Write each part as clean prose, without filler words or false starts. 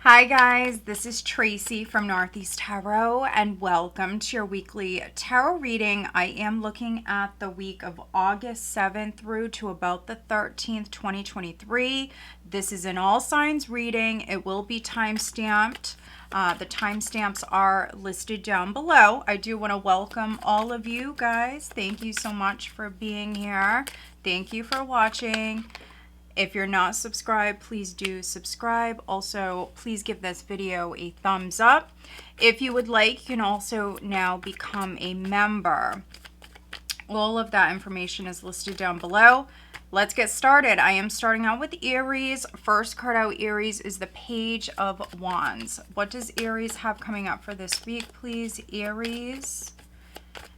Hi guys, this is Tracy from Northeast Tarot and welcome to your weekly tarot reading. I am looking at the week of August 7th through to about the 13th, 2023. This is an all signs reading. It will be time-stamped. The timestamps are listed down below. I do want to welcome all of you guys. Thank you so much for being here. Thank you for watching. If you're not subscribed, please do subscribe. Also, please give this video a thumbs up. If you would like, you can also now become a member. All of that information is listed down below. Let's get started. I am starting out with Aries. First card out, Aries, is the Page of Wands. What does Aries have coming up for this week, please, Aries?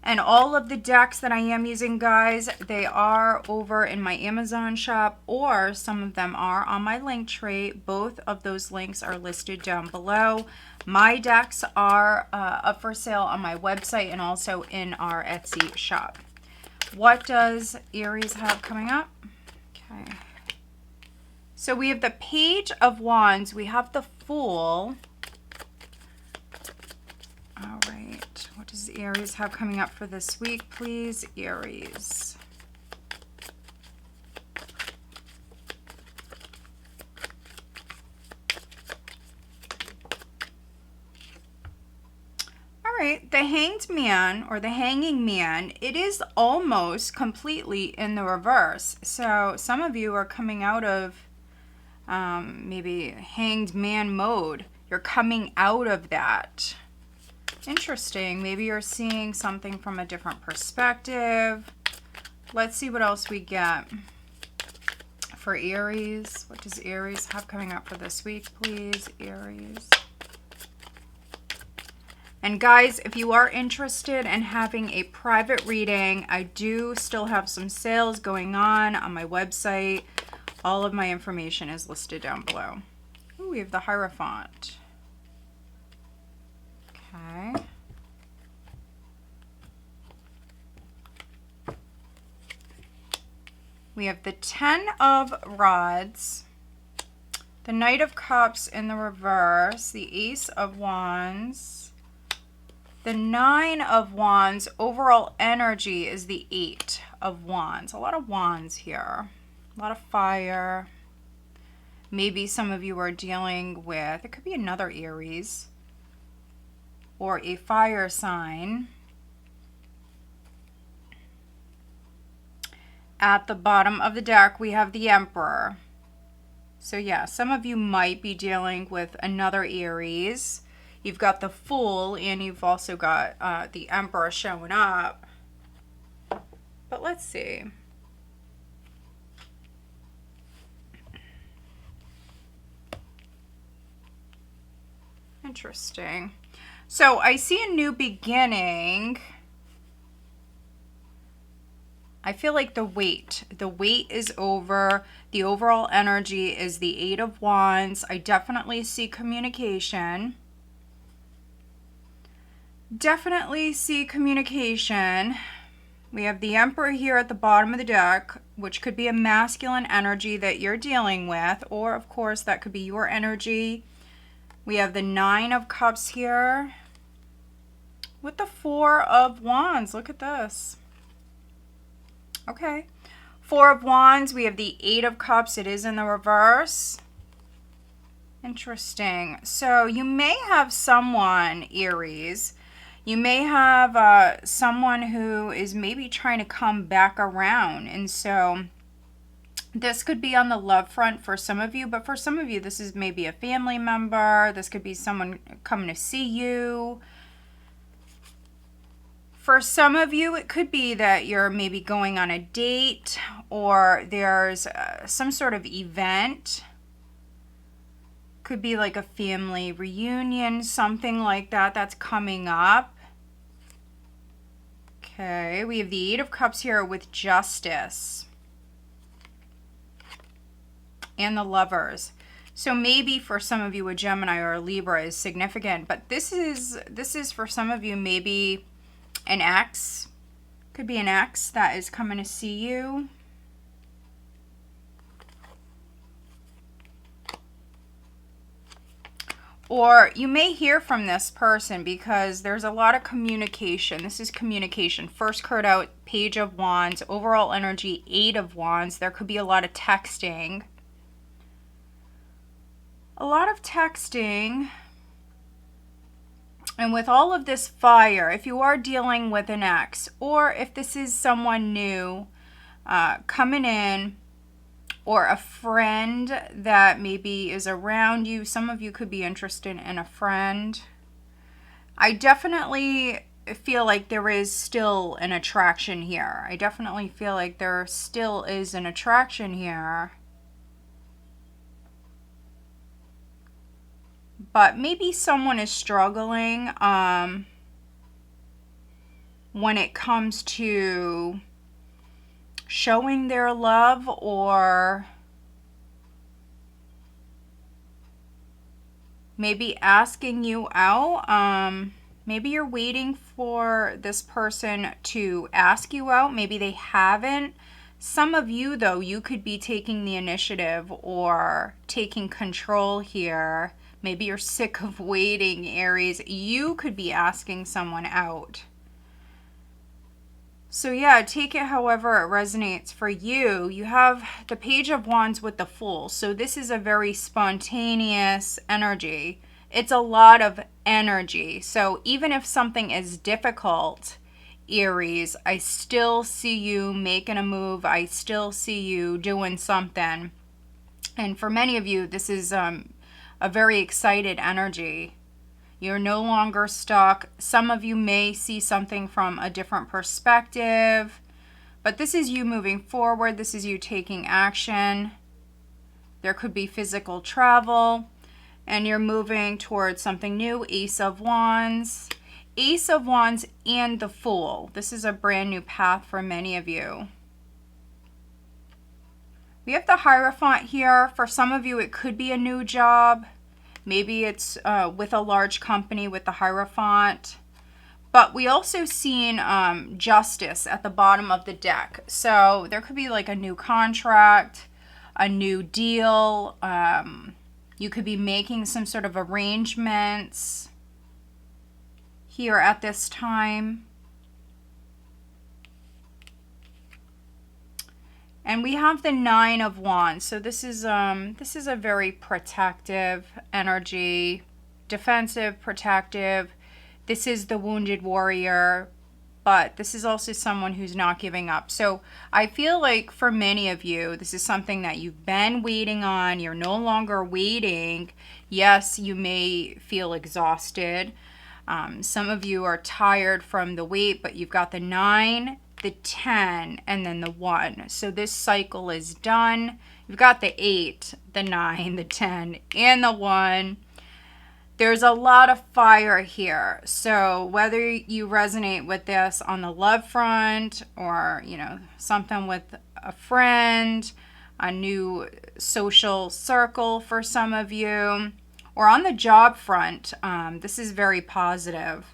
And all of the decks that I am using, guys, they are over in my Amazon shop, or some of them are on my link tree. Both of those links are listed down below. My decks are up for sale on my website and also in our Etsy shop. What does Aries have coming up? Okay. So we have the Page of Wands. We have the Fool. All right. What does Aries have coming up for this week, please? Aries. All right. The Hanged Man or the Hanging Man, it is almost completely in the reverse. So some of you are coming out of maybe Hanged Man mode. You're coming out of that. Interesting. Maybe you're seeing something from a different perspective. Let's see what else we get for Aries. What does Aries have coming up for this week, please, Aries? And guys, if you are interested in having a private reading, I do still have some sales going on my website. All of my information is listed down below. Ooh, we have the Hierophant. Okay. We have the 10 of Rods, the Knight of Cups in the reverse, the Ace of Wands, the 9 of Wands. Overall energy is the 8 of Wands. A lot of wands here, a lot of fire. Maybe some of you are dealing with, it could be another Aries or a fire sign. At the bottom of the deck, we have the Emperor. So yeah, some of you might be dealing with another Aries. You've got the Fool, and you've also got the Emperor showing up. But let's see. Interesting. So I see a new beginning. I feel like the weight is over. The overall energy is the 8 of Wands. I definitely see communication. Definitely see communication. We have the Emperor here at the bottom of the deck, which could be a masculine energy that you're dealing with, or of course that could be your energy. We have the 9 of Cups here with the 4 of Wands. Look at this. Okay. 4 of Wands. We have the 8 of Cups. It is in the reverse. Interesting. So you may have someone, Aries. You may have someone who is maybe trying to come back around. And so this could be on the love front for some of you, but for some of you, this is maybe a family member. This could be someone coming to see you. For some of you, it could be that you're maybe going on a date, or there's some sort of event. Could be like a family reunion, something like that that's coming up. Okay, we have the 8 of Cups here with Justice. And the Lovers. So maybe for some of you a Gemini or a Libra is significant, but this is for some of you maybe an ex. Could be an ex that is coming to see you. Or you may hear from this person because there's a lot of communication. This is communication. First card out, Page of Wands. Overall energy, 8 of Wands. There could be a lot of texting. A lot of texting. And with all of this fire, if you are dealing with an ex, or if this is someone new coming in, or a friend that maybe is around you, some of you could be interested in a friend. I definitely feel like there is still an attraction here. I definitely feel like there still is an attraction here. But maybe someone is struggling when it comes to showing their love, or maybe asking you out. Maybe you're waiting for this person to ask you out. Maybe they haven't. Some of you, though, you could be taking the initiative or taking control here. Maybe you're sick of waiting, Aries. You could be asking someone out. So yeah, take it however it resonates for you. You have the Page of Wands with the Fool. So this is a very spontaneous energy. It's a lot of energy. So even if something is difficult, Aries, I still see you making a move. I still see you doing something. And for many of you, this is a very excited energy. You're no longer stuck. Some of you may see something from a different perspective, but this is you moving forward. This is you taking action. There could be physical travel, and you're moving towards something new. Ace of Wands. Ace of Wands and the Fool. This is a brand new path for many of you. We have the Hierophant here. For some of you, it could be a new job. Maybe it's with a large company with the Hierophant. But we also seen Justice at the bottom of the deck. So there could be like a new contract, a new deal. You could be making some sort of arrangements here at this time. And we have the Nine of Wands. So this is a very protective energy, defensive, protective. This is the wounded warrior, but this is also someone who's not giving up. So I feel like for many of you, this is something that you've been waiting on. You're no longer waiting. Yes, you may feel exhausted. Some of you are tired from the wait, but you've got the 9, the 10, and then the 1. So this cycle is done. You've got the 8, the 9, the 10, and the 1. There's a lot of fire here. So whether you resonate with this on the love front, or, you know, something with a friend, a new social circle for some of you, or on the job front, this is very positive.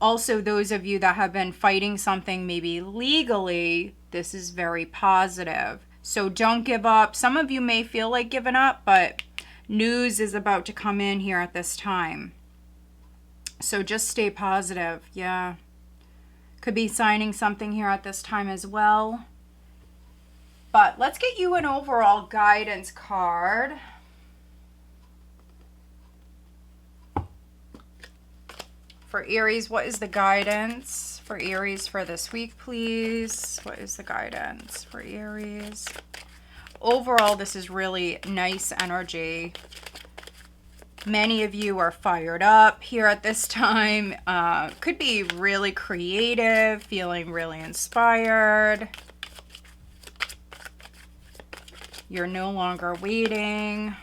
Also, those of you that have been fighting something maybe legally, this is very positive. So don't give up. Some of you may feel like giving up, but news is about to come in here at this time. So just stay positive. Yeah. Could be signing something here at this time as well. But let's get you an overall guidance card. For Aries, what is the guidance for Aries for this week, please? What is the guidance for Aries? Overall, this is really nice energy. Many of you are fired up here at this time. Could be really creative, feeling really inspired. You're no longer waiting.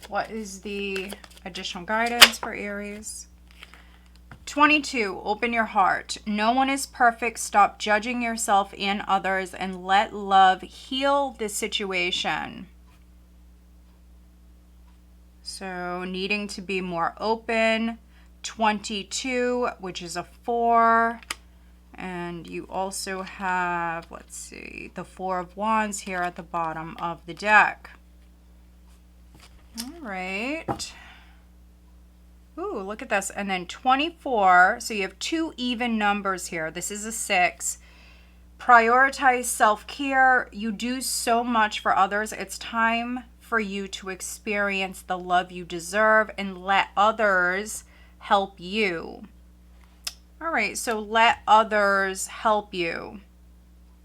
What is the additional guidance for Aries? 22, open your heart. No one is perfect. Stop judging yourself and others and let love heal this situation. So needing to be more open 22, which is a 4. And you also have, let's see, the 4 of Wands here at the bottom of the deck. All right. Ooh, look at this. And then 24. So you have 2 even numbers here. This is a 6. Prioritize self-care. You do so much for others. It's time for you to experience the love you deserve and let others help you. All right, so let others help you.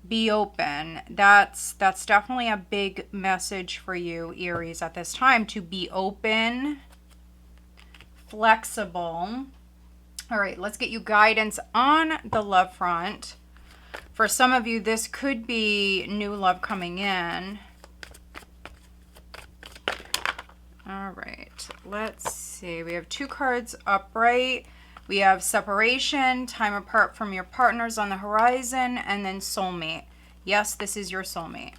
Be open. That's definitely a big message for you, Aries, at this time, to be open, flexible. All right, let's get you guidance on the love front. For some of you, this could be new love coming in. All right, let's see. We have 2 cards upright. We have separation, time apart from your partners on the horizon, and then soulmate. Yes, this is your soulmate.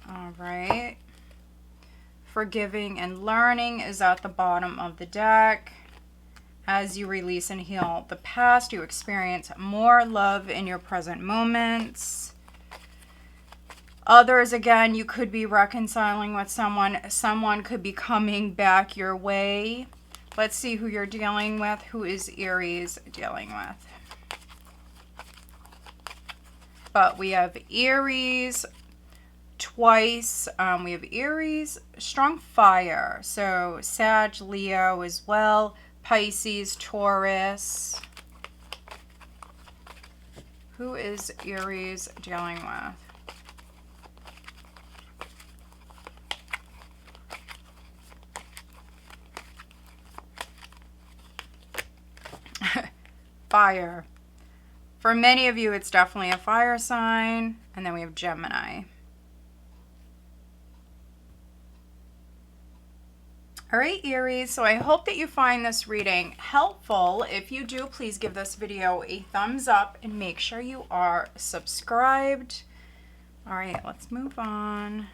All right. Forgiving and learning is at the bottom of the deck. As you release and heal the past, you experience more love in your present moments. Others, again, you could be reconciling with someone. Someone could be coming back your way. Let's see who you're dealing with. Who is Aries dealing with? But we have Aries twice. We have Aries, strong fire. So Sag, Leo as well. Pisces, Taurus. Who is Aries dealing with? Fire. For many of you, it's definitely a fire sign. And then we have Gemini. All right, Aries, so I hope that you find this reading helpful. If you do, please give this video a thumbs up and make sure you are subscribed. All right, let's move on.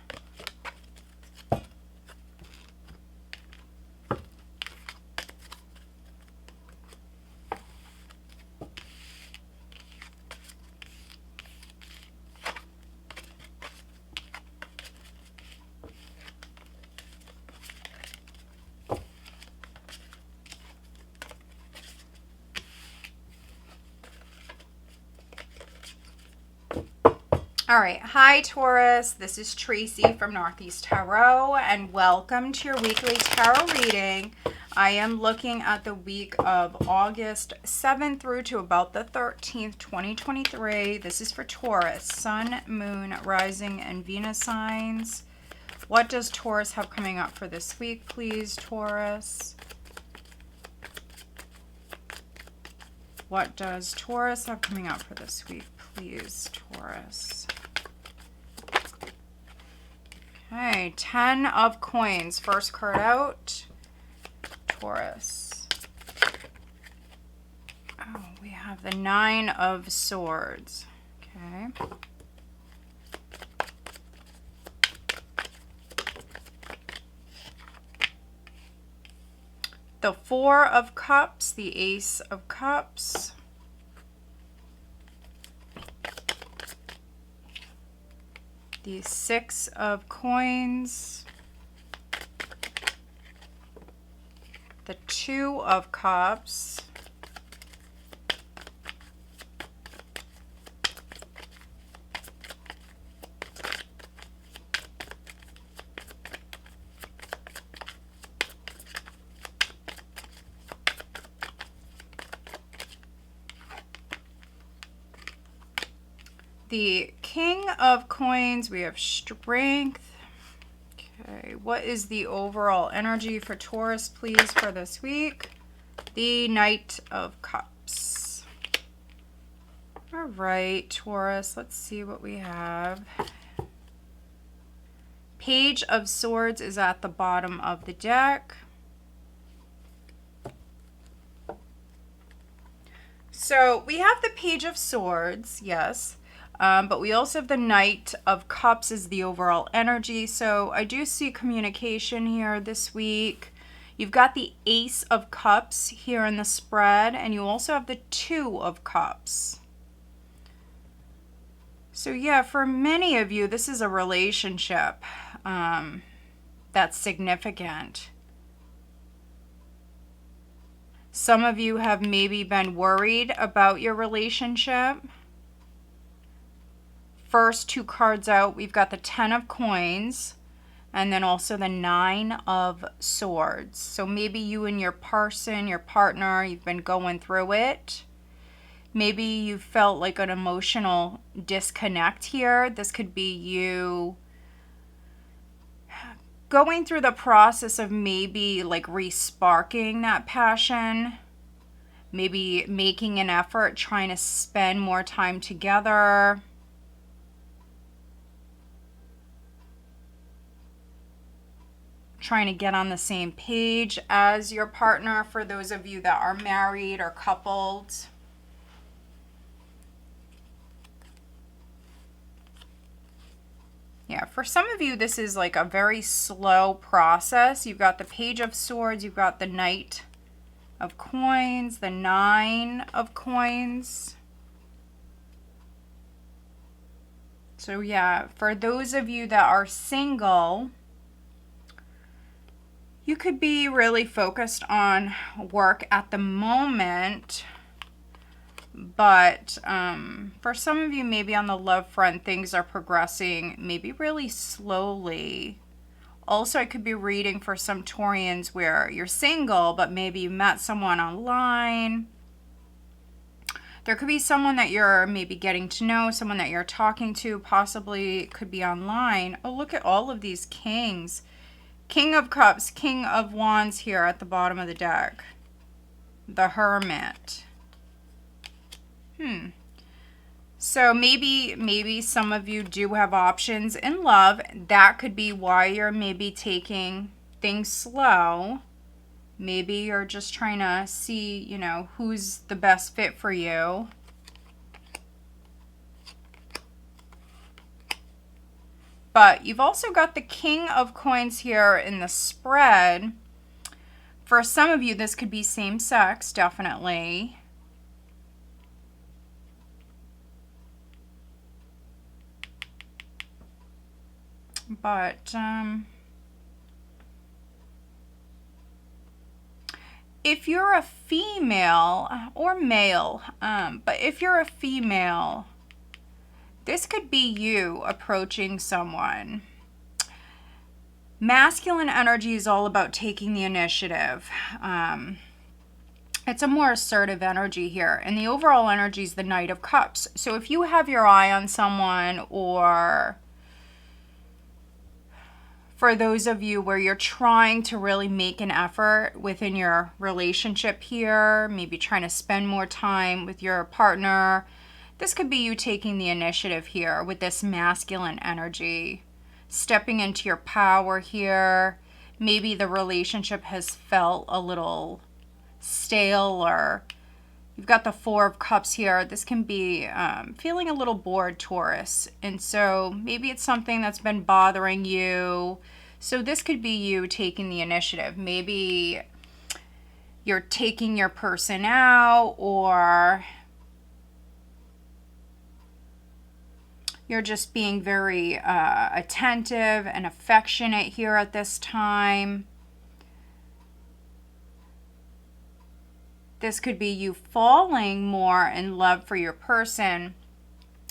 All right, hi Taurus, this is Tracy from Northeast Tarot, and welcome to your weekly tarot reading. I am looking at the week of August 7th through to about the 13th, 2023. This is for Taurus, Sun, Moon, Rising, and Venus signs. What does Taurus have coming up for this week, please, Taurus? What does Taurus have coming up for this week, please, Taurus? Okay, 10 of coins. First card out, Taurus. Oh, we have the 9 of swords. Okay. The 4 of cups, the Ace of Cups. The 6 of coins, the 2 of cups, the King of coins. We have strength. Okay, what is the overall energy for Taurus, please, for this week? The Knight of Cups. All right, Taurus, let's see what we have. Page of Swords is at the bottom of the deck. So we have the Page of Swords, yes. But we also have the Knight of Cups as the overall energy. So I do see communication here this week. You've got the Ace of Cups here in the spread, and you also have the Two of Cups. So yeah, for many of you, this is a relationship that's significant. Some of you have maybe been worried about your relationship. First two cards out, we've got the Ten of Coins and then also the Nine of Swords. So maybe you and your person, your partner, you've been going through it. Maybe you felt like an emotional disconnect here. This could be you going through the process of maybe like re-sparking that passion. Maybe making an effort, trying to spend more time together. Trying to get on the same page as your partner for those of you that are married or coupled. Yeah, for some of you, this is like a very slow process. You've got the Page of Swords, you've got the Knight of Coins, the Nine of Coins. So yeah, for those of you that are single, you could be really focused on work at the moment. But for some of you, maybe on the love front, things are progressing maybe really slowly. Also, I could be reading for some Taurians where you're single, but maybe you met someone online. There could be someone that you're maybe getting to know, someone that you're talking to, possibly could be online. Oh, look at all of these kings. King of Cups, King of Wands here at the bottom of the deck. The Hermit. So maybe some of you do have options in love. That could be why you're maybe taking things slow. Maybe you're just trying to see, you know, who's the best fit for you. But you've also got the King of Coins here in the spread. For some of you, this could be same sex, definitely. But if you're a female or male, but if you're a female, this could be you approaching someone. Masculine energy is all about taking the initiative. It's a more assertive energy here. And the overall energy is the Knight of Cups. So if you have your eye on someone, or for those of you where you're trying to really make an effort within your relationship here, maybe trying to spend more time with your partner, this could be you taking the initiative here with this masculine energy, stepping into your power here. Maybe the relationship has felt a little stale, or you've got the Four of Cups here. This can be feeling a little bored, Taurus. And so maybe it's something that's been bothering you. So this could be you taking the initiative. Maybe you're taking your person out, or you're just being very attentive and affectionate here at this time. This could be you falling more in love for your person.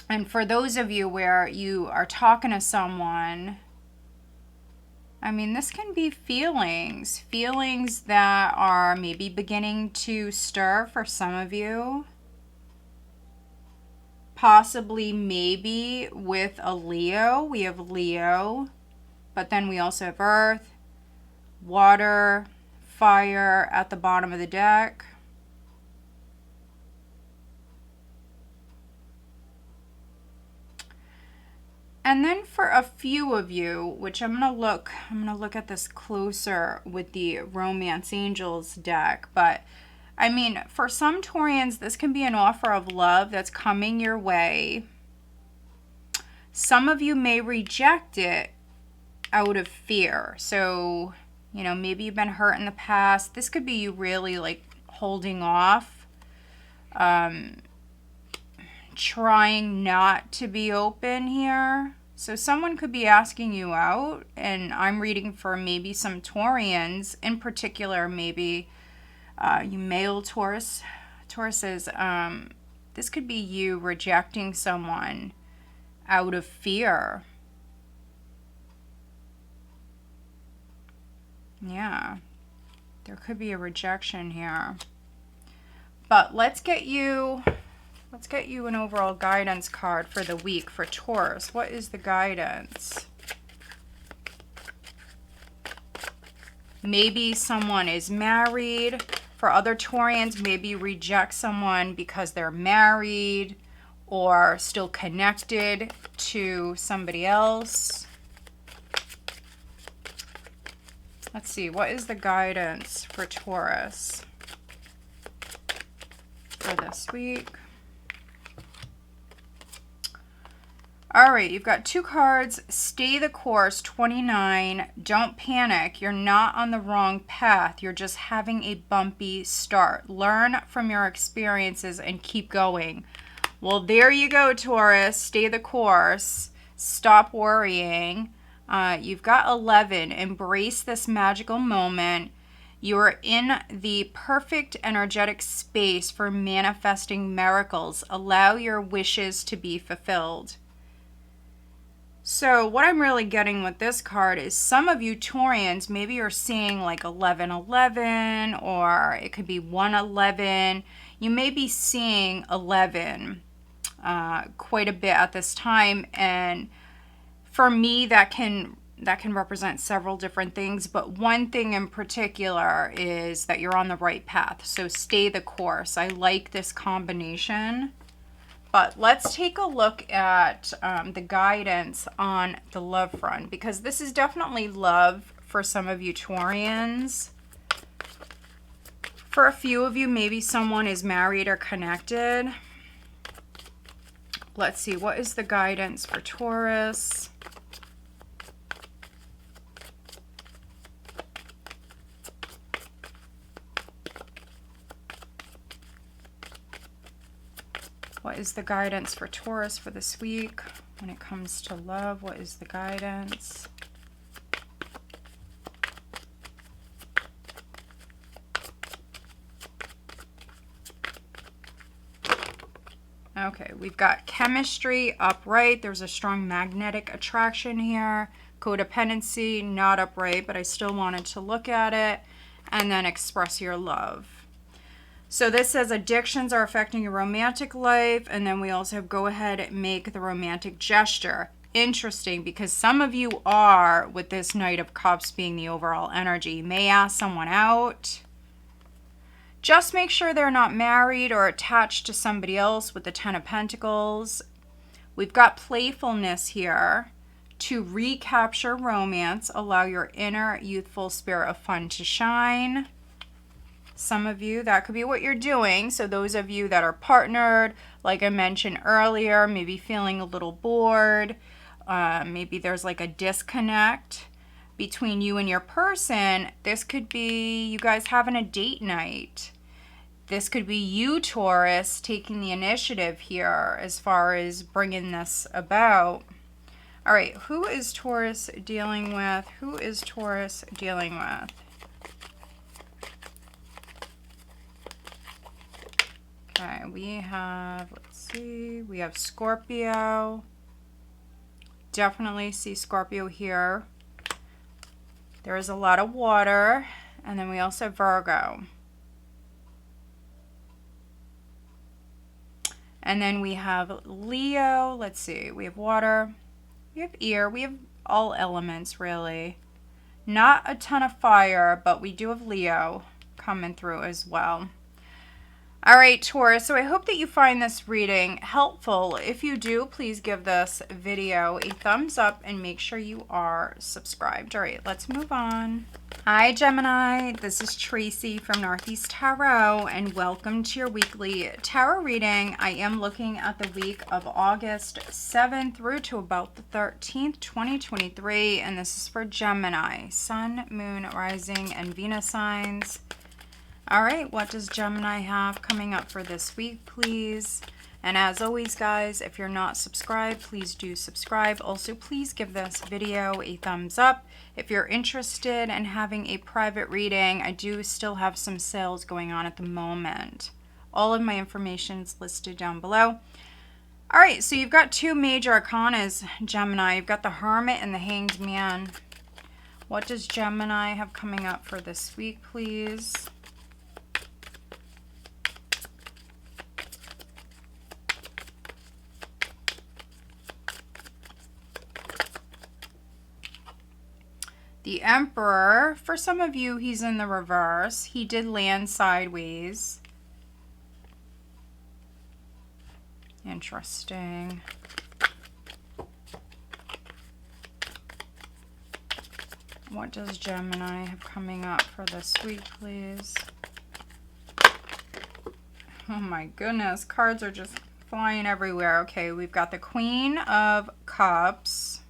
And for those of you where you are talking to someone, I mean, this can be feelings that are maybe beginning to stir for some of you. Possibly maybe with a Leo. We have Leo, but then we also have Earth, Water, Fire at the bottom of the deck. And then for a few of you, which I'm gonna look at this closer with the Romance Angels deck, but I mean, for some Taurians, this can be an offer of love that's coming your way. Some of you may reject it out of fear. So You know, maybe you've been hurt in the past. This could be you really like holding off, trying not to be open here. So someone could be asking you out, and I'm reading for maybe some Taurians in particular, maybe you male Tauruses. This could be you rejecting someone out of fear. Yeah, there could be a rejection here. But let's get you an overall guidance card for the week for Taurus. What is the guidance? Maybe someone is married. For other Taurians, maybe you reject someone because they're married or still connected to somebody else. Let's see, what is the guidance for Taurus for this week? All right, you've got 2 cards. Stay the course, 29. Don't panic. You're not on the wrong path. You're just having a bumpy start. Learn from your experiences and keep going. Well, there you go, Taurus. Stay the course. Stop worrying. You've got 11. Embrace this magical moment. You're in the perfect energetic space for manifesting miracles. Allow your wishes to be fulfilled. So what I'm really getting with this card is some of you Taurians, maybe you're seeing like 1111, or it could be 111. You may be seeing 11 quite a bit at this time, and for me that can represent several different things, but one thing in particular is that you're on the right path. So stay the course. I like this combination. But let's take a look at the guidance on the love front, because this is definitely love for some of you Taurians. For a few of you, maybe someone is married or connected. Let's see, what is the guidance for Taurus? What is the guidance for Taurus for this week when it comes to love? What is the guidance? Okay, we've got chemistry upright. There's a strong magnetic attraction here. Codependency, not upright, but I still wanted to look at it. And then express your love. So this says addictions are affecting your romantic life. And then we also have go ahead and make the romantic gesture. Interesting, because some of you are, with this Knight of Cups being the overall energy, you may ask someone out. Just make sure they're not married or attached to somebody else with the Ten of Pentacles. We've got playfulness here. To recapture romance, allow your inner youthful spirit of fun to shine. Some of you, that could be what you're doing. So those of you that are partnered, like I mentioned earlier, maybe feeling a little bored. Maybe there's like a disconnect between you and your person. This could be you guys having a date night. This could be you, Taurus, taking the initiative here as far as bringing this about. All right, who is Taurus dealing with? Who is Taurus dealing with? Okay, we have, let's see, we have Scorpio. Definitely see Scorpio here. There is a lot of water. And then we also have Virgo. And then we have Leo. Let's see, we have water. We have air. We have all elements, really. Not a ton of fire, but we do have Leo coming through as well. All right, Taurus, so I hope that you find this reading helpful. If you do, please give this video a thumbs up and make sure you are subscribed. All right, let's move on. Hi, Gemini. This is Tracy from Northeast Tarot, and welcome to your weekly tarot reading. I am looking at the week of August 7th through to about the 13th, 2023, and this is for Gemini, Sun, Moon, Rising, and Venus signs. All right, what does Gemini have coming up for this week, please? And as always, guys, if you're not subscribed, please do subscribe. Also, please give this video a thumbs up. If you're interested in having a private reading, I do still have some sales going on at the moment. All of my information is listed down below. All right, so you've got two major arcanas, Gemini. You've got the Hermit and the Hanged Man. What does Gemini have coming up for this week, please? The Emperor, for some of you, he's in the reverse. He did land sideways. Interesting. What does Gemini have coming up for this week, please? Oh my goodness, cards are just flying everywhere. Okay, we've got the Queen of Cups.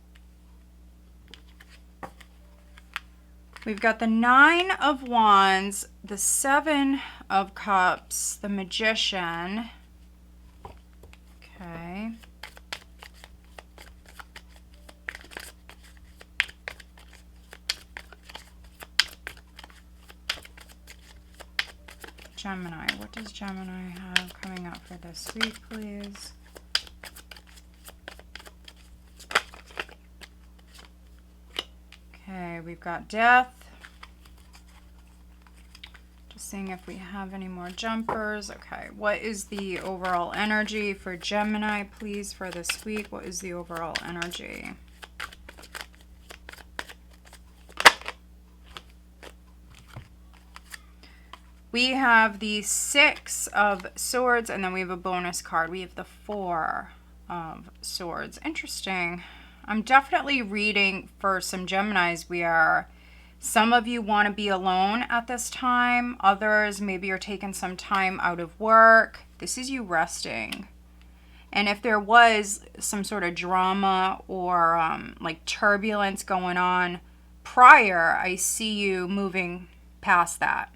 We've got the Nine of Wands, the Seven of Cups, the Magician. Okay. Gemini, what does Gemini have coming up for this week, please? Okay, we've got Death. Just seeing if we have any more jumpers. Okay, what is the overall energy for Gemini, please, for this week? What is the overall energy? We have the Six of Swords, and then we have a bonus card. We have the Four of Swords. Interesting. I'm definitely reading for some Geminis where some of you want to be alone at this time. Others, maybe you're taking some time out of work. This is you resting. And if there was some sort of drama or like turbulence going on prior, I see you moving past that.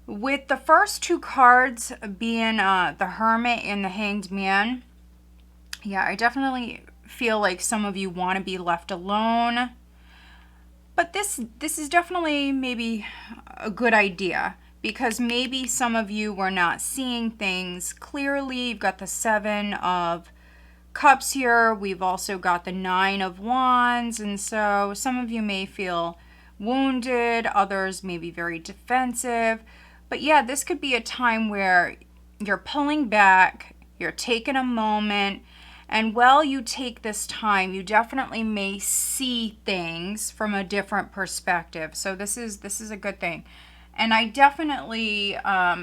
With the first two cards being the Hermit and the Hanged Man, yeah, I definitely feel like some of you want to be left alone. But this is definitely maybe a good idea, because maybe some of you were not seeing things clearly. You've got the Seven of Cups here. We've also got the Nine of Wands. And so some of you may feel wounded. Others may be very defensive. But yeah, this could be a time where you're pulling back. You're taking a moment. And while you take this time, you definitely may see things from a different perspective. So this is a good thing. And I definitely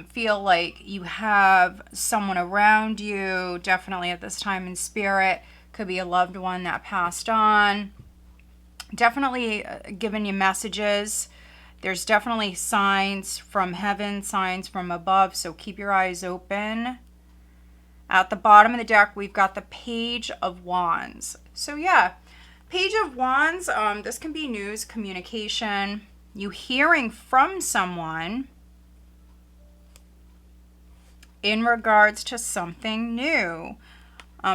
feel like you have someone around you, definitely at this time in spirit. Could be a loved one that passed on. Definitely giving you messages. There's definitely signs from heaven, signs from above. So keep your eyes open. At the bottom of the deck, we've got the Page of Wands. So yeah, Page of Wands, this can be news, communication, you hearing from someone in regards to something new.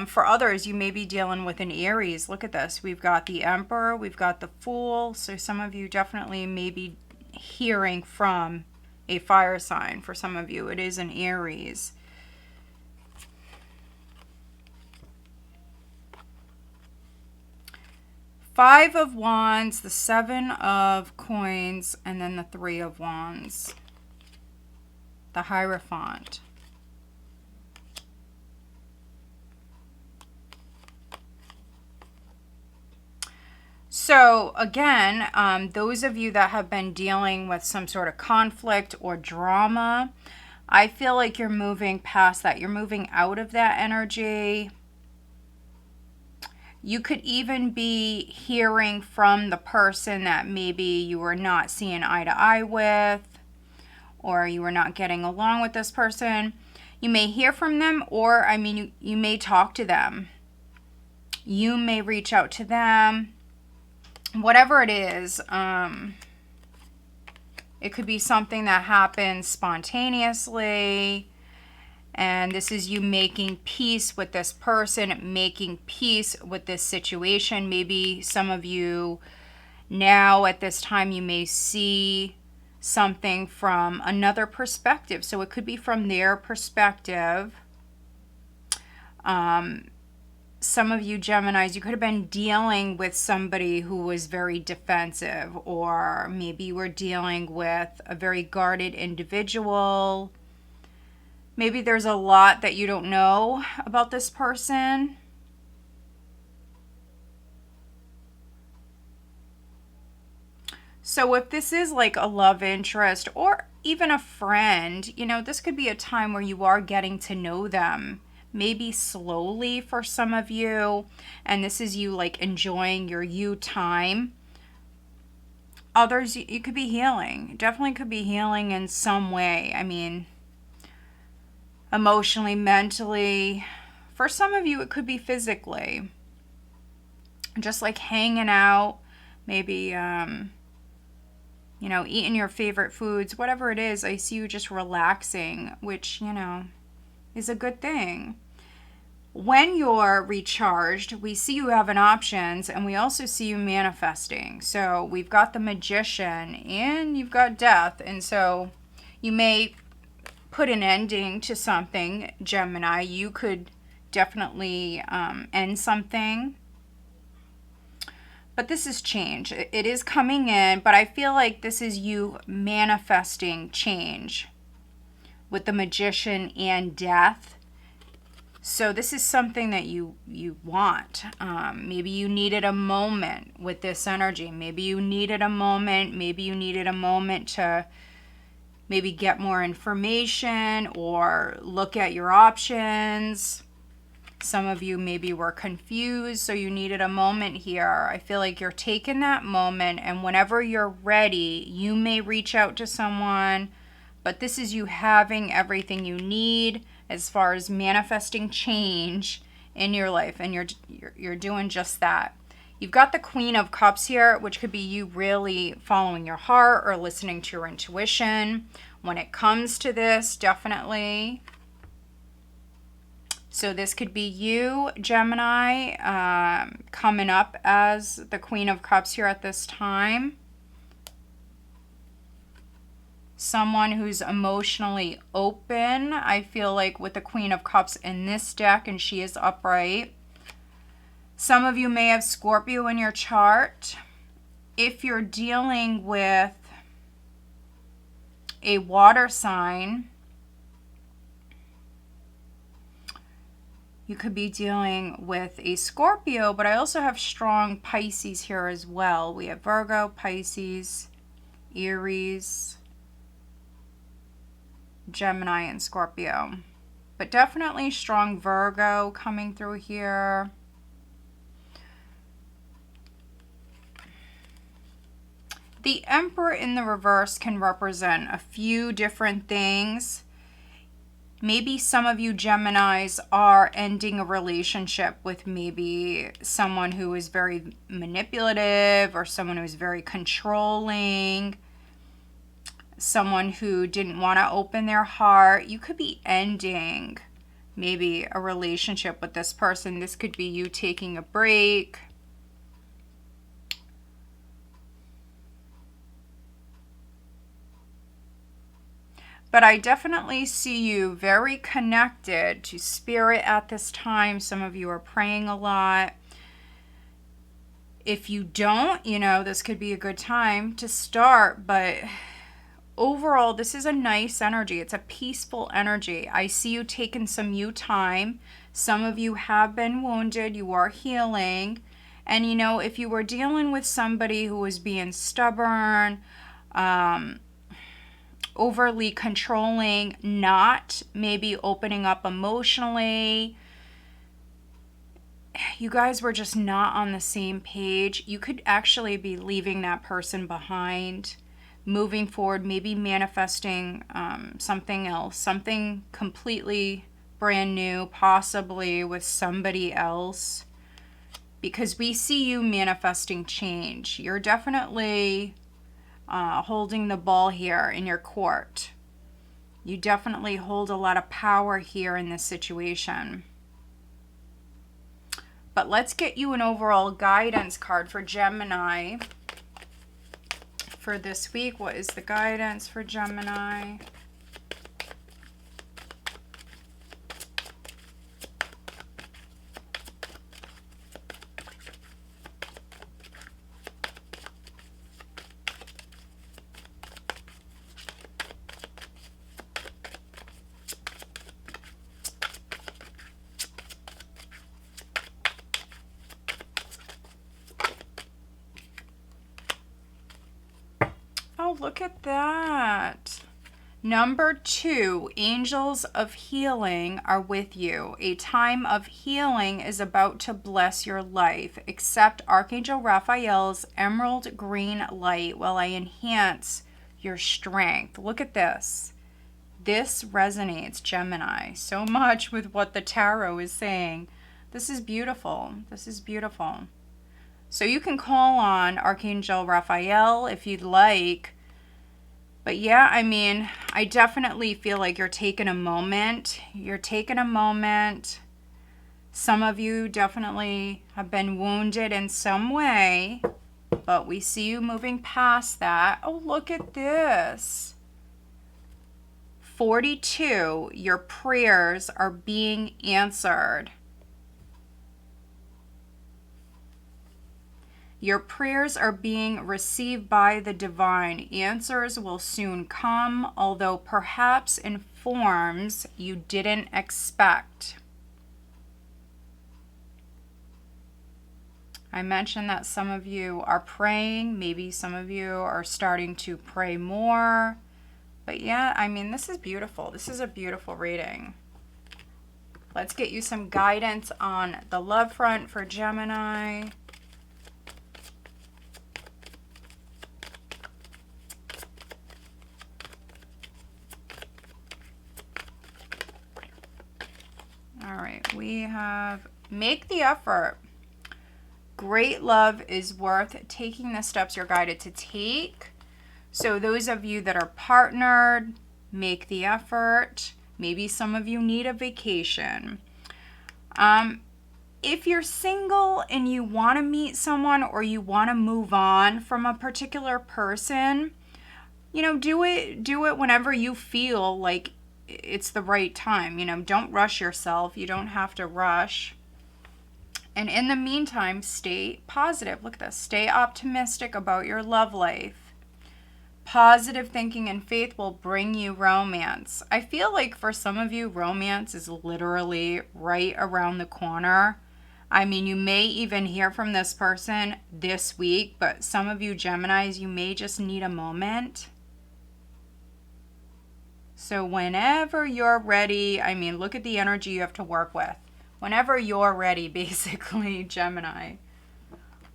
For others, you may be dealing with an Aries. Look at this. We've got the Emperor, we've got the Fool. So some of you definitely may be hearing from a fire sign. For some of you, it is an Aries. Five of Wands, the Seven of Coins, and then the Three of Wands. The Hierophant. So again, those of you that have been dealing with some sort of conflict or drama, I feel like you're moving past that. You're moving out of that energy. You could even be hearing from the person that maybe you were not seeing eye to eye with, or you were not getting along with this person. You may hear from them, or, I mean, you may talk to them. You may reach out to them. Whatever it is, it could be something that happens spontaneously. And this is you making peace with this person, making peace with this situation. Maybe some of you now at this time, you may see something from another perspective. So it could be from their perspective. Some of you Geminis, you could have been dealing with somebody who was very defensive, or maybe you were dealing with a very guarded individual. Maybe there's a lot that you don't know about this person. So if this is like a love interest or even a friend, you know, this could be a time where you are getting to know them, maybe slowly for some of you. And this is you like enjoying your you time. Others, you could be healing. Definitely could be healing in some way. I mean, emotionally, mentally. For some of you, it could be physically. Just like hanging out, maybe, you know, eating your favorite foods, whatever it is. I see you just relaxing, which, you know, is a good thing. When you're recharged, we see you having options, and we also see you manifesting. So we've got the Magician and you've got Death. And so you may put an ending to something, Gemini. You could definitely end something. But this is change. It is coming in, but I feel like this is you manifesting change with the Magician and Death. So this is something that you want. Maybe you needed a moment with this energy. Maybe you needed a moment. Maybe you needed a moment to maybe get more information or look at your options. Some of you maybe were confused, so you needed a moment here. I feel like you're taking that moment, and whenever you're ready, you may reach out to someone, but this is you having everything you need as far as manifesting change in your life, and you're doing just that. You've got the Queen of Cups here, which could be you really following your heart or listening to your intuition when it comes to this, definitely. So this could be you, Gemini, coming up as the Queen of Cups here at this time. Someone who's emotionally open, I feel like, with the Queen of Cups in this deck, and she is upright. Some of you may have Scorpio in your chart. If you're dealing with a water sign, you could be dealing with a Scorpio, but I also have strong Pisces here as well. We have Virgo, Pisces, Aries, Gemini, and Scorpio. But definitely strong Virgo coming through here. The Emperor in the reverse can represent a few different things. Maybe some of you Geminis are ending a relationship with maybe someone who is very manipulative, or someone who is very controlling, someone who didn't want to open their heart. You could be ending maybe a relationship with this person. This could be you taking a break. But I definitely see you very connected to Spirit at this time. Some of you are praying a lot. If you don't, you know, this could be a good time to start. But overall, this is a nice energy. It's a peaceful energy. I see you taking some you time. Some of you have been wounded. You are healing. And, you know, if you were dealing with somebody who was being stubborn, overly controlling, not maybe opening up emotionally. You guys were just not on the same page. You could actually be leaving that person behind, moving forward, maybe manifesting something else, something completely brand new, possibly with somebody else, because we see you manifesting change. You're definitely holding the ball here in your court. You definitely hold a lot of power here in this situation. But let's get you an overall guidance card for Gemini for this week. What is the guidance for Gemini? Oh, look at that. Number 2, angels of healing are with you. A time of healing is about to bless your life. Accept Archangel Raphael's emerald green light while I enhance your strength. Look at this. This resonates, Gemini, so much with what the tarot is saying. This is beautiful. This is beautiful. So you can call on Archangel Raphael if you'd like. But yeah, I mean, I definitely feel like you're taking a moment. You're taking a moment. Some of you definitely have been wounded in some way, but we see you moving past that. Oh, look at this. 42, your prayers are being answered. Your prayers are being received by the divine. Answers will soon come, although perhaps in forms you didn't expect. I mentioned that some of you are praying. Maybe some of you are starting to pray more. But yeah, I mean, this is beautiful. This is a beautiful reading. Let's get you some guidance on the love front for Gemini. All right, we have make the effort. Great love is worth taking the steps you're guided to take. So those of you that are partnered, make the effort. Maybe some of you need a vacation. If you're single and you want to meet someone or you want to move on from a particular person, you know, do it whenever you feel like it's the right time. You know, don't rush yourself. You don't have to rush. And in the meantime, stay positive. Look at this. Stay optimistic about your love life. Positive thinking and faith will bring you romance. I feel like for some of you, romance is literally right around the corner. I mean, you may even hear from this person this week, but some of you Geminis, you may just need a moment. So whenever you're ready, I mean, look at the energy you have to work with. Whenever you're ready, basically, Gemini.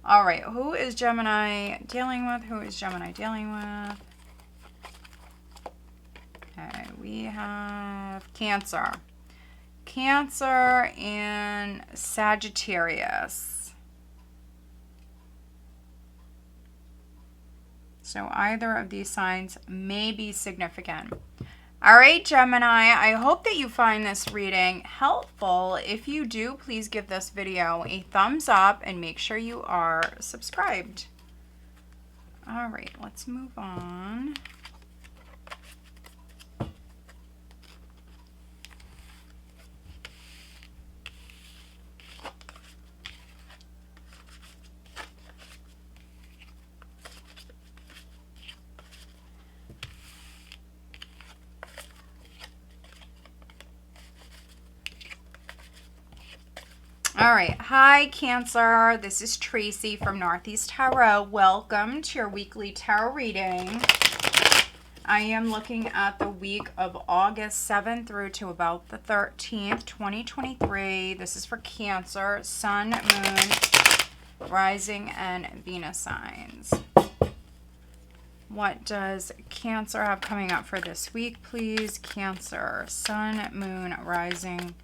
All right, who is Gemini dealing with? Who is Gemini dealing with? Okay, we have Cancer. Cancer and Sagittarius. So either of these signs may be significant. All right, Gemini, I hope that you find this reading helpful. If you do, please give this video a thumbs up and make sure you are subscribed. All right, let's move on. All right. Hi, Cancer. This is Tracy from Northeast Tarot. Welcome to your weekly tarot reading. I am looking at the week of August 7th through to about the 13th, 2023. This is for Cancer, Sun, Moon, Rising, and Venus signs. What does Cancer have coming up for this week, please? Cancer, Sun, Moon, Rising,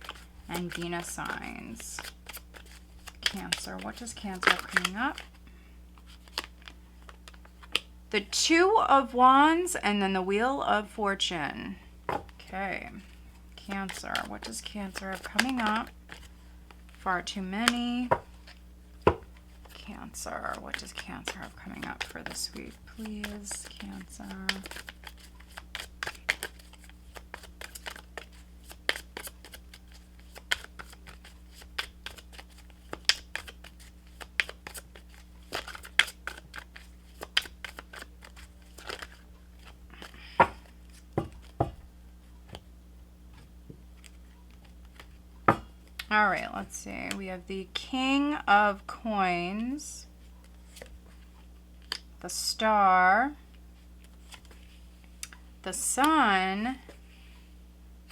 and Venus signs. Cancer, what does Cancer have coming up? The Two of Wands and then the Wheel of Fortune. Okay. Cancer. What does Cancer have coming up? Far too many. Cancer. What does Cancer have coming up for this week, please? Cancer. All right, let's see. We have the King of Coins, the Star, the Sun,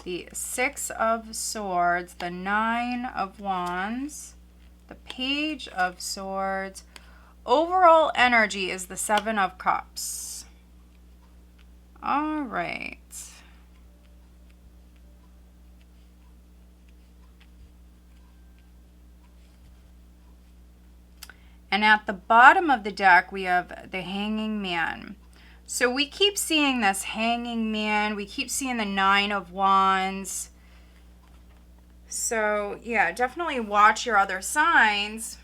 the Six of Swords, the Nine of Wands, the Page of Swords. Overall energy is the Seven of Cups. All right. And at the bottom of the deck, we have the Hanging Man. So we keep seeing this Hanging Man. We keep seeing the Nine of Wands. So, yeah, definitely watch your other signs.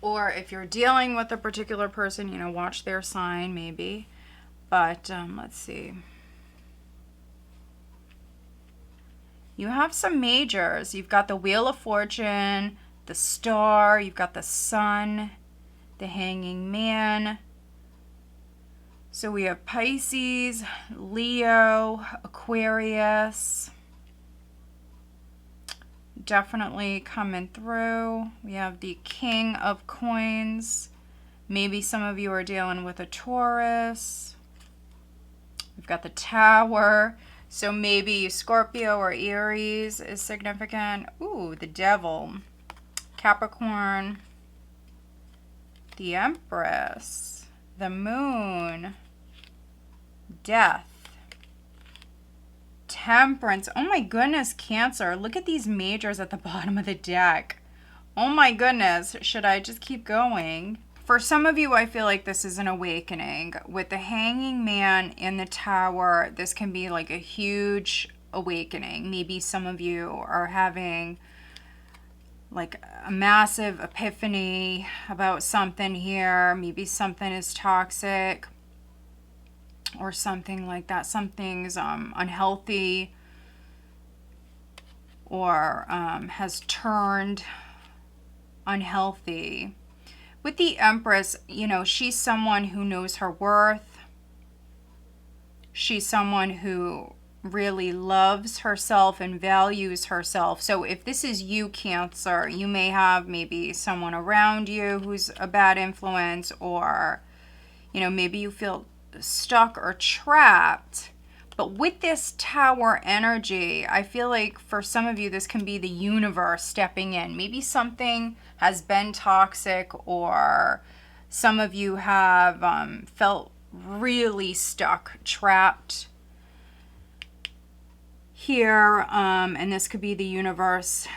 Or if you're dealing with a particular person, you know, watch their sign maybe. But let's see. You have some majors. You've got the Wheel of Fortune, the Star, you've got the Sun, the Hanging Man. So we have Pisces, Leo, Aquarius. Definitely coming through. We have the King of Coins. Maybe some of you are dealing with a Taurus. We've got the Tower. So maybe Scorpio or Aries is significant. Ooh, the Devil. Capricorn, the Empress, the Moon, Death, Temperance. Oh my goodness, Cancer. Look at these majors at the bottom of the deck. Oh my goodness. Should I just keep going? For some of you, I feel like this is an awakening. With the Hanging Man in the Tower, this can be like a huge awakening. Maybe some of you are having like a massive epiphany about something here. Maybe something is toxic or something like that. Something's unhealthy or has turned unhealthy. With the Empress, you know, she's someone who knows her worth. She's someone who really loves herself and values herself. So if this is you, Cancer, you may have maybe someone around you who's a bad influence, or, you know, maybe you feel stuck or trapped. But with this Tower energy, I feel like for some of you, this can be the universe stepping in. Maybe something has been toxic, or some of you have felt really stuck, trapped here, and this could be the universe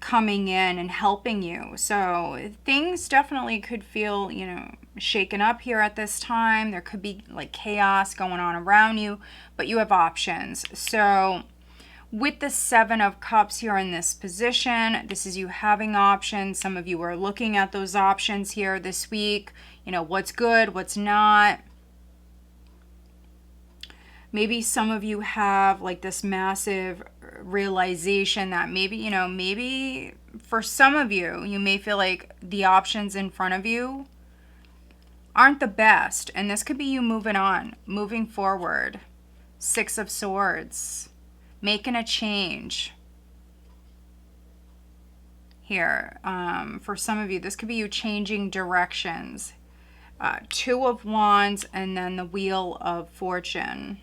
coming in and helping you. So things definitely could feel, you know, shaken up here at this time. There could be like chaos going on around you, but you have options. So with the Seven of Cups here in this position, this is you having options. Some of you are looking at those options here this week. You know, what's good, what's not. Maybe some of you have like this massive realization that maybe, you know, maybe for some of you, you may feel like the options in front of you aren't the best. And this could be you moving on, moving forward. Six of Swords, making a change here. For some of you, this could be you changing directions. Two of Wands, and then the Wheel of Fortune.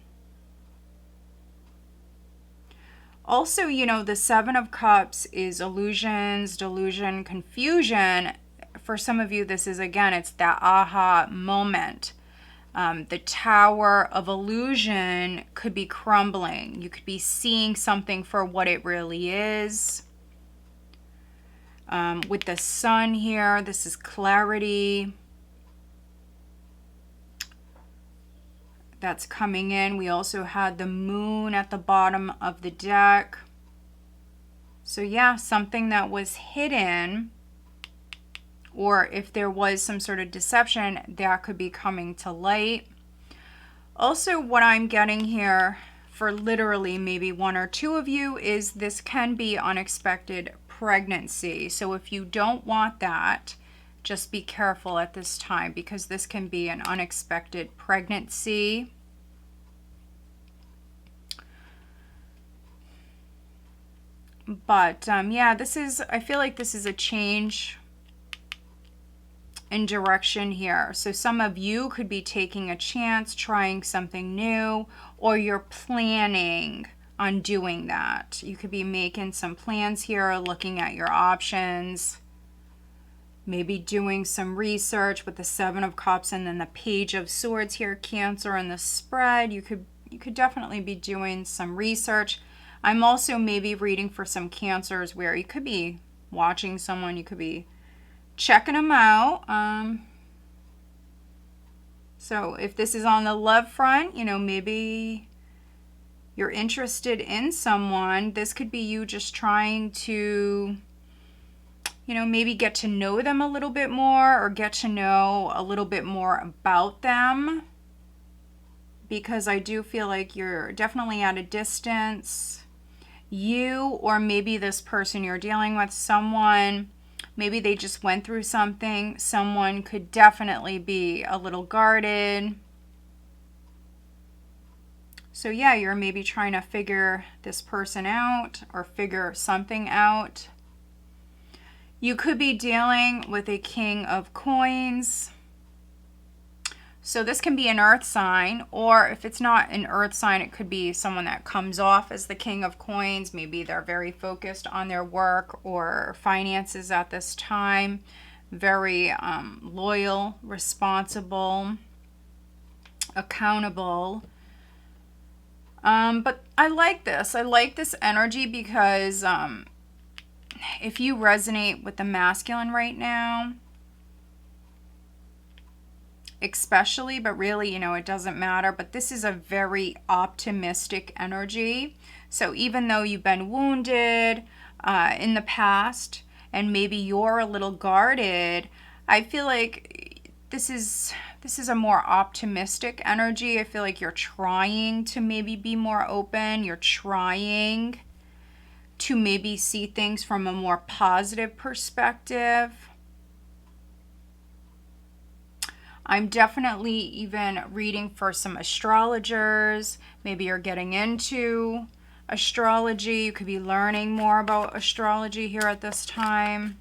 Also, you know, the Seven of Cups is illusions, delusion, confusion. For some of you, this is, again, it's that aha moment. The Tower of Illusion could be crumbling. You could be seeing something for what it really is. With the Sun here, this is clarity. That's coming in. We also had the Moon at the bottom of the deck. So yeah, something that was hidden, or if there was some sort of deception, that could be coming to light. Also, what I'm getting here for literally maybe one or two of you is this can be unexpected pregnancy. So if you don't want that, just be careful at this time, because this can be an unexpected pregnancy. But yeah, I feel like this is a change in direction here. So some of you could be taking a chance, trying something new, or you're planning on doing that. You could be making some plans here, looking at your options. Maybe doing some research with the Seven of Cups and then the Page of Swords here, Cancer, and the spread. You could definitely be doing some research. I'm also maybe reading for some Cancers where you could be watching someone, you could be checking them out. So if this is on the love front, you know, maybe you're interested in someone. This could be you just trying to, you know, maybe get to know them a little bit more, or get to know a little bit more about them, because I do feel like you're definitely at a distance. You, or maybe this person you're dealing with, someone, maybe they just went through something. Someone could definitely be a little guarded. So yeah, you're maybe trying to figure this person out, or figure something out. You could be dealing with a King of Coins. So this can be an earth sign, or if it's not an earth sign, it could be someone that comes off as the King of Coins. Maybe they're very focused on their work or finances at this time. Very loyal, responsible, accountable. But I like this. I like this energy because if you resonate with the masculine right now, especially, but really, you know, it doesn't matter, but this is a very optimistic energy. So even though you've been wounded in the past, and maybe you're a little guarded, I feel like this is a more optimistic energy. I feel like you're trying to maybe be more open. You're trying to maybe see things from a more positive perspective. I'm definitely even reading for some astrologers. Maybe you're getting into astrology. You could be learning more about astrology here at this time.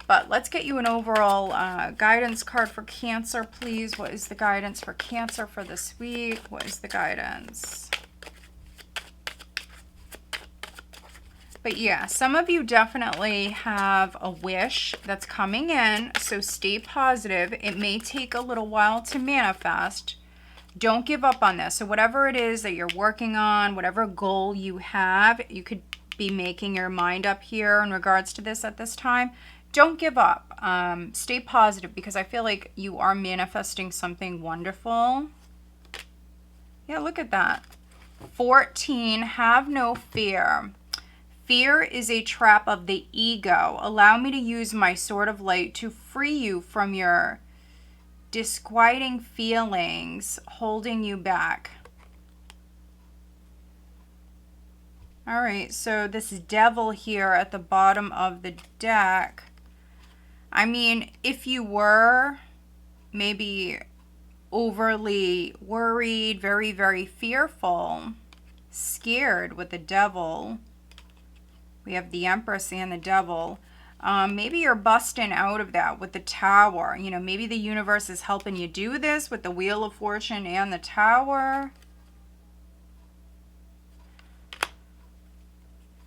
But let's get you an overall guidance card for Cancer, please. What is the guidance for Cancer for this week? What is the guidance? But yeah, some of you definitely have a wish that's coming in, so stay positive. It may take a little while to manifest. Don't give up on this. So whatever it is that you're working on, whatever goal you have, you could be making your mind up here in regards to this at this time. Don't give up. Stay positive, because I feel like you are manifesting something wonderful. Yeah, look at that. 14, have no fear. Fear is a trap of the ego. Allow me to use my sword of light to free you from your disquieting feelings holding you back. All right, so this devil here at the bottom of the deck. I mean, if you were maybe overly worried, very, very fearful, scared with the devil, we have the Empress and the devil. Maybe you're busting out of that with the Tower. You know, maybe the universe is helping you do this with the Wheel of Fortune and the Tower.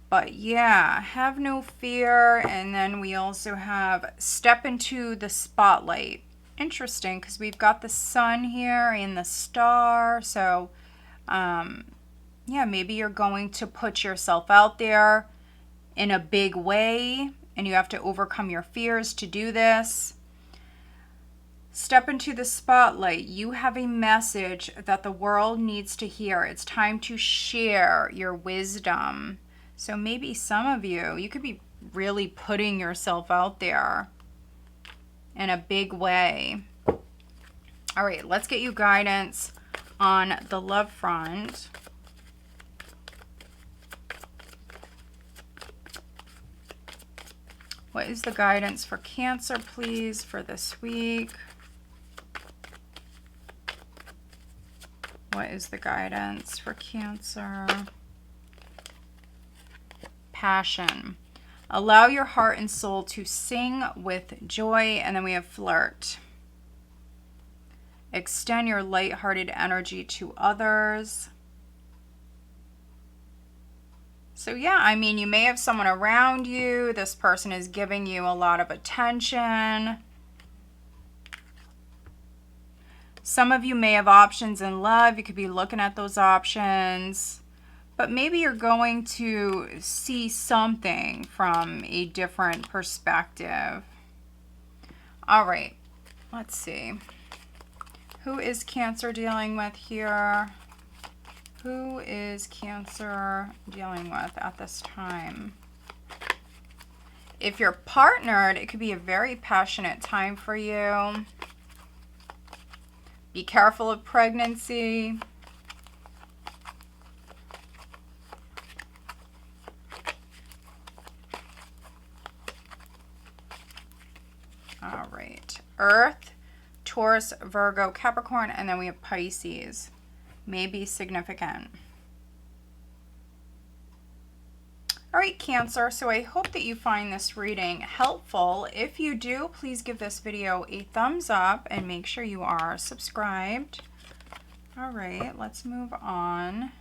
But yeah, have no fear. And then we also have step into the spotlight. Interesting, because we've got the sun here and the star. So, yeah, maybe you're going to put yourself out there in a big way, and you have to overcome your fears to do this. Step into the spotlight. You have a message that the world needs to hear. It's time to share your wisdom. So maybe some of you could be really putting yourself out there in a big way. All right, let's get you guidance on the love front. What is the guidance for Cancer, please, for this week? What is the guidance for Cancer? Passion. Allow your heart and soul to sing with joy. And then we have flirt. Extend your lighthearted energy to others. So yeah, I mean, you may have someone around you. This person is giving you a lot of attention. Some of you may have options in love. You could be looking at those options. But maybe you're going to see something from a different perspective. All right, let's see. Who is Cancer dealing with here? Who is Cancer dealing with at this time? If you're partnered, it could be a very passionate time for you. Be careful of pregnancy. All right. Earth, Taurus, Virgo, Capricorn, and then we have Pisces. May be significant. All right, Cancer, so I hope that you find this reading helpful. If you do, please give this video a thumbs up and make sure you are subscribed. All right, let's move on.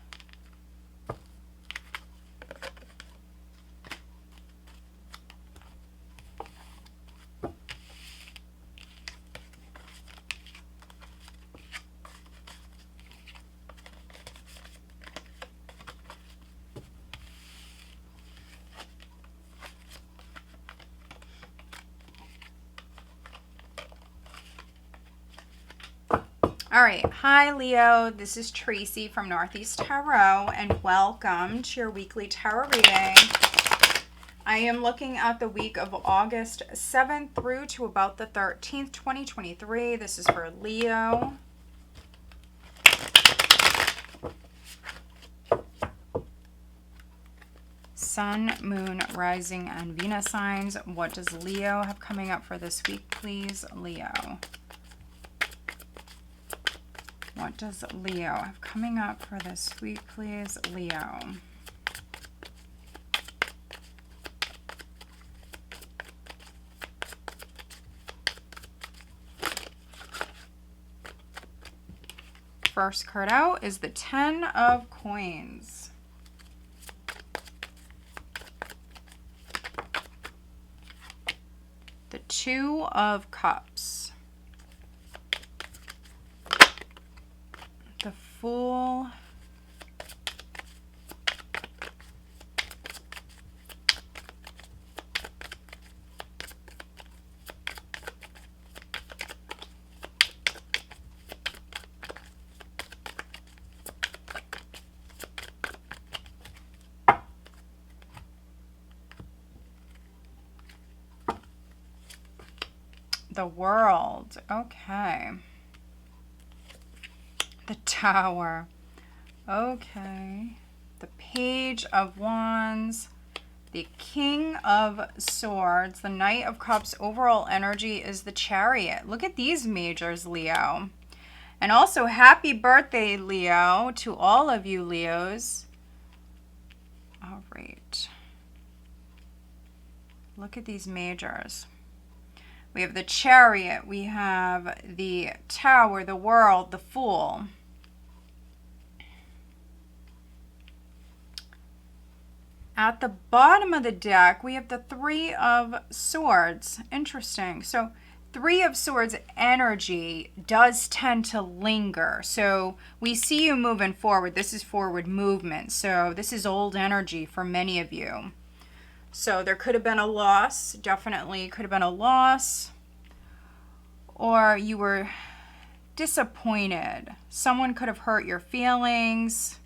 All right, hi Leo, this is Tracy from Northeast Tarot, and welcome to your weekly tarot reading. I am looking at the week of August 7th through to about the 13th, 2023. This is for Leo. Sun, Moon, Rising, and Venus signs. What does Leo have coming up for this week, please? Leo. What does Leo have coming up for this week, please? Leo. First card out is the 10 of Coins. The 2 of Cups. The Fool. The World. Okay. The Tower. Okay. The Page of Wands. The King of Swords. The Knight of Cups. Overall energy is the Chariot. Look at these majors, Leo. And also, happy birthday, Leo, to all of you Leos. All right. Look at these majors. We have the Chariot, we have the Tower, the World, the Fool. At the bottom of the deck, we have the Three of Swords. Interesting. So Three of Swords energy does tend to linger. So we see you moving forward. This is forward movement. So this is old energy for many of you. So there could have been a loss. Definitely could have been a loss. Or you were disappointed. Someone could have hurt your feelings.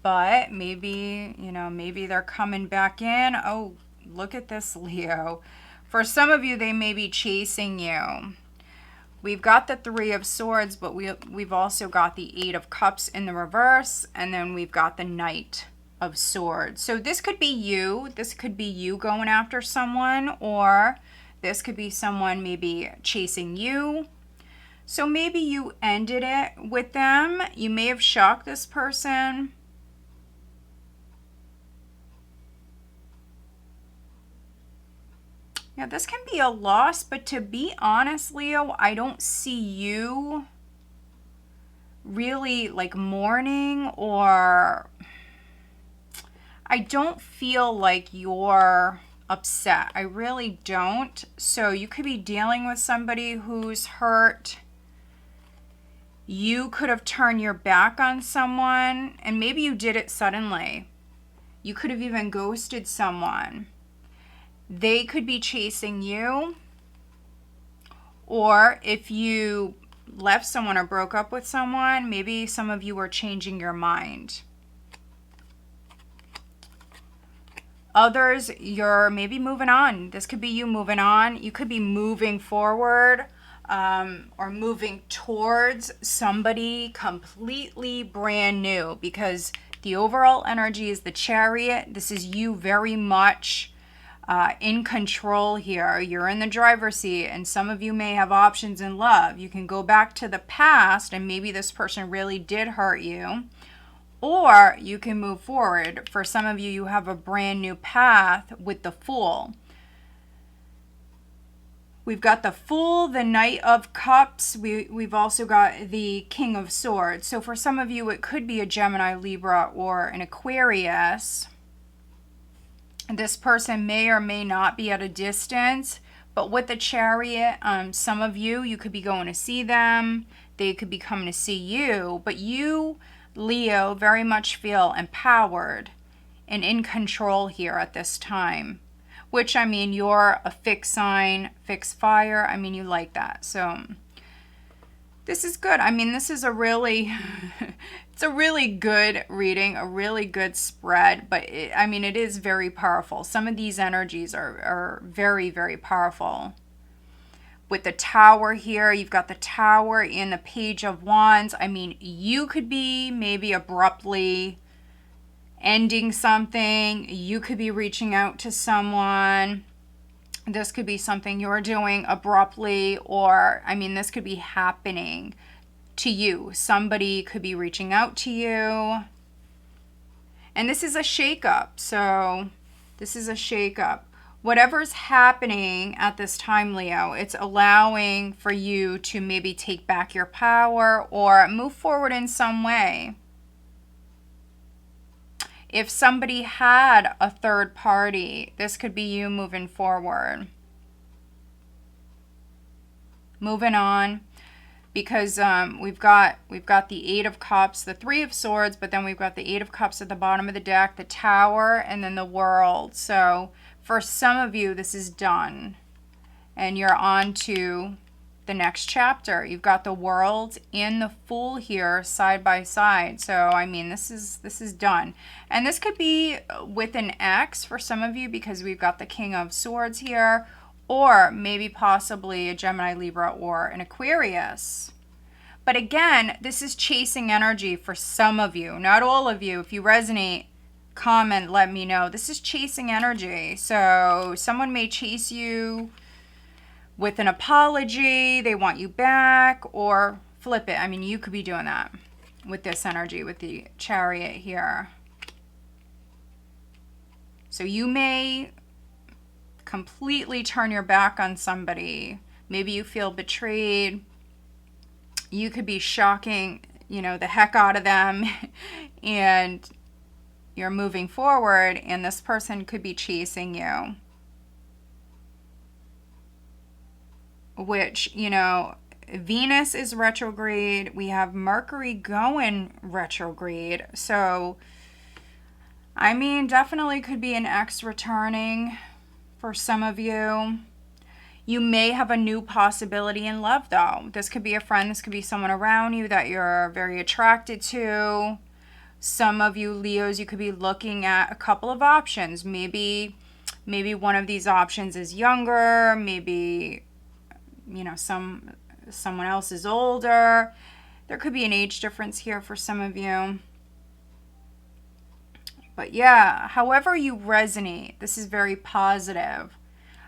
But maybe, you know, maybe they're coming back in. Oh, look at this, Leo. For some of you, they may be chasing you. We've got the Three of Swords, but we've also got the Eight of Cups in the reverse. And then we've got the Knight of Swords. So this could be you. This could be you going after someone. Or this could be someone maybe chasing you. So maybe you ended it with them. You may have shocked this person. Yeah, this can be a loss, but to be honest, Leo, I don't see you really like mourning, or I don't feel like you're upset. I really don't. So you could be dealing with somebody who's hurt. You could have turned your back on someone, and maybe you did it suddenly. You could have even ghosted someone. They could be chasing you, or if you left someone or broke up with someone, maybe some of you are changing your mind. Others, you're maybe moving on. This could be you moving on. You could be moving forward or moving towards somebody completely brand new, because the overall energy is the Chariot. This is you very much in control here. You're in the driver's seat, and some of you may have options in love. You can go back to the past, and maybe this person really did hurt you, or you can move forward. For some of you, you have a brand new path with the Fool. We've got the Fool, the Knight of Cups. We've also got the King of Swords. So for some of you, it could be a Gemini, Libra, or an Aquarius. This person may or may not be at a distance, but with the Chariot, some of you, you could be going to see them. They could be coming to see you, but you, Leo, very much feel empowered and in control here at this time, which, I mean, you're a fixed sign, fixed fire. I mean, you like that. So this is good. I mean, this is a really, it's a really good reading, a really good spread, but I mean, it is very powerful. Some of these energies are very, very powerful. With the Tower here, you've got the Tower and the Page of Wands. I mean, you could be maybe abruptly ending something. You could be reaching out to someone. This could be something you're doing abruptly, or, I mean, this could be happening to you. Somebody could be reaching out to you. And this is a shakeup. So this is a shakeup. Whatever's happening at this time, Leo, it's allowing for you to maybe take back your power or move forward in some way. If somebody had a third party, this could be you moving forward. Moving on, because we've got the Eight of Cups, the Three of Swords, but then we've got the Eight of Cups at the bottom of the deck, the Tower, and then the World. So for some of you, this is done, and you're on to the next chapter. You've got the World and the Fool here side by side. So I mean, this is done. And this could be with an ex for some of you, because we've got the King of Swords here, or maybe possibly a Gemini, Libra, or an Aquarius. But again, this is chasing energy for some of you, not all of you. If you resonate, comment, let me know. This is chasing energy. So someone may chase you with an apology, they want you back, or flip it. I mean, you could be doing that with this energy, with the Chariot here. So you may completely turn your back on somebody. Maybe you feel betrayed. You could be shocking, the heck out of them and you're moving forward and this person could be chasing you. Which, Venus is retrograde. We have Mercury going retrograde. So, definitely could be an ex returning for some of you. You may have a new possibility in love, though. This could be a friend. This could be someone around you that you're very attracted to. Some of you Leos, you could be looking at a couple of options. Maybe one of these options is younger. Maybe, someone else is older. There could be an age difference here for some of you. But yeah, however you resonate, this is very positive.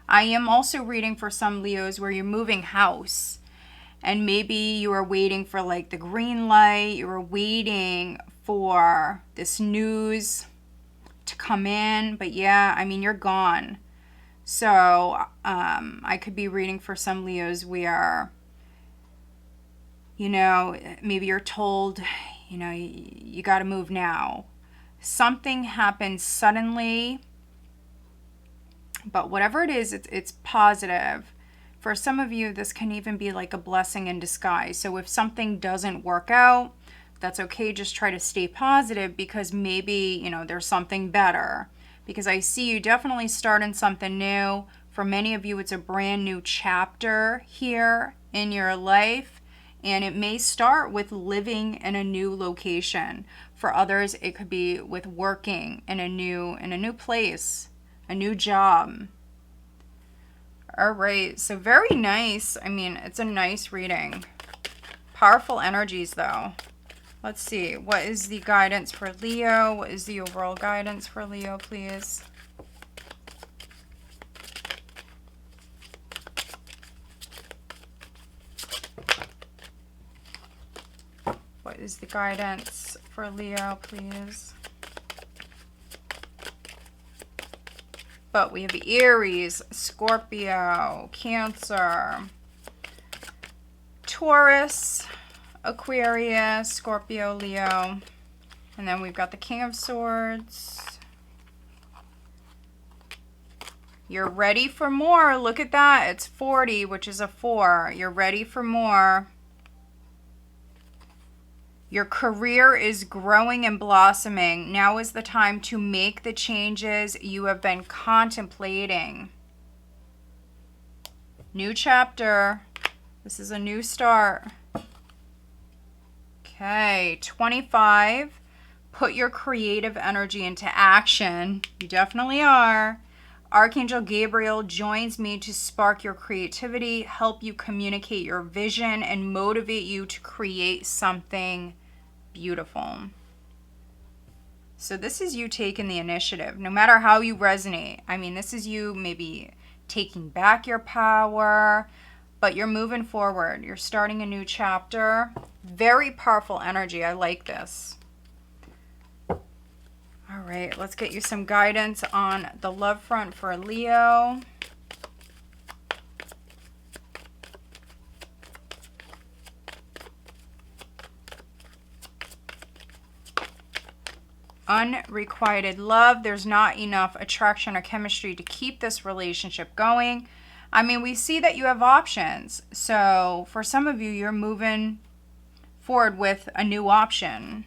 I am also reading for some Leos where you're moving house. And maybe you are waiting for like the green light. You are waiting for this news to come in. But yeah, you're gone. So I could be reading for some Leos where, maybe you're told, you got to move now. Something happens suddenly. But whatever it is, it's positive. For some of you, this can even be like a blessing in disguise. So if something doesn't work out, that's okay. Just try to stay positive because maybe, there's something better. Because I see you definitely starting something new. For many of you, it's a brand new chapter here in your life. And it may start with living in a new location. For others, it could be with working in a new place. A new job. All right, so very nice. It's a nice reading. Powerful energies, though. Let's see. What is the guidance for Leo? What is the overall guidance for Leo, please? What is the guidance for Leo, please? But we have Aries, Scorpio, Cancer, Taurus, Aquarius, Scorpio, Leo. And then we've got the King of Swords. You're ready for more. Look at that. It's 40, which is a 4. You're ready for more. Your career is growing and blossoming. Now is the time to make the changes you have been contemplating. New chapter. This is a new start. Okay, 25. Put your creative energy into action. You definitely are. Archangel Gabriel joins me to spark your creativity, help you communicate your vision, and motivate you to create something beautiful. So this is you taking the initiative, no matter how you resonate. This is you maybe taking back your power, but you're moving forward. You're starting a new chapter. Very powerful energy. I like this. All right, let's get you some guidance on the love front for Leo. Unrequited love. There's not enough attraction or chemistry to keep this relationship going. We see that you have options. So for some of you, you're moving forward with a new option.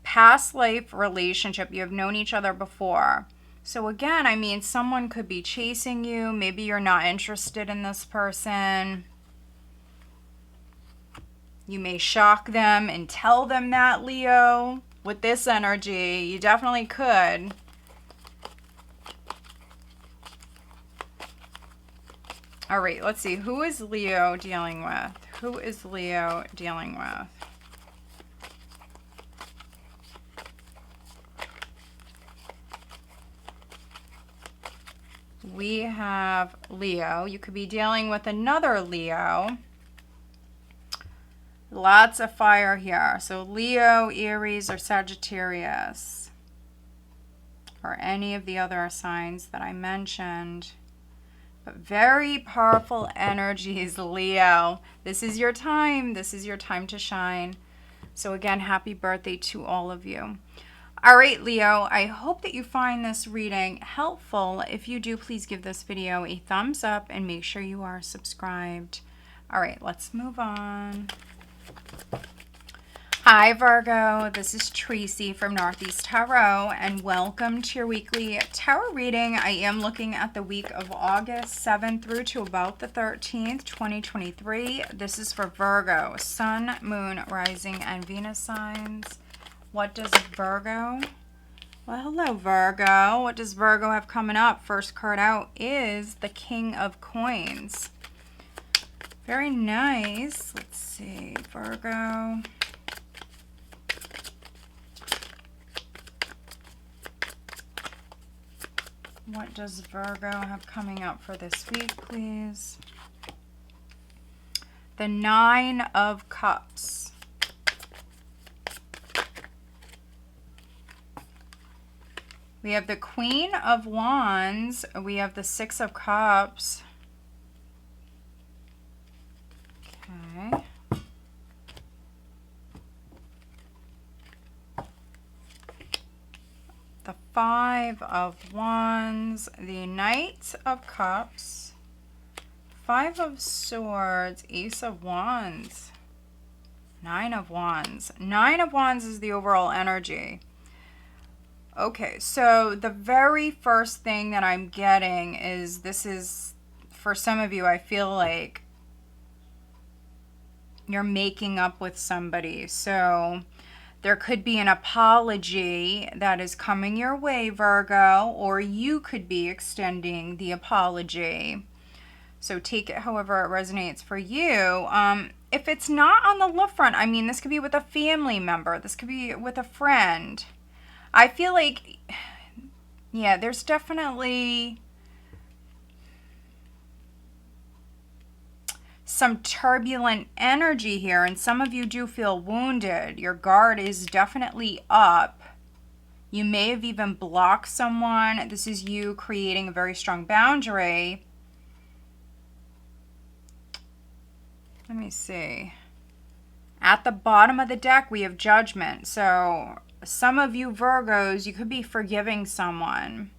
Past life relationship. You have known each other before. So again, someone could be chasing you. Maybe you're not interested in this person. You may shock them and tell them that, Leo. With this energy, you definitely could. All right, let's see. Who is Leo dealing with? Who is Leo dealing with? We have Leo. You could be dealing with another Leo. Lots of fire here. So Leo, Aries, or Sagittarius. or any of the other signs that I mentioned. But very powerful energies, Leo. This is your time. This is your time to shine. So again, happy birthday to all of you. All right, Leo, I hope that you find this reading helpful. If you do, please give this video a thumbs up and make sure you are subscribed. All right, let's move on. Hi, Virgo. This is Tracy from Northeast Tarot, and welcome to your weekly tarot reading. I am looking at the week of August 7th through to about the 13th, 2023. This is for Virgo, Sun, Moon, Rising, and Venus signs. What does Virgo? Well, hello, Virgo. What does Virgo have coming up? First card out is the King of Coins. Very nice. Let's see, Virgo. What does Virgo have coming up for this week, please? The Nine of Cups. We have the Queen of Wands. We have the Six of Cups. Okay. The Five of Wands, the Knight of Cups, Five of Swords, Ace of Wands, Nine of Wands. Nine of Wands is the overall energy. Okay, so the very first thing that I'm getting is this is, for some of you, I feel like you're making up with somebody. So there could be an apology that is coming your way, Virgo, or you could be extending the apology. So take it however it resonates for you. If it's not on the love front, I mean, this could be with a family member. This could be with a friend. I feel like, yeah, there's definitely some turbulent energy here, and some of you do feel wounded. Your guard is definitely up. You may have even blocked someone. This is you creating a very strong boundary. Let me see. At the bottom of the deck, we have Judgment. So some of you Virgos, you could be forgiving someone.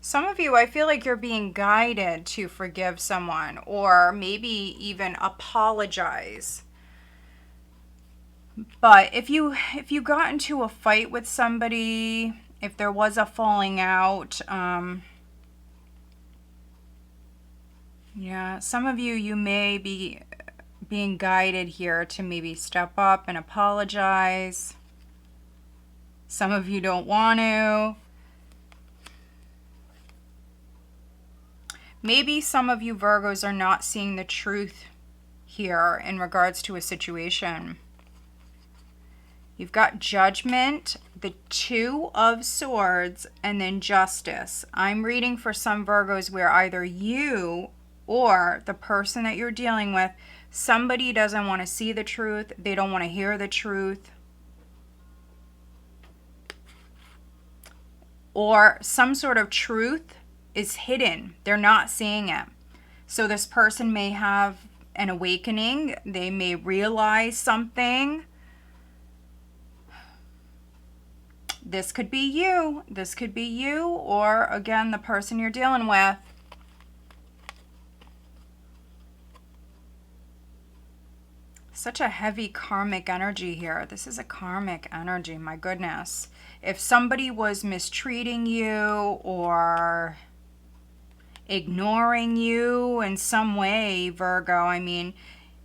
Some of you, I feel like you're being guided to forgive someone or maybe even apologize. But if you got into a fight with somebody, if there was a falling out, yeah, some of you, you may be being guided here to maybe step up and apologize. Some of you don't want to. Maybe some of you Virgos are not seeing the truth here in regards to a situation. You've got Judgment, the Two of Swords, and then Justice. I'm reading for some Virgos where either you or the person that you're dealing with, somebody doesn't want to see the truth. They don't want to hear the truth. Or some sort of truth is hidden. They're not seeing it. So this person may have an awakening. They may realize something. This could be you. This could be you, or again, the person you're dealing with. Such a heavy karmic energy here. This is a karmic energy, my goodness. If somebody was mistreating you or ignoring you in some way, Virgo, I mean,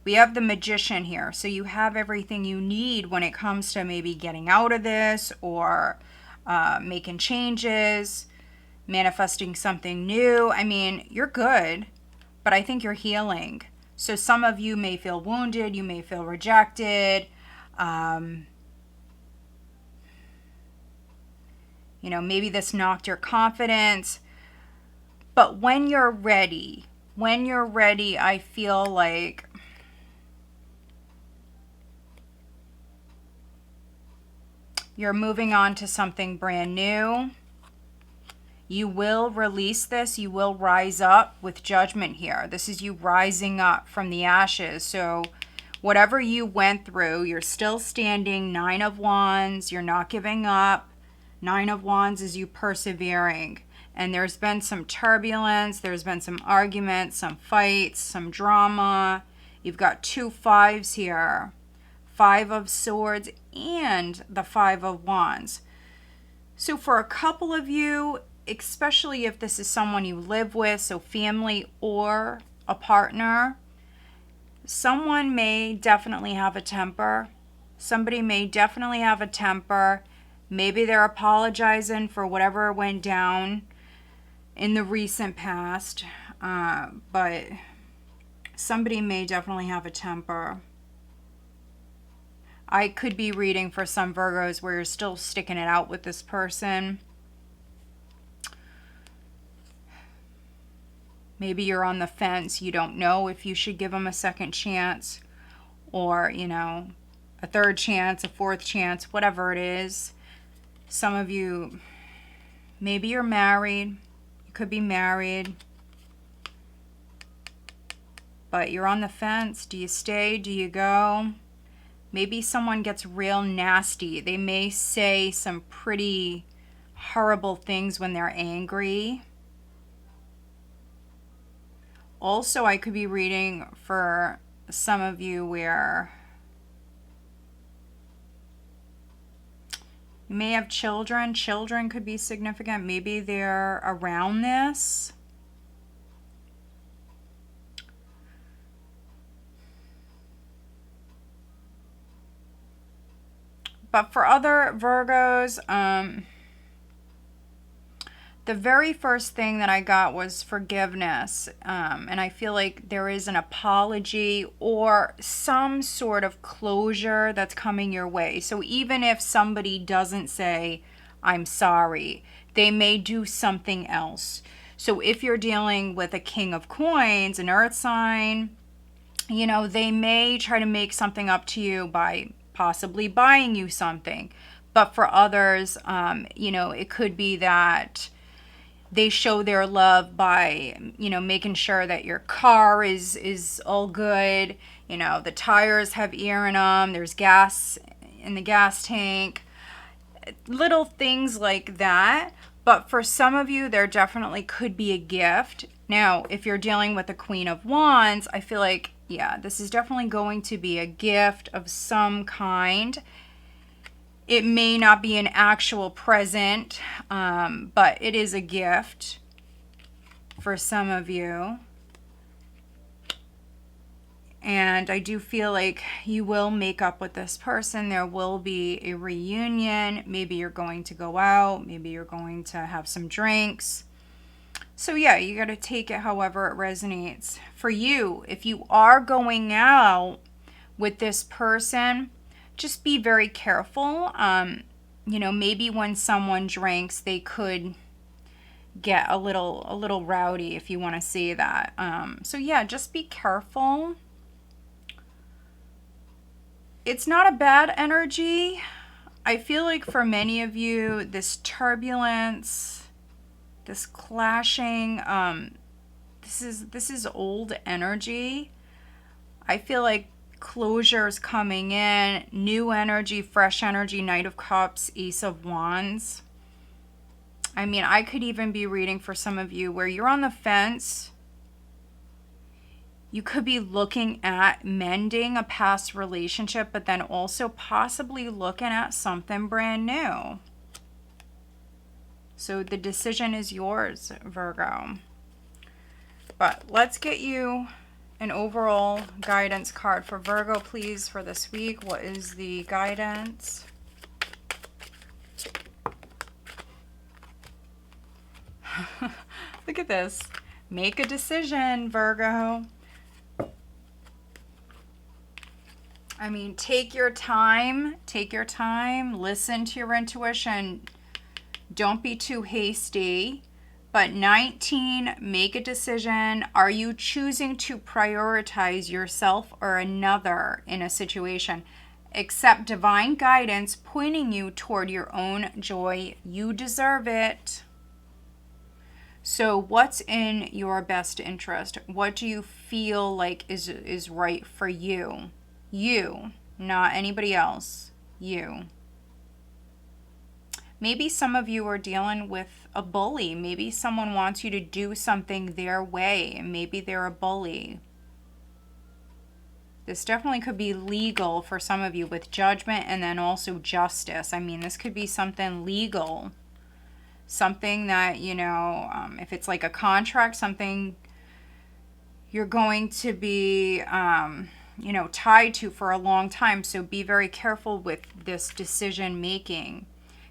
we have the Magician here. So you have everything you need when it comes to maybe getting out of this or making changes, manifesting something new. I mean, you're good, but I think you're healing. So some of you may feel wounded, you may feel rejected. You know, maybe this knocked your confidence. But when you're ready, I feel like You're moving on to something brand new. You will release this. You will rise up with judgment here. This is you rising up from the ashes. So whatever you went through, you're still standing. 9 of Wands. You're not giving up. 9 of Wands is you persevering. And there's been some turbulence. There's been some arguments, some fights, some drama. You've got 2 5s here. 5 of Swords and the 5 of Wands. So for a couple of you, especially if this is someone you live with, so family or a partner, someone may definitely have a temper. Somebody may definitely have a temper. Maybe they're apologizing for whatever went down in the recent past, but somebody may definitely have a temper. I could be reading for some Virgos where you're still sticking it out with this person. Maybe you're on the fence. You don't know if you should give them a second chance or, you know, a third chance, a fourth chance, whatever it is. Some of you, maybe you're married. You could be married. But you're on the fence. Do you stay? Do you go? Maybe someone gets real nasty. They may say some pretty horrible things when they're angry. Also, I could be reading for some of you where you may have children. Children could be significant. Maybe they're around this. But for other Virgos, the very first thing that I got was forgiveness. And I feel like there is an apology or some sort of closure that's coming your way. So even if somebody doesn't say, I'm sorry, they may do something else. So if you're dealing with a King of Coins, an earth sign, you know, they may try to make something up to you by possibly buying you something. But for others, you know, it could be that they show their love by, you know, making sure that your car is all good. You know, the tires have air in them. There's gas in the gas tank. Little things like that. But for some of you, there definitely could be a gift. Now, if you're dealing with the Queen of Wands, I feel like, yeah, this is definitely going to be a gift of some kind. It may not be an actual present, but it is a gift for some of you. And I do feel like you will make up with this person. There will be a reunion. Maybe you're going to go out. Maybe you're going to have some drinks. So yeah, you got to take it however it resonates. For you, if you are going out with this person, just be very careful. You know, maybe when someone drinks, they could get a little rowdy, if you want to say that. So yeah, just be careful. It's not a bad energy. I feel like for many of you, this turbulence, this clashing, this is old energy. I feel like closures coming in, new energy, fresh energy, Knight of Cups, Ace of Wands. I mean, I could even be reading for some of you where you're on the fence. You could be looking at mending a past relationship, but then also possibly looking at something brand new. So the decision is yours, Virgo. But let's get you an overall guidance card for Virgo, please, for this week. What is the guidance? Look at this. Make a decision, Virgo. I mean, take your time. Take your time. Listen to your intuition. Don't be too hasty. But 19, make a decision. Are you choosing to prioritize yourself or another in a situation? Accept divine guidance pointing you toward your own joy. You deserve it. So what's in your best interest? What do you feel like is right for you? You, not anybody else. You. Maybe some of you are dealing with a bully. Maybe someone wants you to do something their way, and maybe they're a bully. This definitely could be legal for some of you with judgment and then also justice. I mean, this could be something legal. Something that, you know, if it's like a contract, something you're going to be, you know, tied to for a long time. So be very careful with this decision making.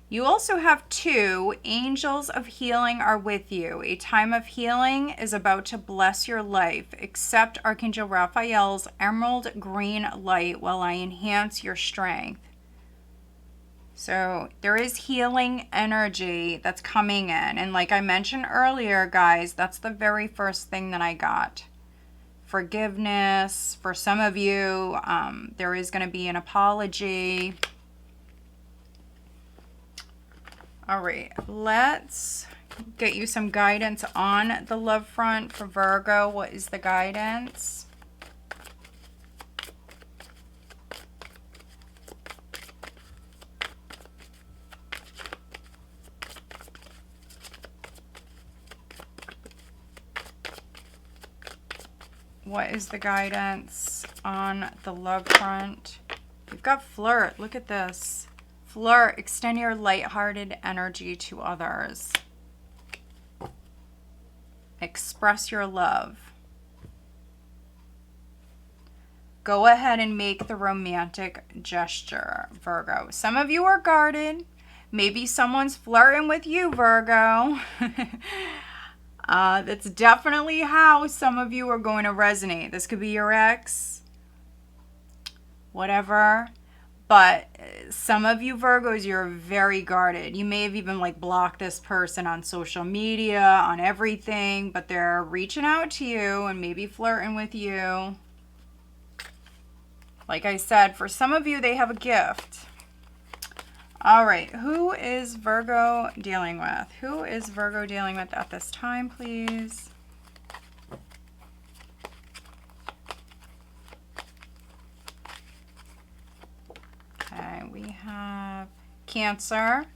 You also have 2 angels of healing are with you. A time of healing is about to bless your life. Accept Archangel Raphael's emerald green light while I enhance your strength. So there is healing energy that's coming in. And like I mentioned earlier, guys, that's the very first thing that I got. Forgiveness. For some of you, there is going to be an apology. All right, let's get you some guidance on the love front for Virgo. What is the guidance? What is the guidance on the love front? We've got flirt. Look at this. Flirt. Extend your lighthearted energy to others. Express your love. Go ahead and make the romantic gesture, Virgo. Some of you are guarded. Maybe someone's flirting with you, Virgo. That's definitely how some of you are going to resonate. This could be your ex, whatever. But some of you Virgos, you're very guarded. You may have even like blocked this person on social media, on everything, but they're reaching out to you and maybe flirting with you. Like I said, for some of you, they have a gift. All right, who is Virgo dealing with? Who is Virgo dealing with at this time, please? Okay, we have Cancer.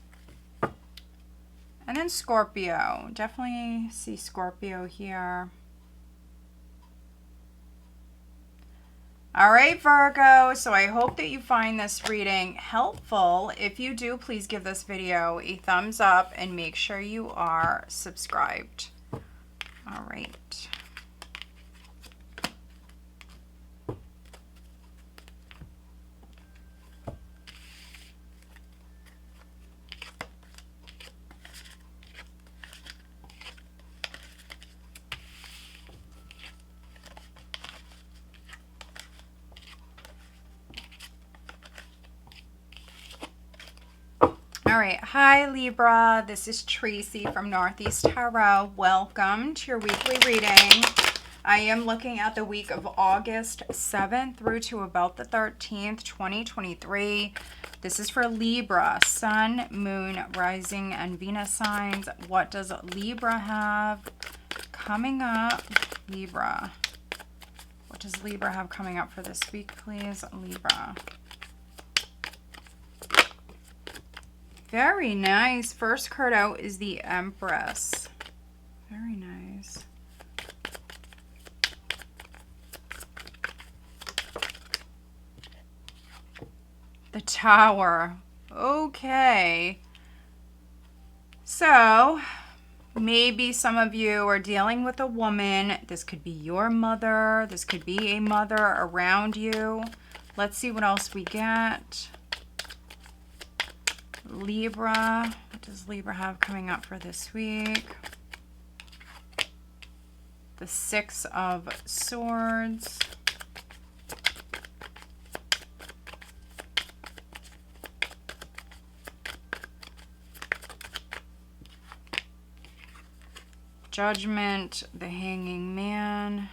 And then Scorpio. Definitely see Scorpio here. All right, Virgo, so I hope that you find this reading helpful. If you do, please give this video a thumbs up and make sure you are subscribed. All right. All right, hi Libra, this is Tracy from Northeast Tarot. Welcome to your weekly reading. I am looking at the week of August 7th through to about the 13th, 2023. This is for Libra, Sun, Moon, Rising, and Venus signs. What does Libra have coming up? Libra. What does Libra have coming up for this week, please? Libra. Very nice. First card out is the Empress. Very nice. The Tower. Okay. So, maybe some of you are dealing with a woman. This could be your mother. This could be a mother around you. Let's see what else we get. Libra. What does Libra have coming up for this week? The Six of Swords. Judgment, the Hanging Man.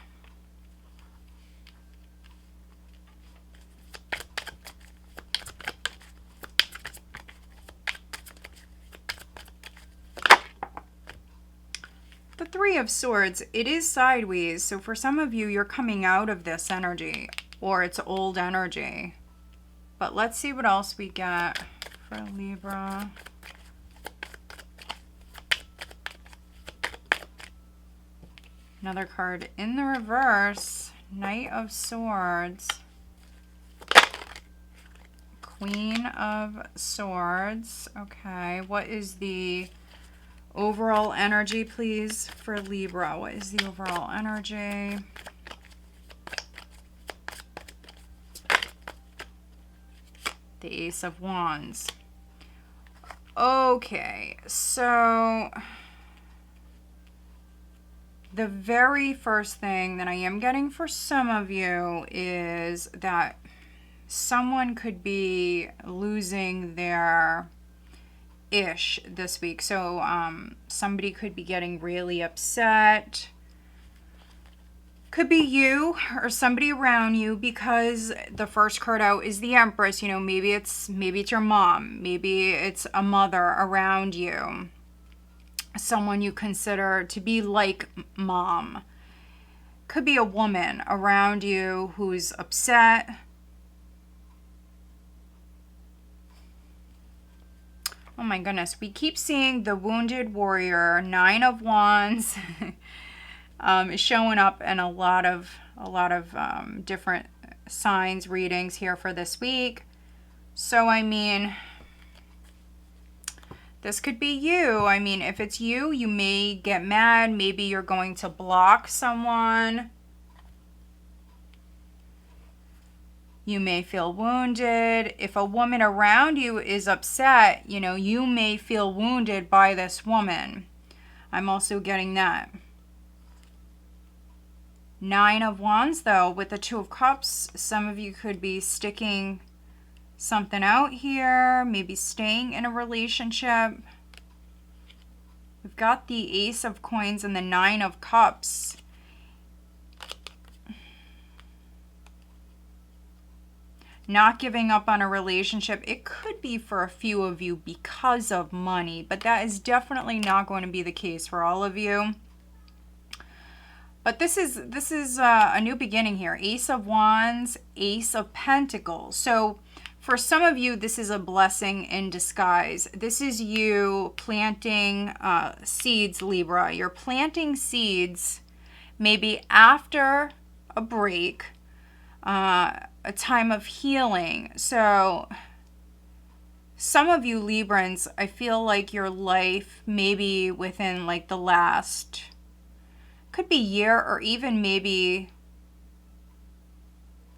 Three of Swords, it is sideways. So for some of you, you're coming out of this energy, or it's old energy. But let's see what else we get for Libra. Another card in the reverse. Knight of Swords. Queen of Swords. Okay, what is the overall energy, please, for Libra? What is the overall energy? The Ace of Wands. Okay, so the very first thing that I am getting for some of you is that someone could be losing their ish this week. So somebody could be getting really upset. Could be you or somebody around you, because the first card out is the Empress. You know, maybe it's your mom, maybe it's a mother around you, someone you consider to be like mom. Could be a woman around you who's upset. Oh my goodness, we keep seeing the Wounded Warrior, Nine of Wands, is showing up in a lot of different signs, readings here for this week. So, I mean, this could be you. I mean, if it's you, you may get mad. Maybe you're going to block someone. You may feel wounded. If a woman around you is upset, you know, you may feel wounded by this woman. I'm also getting that. Nine of Wands, though, with the Two of Cups, some of you could be sticking something out here, maybe staying in a relationship. We've got the Ace of Coins and the Nine of Cups. Not giving up on a relationship. It could be for a few of you because of money, but that is definitely not going to be the case for all of you. But this is a new beginning here. Ace of Wands, Ace of Pentacles. So for some of you, this is a blessing in disguise. This is you planting seeds, Libra. You're planting seeds maybe after a break, a time of healing. So some of you Librans, I feel like your life maybe within like the last, could be year, or even maybe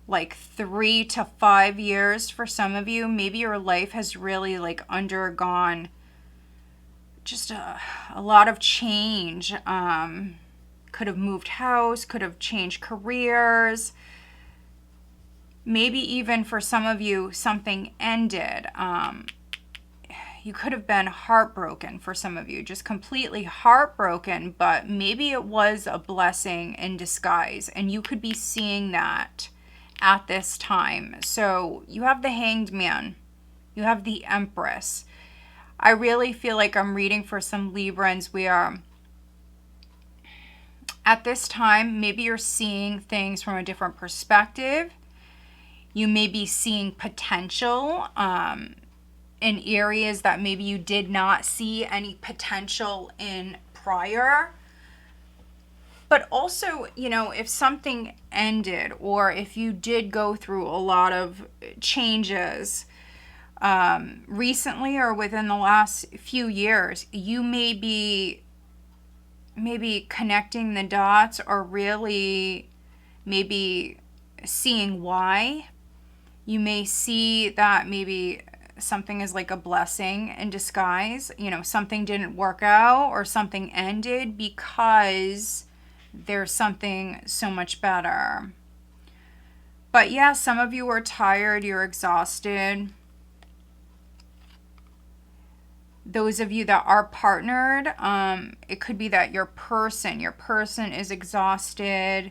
like 3 to 5 years for some of you. Maybe your life has really like undergone just a lot of change. Could have moved house, could have changed careers. Maybe even for some of you, something ended. You could have been heartbroken for some of you, just completely heartbroken, but maybe it was a blessing in disguise, and you could be seeing that at this time. So you have the Hanged Man, you have the Empress. I really feel like I'm reading for some Librans where at this time, maybe you're seeing things from a different perspective. You may be seeing potential in areas that maybe you did not see any potential in prior. But also, you know, if something ended, or if you did go through a lot of changes recently or within the last few years, you may be maybe connecting the dots, or really maybe seeing why. You may see that maybe something is like a blessing in disguise. You know, something didn't work out or something ended because there's something so much better. But yeah, some of you are tired, you're exhausted. Those of you that are partnered, it could be that your person is exhausted.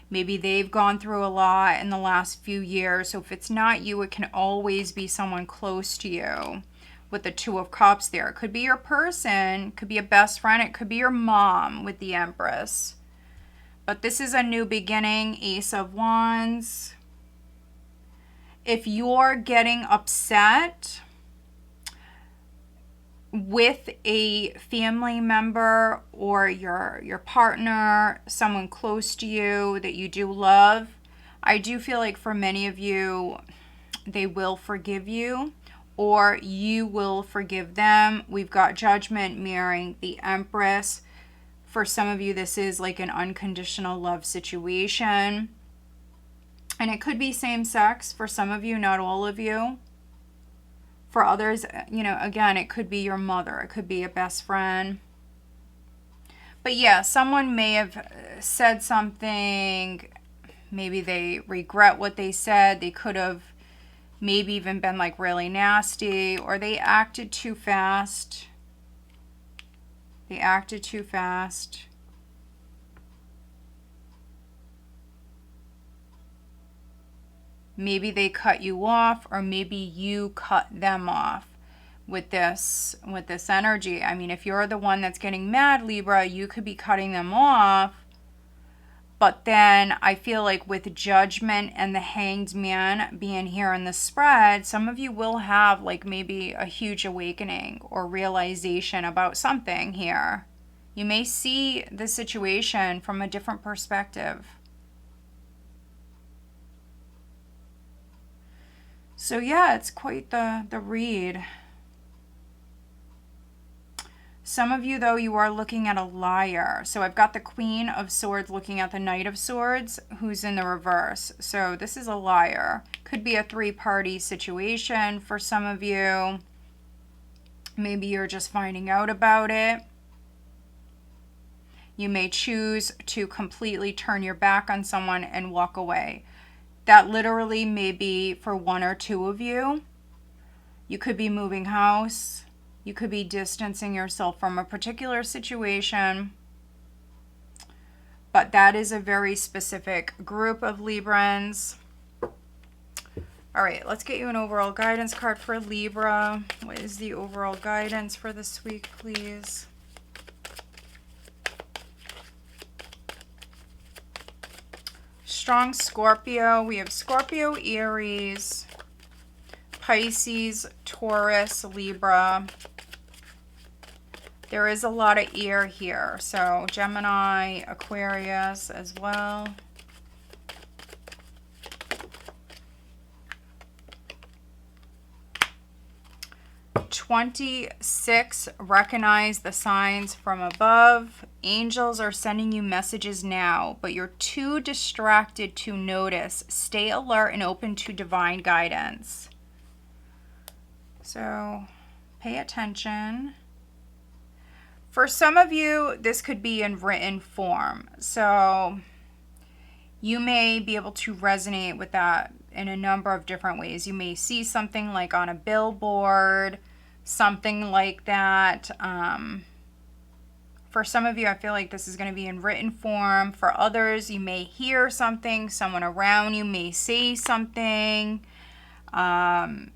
Maybe they've gone through a lot in the last few years. So if it's not you, it can always be someone close to you. with the Two of Cups there. It could be your person, could be a best friend, it could be your mom with the Empress. But this is a new beginning, Ace of Wands. If you're getting upset with a family member or your partner, someone close to you that you do love, I do feel like for many of you, they will forgive you or you will forgive them. We've got Judgment mirroring the Empress. For some of you, this is like an unconditional love situation. And it could be same sex for some of you, not all of you. For others, you know, again, it could be your mother. It could be a best friend. But yeah, someone may have said something. Maybe they regret what they said. They could have maybe even been like really nasty, or they acted too fast. They acted too fast. Maybe they cut you off, or maybe you cut them off with this energy. I mean, if you're the one that's getting mad, Libra, you could be cutting them off. But then I feel like with Judgment and the Hanged Man being here in the spread, some of you will have like maybe a huge awakening or realization about something here. You may see the situation from a different perspective. So yeah, it's quite the read. Some of you, though, you are looking at a liar. So I've got the Queen of Swords looking at the Knight of Swords, who's in the reverse. So this is a liar. Could be a three-party situation for some of you. Maybe you're just finding out about it. You may choose to completely turn your back on someone and walk away. That literally may be for one or two of you. You could be moving house. You could be distancing yourself from a particular situation. But that is a very specific group of Librans. All right, let's get you an overall guidance card for Libra. What is the overall guidance for this week, please? Strong Scorpio. We have Scorpio, Aries, Pisces, Taurus, Libra. There is a lot of air here, so Gemini, Aquarius as well. "26, recognize the signs from above. Angels are sending you messages now, but you're too distracted to notice. Stay alert and open to divine guidance." So pay attention. For some of you, this could be in written form. So you may be able to resonate with that in a number of different ways. You may see something like on a billboard, something like that. For some of you, I feel like this is going to be in written form. For others, you may hear something. Someone around you may say something. And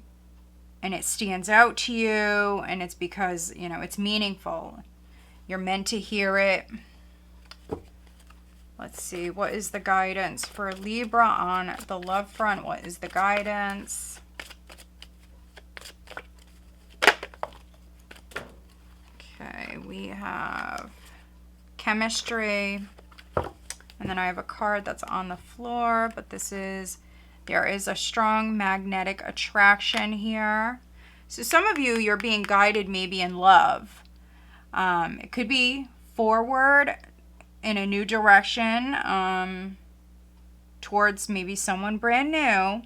it stands out to you. And it's because, you know, it's meaningful. You're meant to hear it. Let's see. What is the guidance for Libra on the love front? What is the guidance? Okay, we have chemistry. And then I have a card that's on the floor. But this is, there is a strong magnetic attraction here. So some of you, you're being guided maybe in love. It could be forward in a new direction towards maybe someone brand new.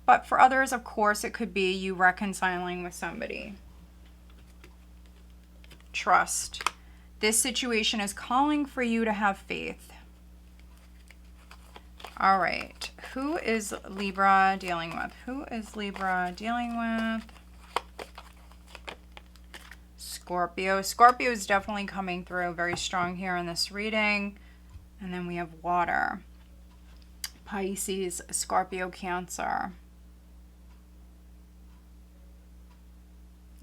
But for others, of course, it could be you reconciling with somebody. Trust. This situation is calling for you to have faith. All right. Who is Libra dealing with? Who is Libra dealing with? Scorpio. Scorpio is definitely coming through very strong here in this reading. And then we have water. Pisces, Scorpio, Cancer.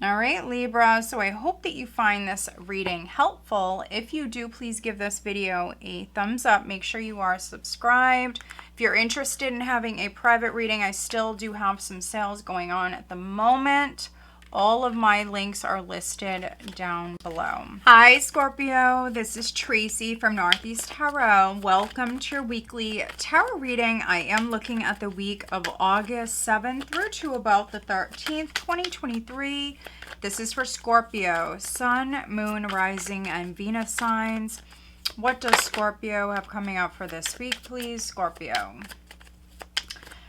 All right, Libra, so I hope that you find this reading helpful. If you do, please give this video a thumbs up. Make sure you are subscribed. If you're interested in having a private reading, I still do have some sales going on at the moment. All of my links are listed down below. Hi, Scorpio. This is Tracy from Northeast Tarot. Welcome to your weekly tarot reading. I am looking at the week of August 7th through to about the 13th, 2023. This is for Scorpio, Sun, Moon, Rising, and Venus signs. What does Scorpio have coming up for this week, please, Scorpio?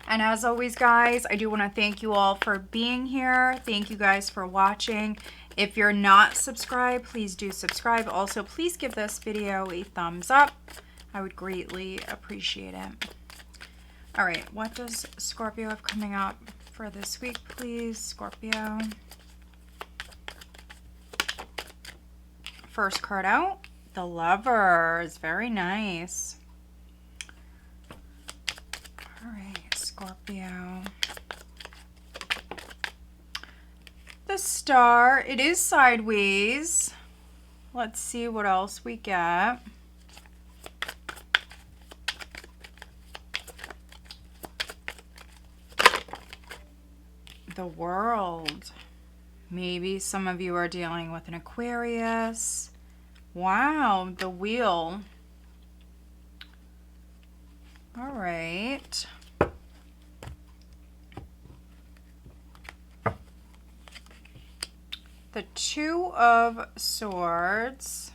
And as always, guys, I do want to thank you all for being here. Thank you guys for watching. If you're not subscribed, please do subscribe. Also, please give this video a thumbs up. I would greatly appreciate it. All right, what does Scorpio have coming up for this week, please, Scorpio? First card out, the Lovers. Very nice. All right. Scorpio. The Star, it is sideways. Let's see what else we get. The World. Maybe some of you are dealing with an Aquarius. Wow, the Wheel. All right. The Two of Swords.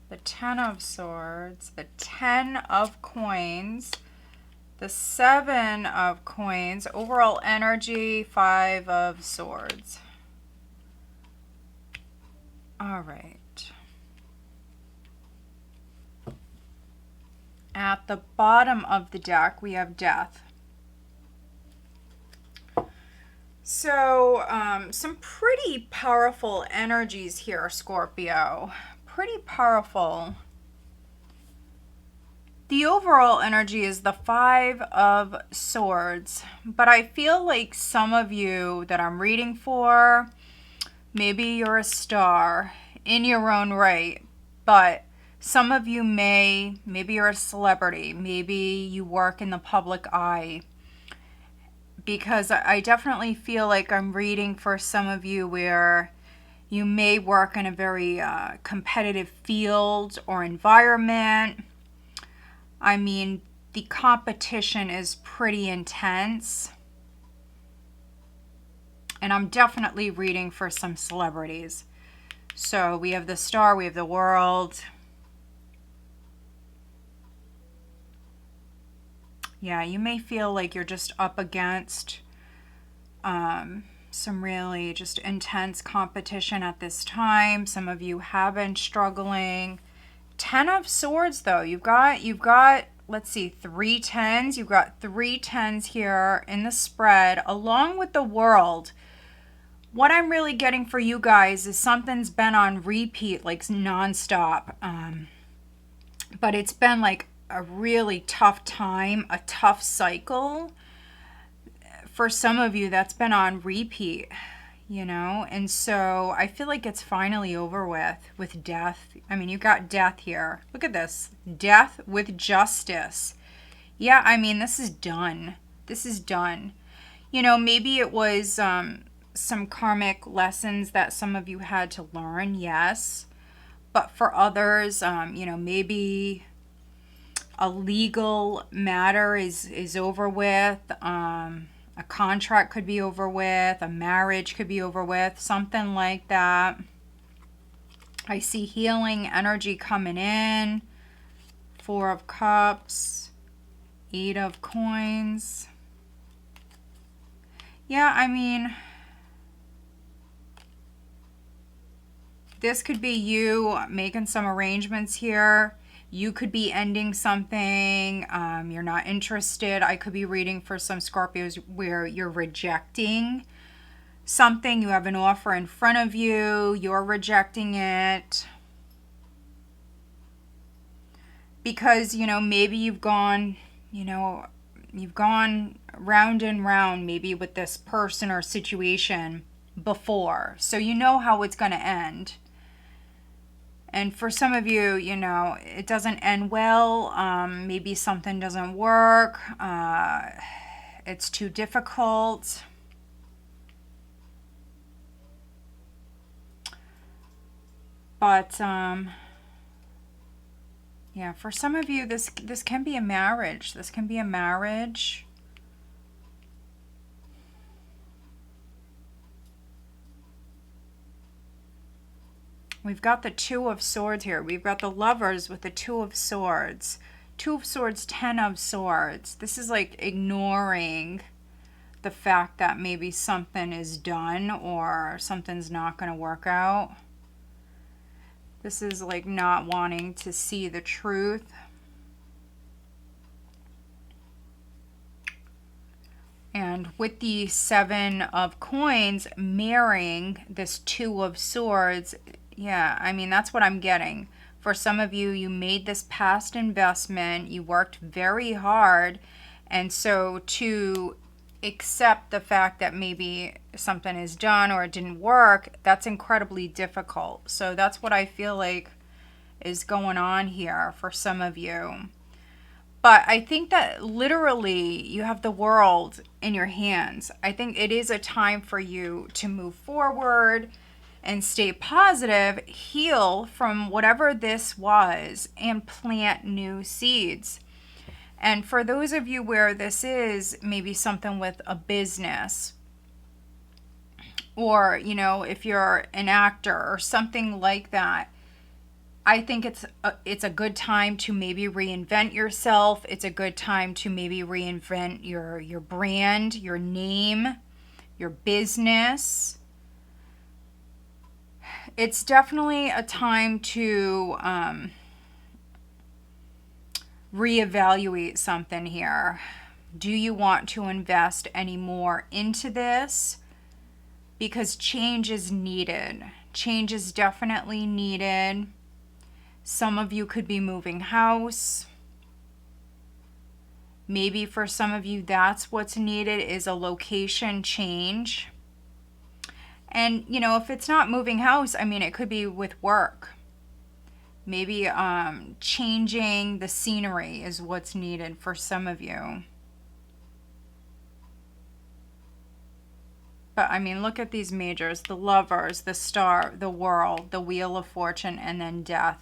The Ten of Swords. The Ten of Coins. The Seven of Coins. Overall energy, Five of Swords. All right. At the bottom of the deck, we have Death. So, some pretty powerful energies here, Scorpio. Pretty powerful. The overall energy is the Five of Swords. But I feel like some of you that I'm reading for, maybe you're a star in your own right. But some of you maybe you're a celebrity. Maybe you work in the public eye. Because I definitely feel like I'm reading for some of you where you may work in a very competitive field or environment. I mean, the competition is pretty intense. And I'm definitely reading for some celebrities. So we have the Star, we have the World. Yeah, you may feel like you're just up against some really just intense competition at this time. Some of you have been struggling. Ten of Swords, though. You've got, let's see, 3 tens. You've got 3 tens here in the spread, along with the World. What I'm really getting for you guys is something's been on repeat, like nonstop. But it's been like a really tough time, a tough cycle. For some of you, that's been on repeat, you know? And so I feel like it's finally over with Death. I mean, you've got Death here. Look at this. Death with Justice. Yeah, I mean, this is done. This is done. You know, maybe it was some karmic lessons that some of you had to learn, yes. But for others, you know, maybe a legal matter is over with. A contract could be over with. A marriage could be over with. Something like that. I see healing energy coming in. 4 of Cups. 8 of Coins. Yeah, I mean, this could be you making some arrangements here. You could be ending something. You're not interested. I could be reading for some Scorpios where you're rejecting something. You have an offer in front of you. You're rejecting it. Because, you know, maybe you've gone, you know, you've gone round and round maybe with this person or situation before. So you know how it's going to end. And for some of you, you know, it doesn't end well. Maybe something doesn't work. It's too difficult. But yeah, for some of you, this can be a marriage. This can be a marriage. We've got the Two of Swords here. We've got the Lovers with the Two of Swords. Two of Swords, Ten of Swords. This is like ignoring the fact that maybe something is done or something's not going to work out. This is like not wanting to see the truth. And with the Seven of Coins marrying this Two of Swords, yeah, I mean, that's what I'm getting. For some of you, you made this past investment, you worked very hard, and so to accept the fact that maybe something is done or it didn't work, that's incredibly difficult. So that's what I feel like is going on here for some of you. But I think that literally you have the world in your hands. I think it is a time for you to move forward and stay positive, heal from whatever this was, and plant new seeds. And for those of you where this is maybe something with a business, or, you know, if you're an actor or something like that, I think it's a good time to maybe reinvent yourself. It's a good time to maybe reinvent your brand, your name, your business. It's definitely a time to reevaluate something here. Do you want to invest any more into this? Because change is needed. Change is definitely needed. Some of you could be moving house. Maybe for some of you, that's what's needed, is a location change. And, you know, if it's not moving house, I mean, it could be with work. Maybe changing the scenery is what's needed for some of you. But, I mean, look at these majors. The Lovers, the Star, the World, the Wheel of Fortune, and then Death.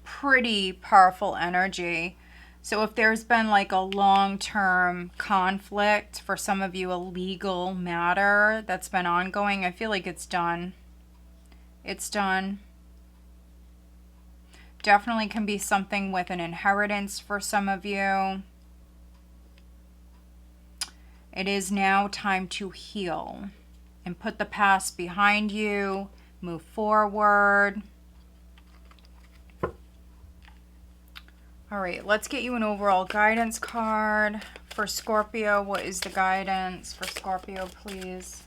Pretty powerful energy. So if there's been like a long-term conflict, for some of you a legal matter that's been ongoing, I feel like it's done. It's done. Definitely can be something with an inheritance for some of you. It is now time to heal and put the past behind you, move forward. All right, let's get you an overall guidance card for Scorpio. What is the guidance for Scorpio, please?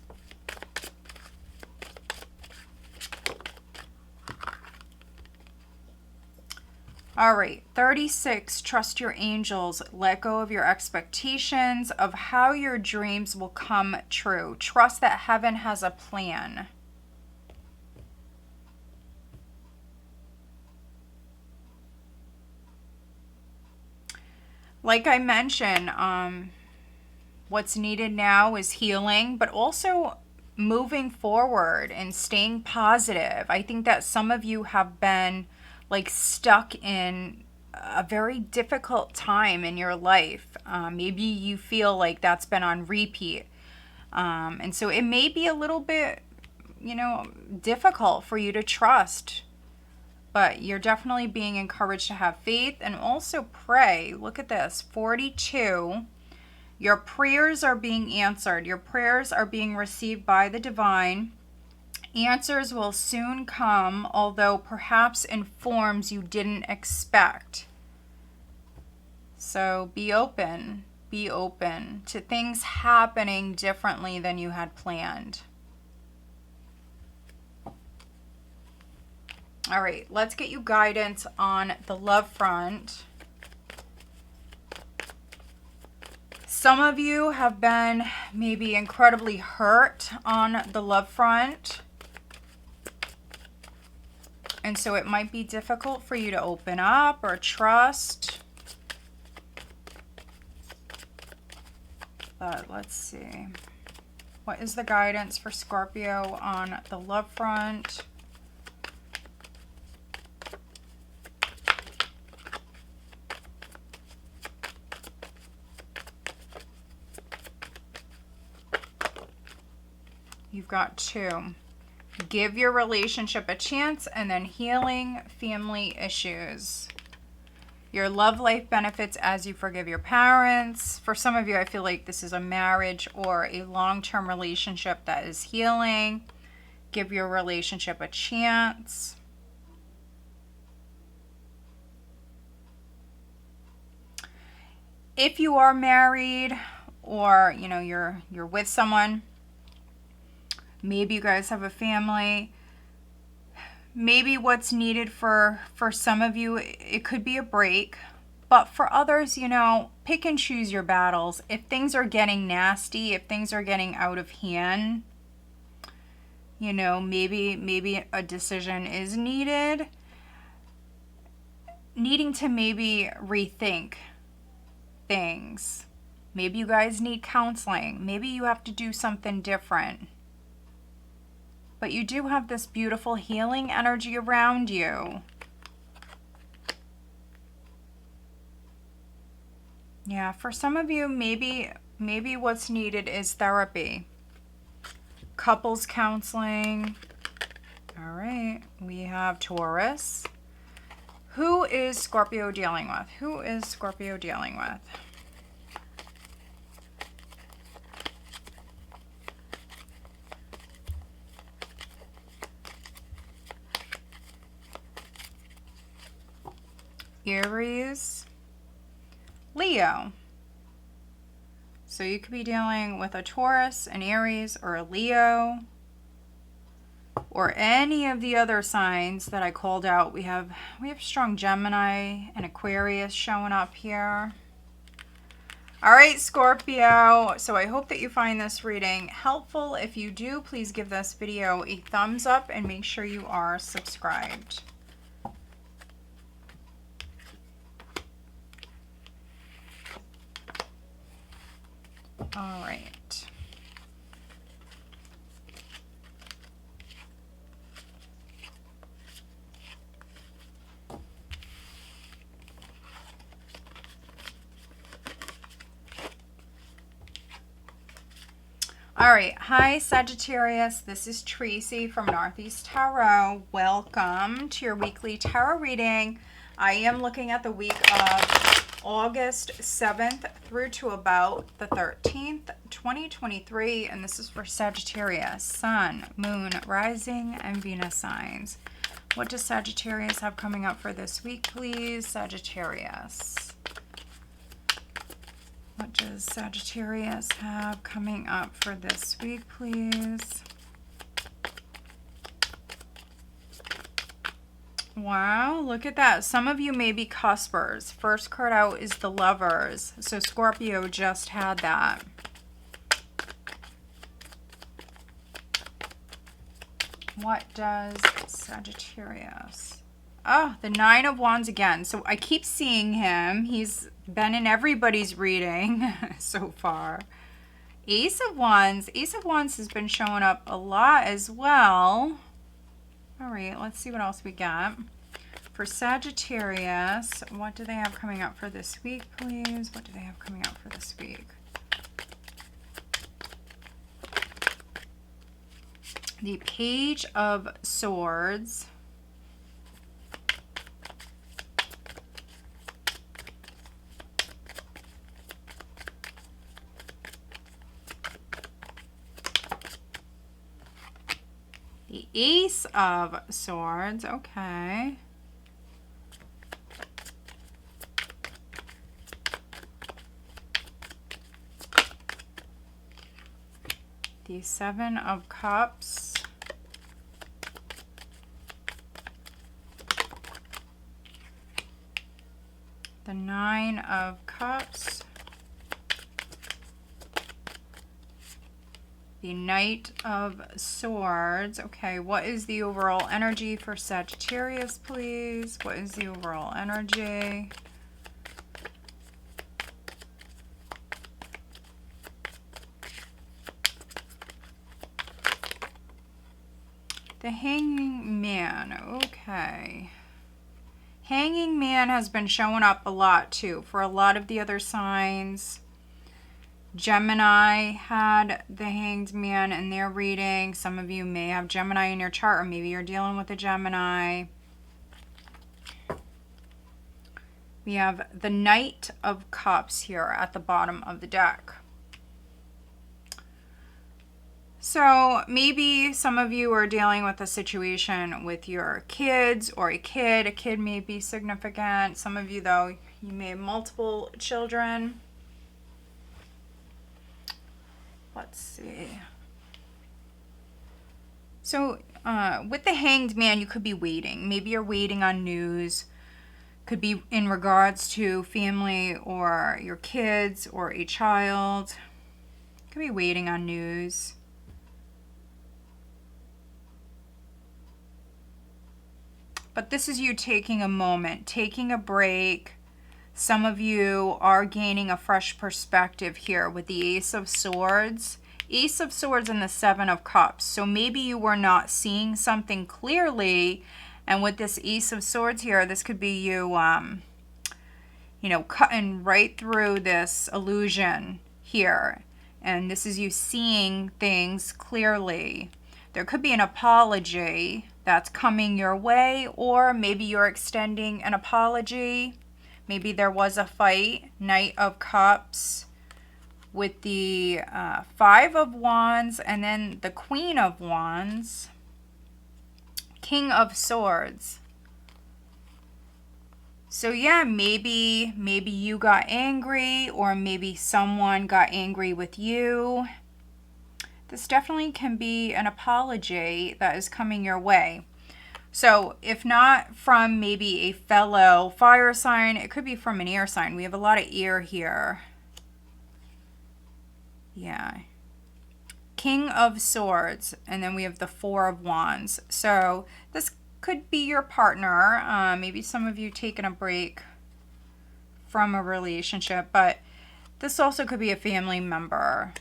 All right, 36, trust your angels. Let go of your expectations of how your dreams will come true. Trust that heaven has a plan. Like I mentioned, what's needed now is healing, but also moving forward and staying positive. I think that some of you have been like stuck in a very difficult time in your life. Maybe you feel like that's been on repeat. And so it may be a little bit, you know, difficult for you to trust. But you're definitely being encouraged to have faith and also pray. Look at this, 42. Your prayers are being answered. Your prayers are being received by the divine. Answers will soon come, although perhaps in forms you didn't expect. So be open to things happening differently than you had planned. All right, let's get you guidance on the love front. Some of you have been maybe incredibly hurt on the love front. And so it might be difficult for you to open up or trust. But let's see. What is the guidance for Scorpio on the love front? You've got 2. Give your relationship a chance, and then healing family issues. Your love life benefits as you forgive your parents. For some of you, I feel like this is a marriage or a long-term relationship that is healing. Give your relationship a chance. If you are married or, you know, you're with someone, maybe you guys have a family. Maybe what's needed for some of you, it could be a break. But for others, you know, pick and choose your battles. If things are getting nasty, if things are getting out of hand, you know, maybe a decision is needed. Needing to maybe rethink things. Maybe you guys need counseling. Maybe you have to do something different. But you do have this beautiful healing energy around you. Yeah, for some of you, maybe what's needed is therapy. Couples counseling. All right, we have Taurus. Who is Scorpio dealing with? Who is Scorpio dealing with? Aries, Leo. So you could be dealing with a Taurus, an Aries, or a Leo, or any of the other signs that I called out. We have strong Gemini and Aquarius showing up here. All right, Scorpio. So I hope that you find this reading helpful. If you do, please give this video a thumbs up and make sure you are subscribed. All right. All right. Hi, Sagittarius. This is Tracy from Northeast Tarot. Welcome to your weekly tarot reading. I am looking at the week of August 7th through to about the 13th, 2023, and this is for Sagittarius, Sun, Moon, Rising, and Venus signs. What does Sagittarius have coming up for this week, please? Sagittarius. What does Sagittarius have coming up for this week, please? Wow, look at that. Some of you may be cuspers. First card out is the Lovers. So Scorpio just had that. What does Sagittarius? Oh, the Nine of Wands again. So I keep seeing him. He's been in everybody's reading so far. Ace of Wands. Ace of Wands has been showing up a lot as well. All right, let's see what else we got. For Sagittarius, what do they have coming up for this week, please? What do they have coming up for this week? The Page of Swords. The Ace of Swords, okay. The Seven of Cups. The Nine of Cups. The Knight of Swords. Okay, what is the overall energy for Sagittarius, please? What is the overall energy? The Hanging Man. Okay. Hanging Man has been showing up a lot too for a lot of the other signs. Gemini had the Hanged Man in their reading. Some of you may have Gemini in your chart, or maybe you're dealing with a Gemini. We have the Knight of Cups here at the bottom of the deck. So maybe some of you are dealing with a situation with your kids or a kid. A kid may be significant. Some of you, though, you may have multiple children. Let's see. So with the Hanged Man, you could be waiting. Maybe you're waiting on news. Could be in regards to family or your kids or a child. Could be waiting on news. But this is you taking a moment, taking a break. Some of you are gaining a fresh perspective here with the Ace of Swords. Ace of Swords and the Seven of Cups. So maybe you were not seeing something clearly. And with this Ace of Swords here, this could be you, you know, cutting right through this illusion here. And this is you seeing things clearly. There could be an apology that's coming your way, or maybe you're extending an apology. Maybe there was a fight. Knight of Cups with the Five of Wands and then the Queen of Wands. King of Swords. So yeah, maybe you got angry, or maybe someone got angry with you. This definitely can be an apology that is coming your way. So if not from maybe a fellow fire sign, it could be from an air sign. We have a lot of air here. Yeah. King of Swords, and then we have the Four of Wands. So this could be your partner. Maybe some of you taking a break from a relationship, but this also could be a family member,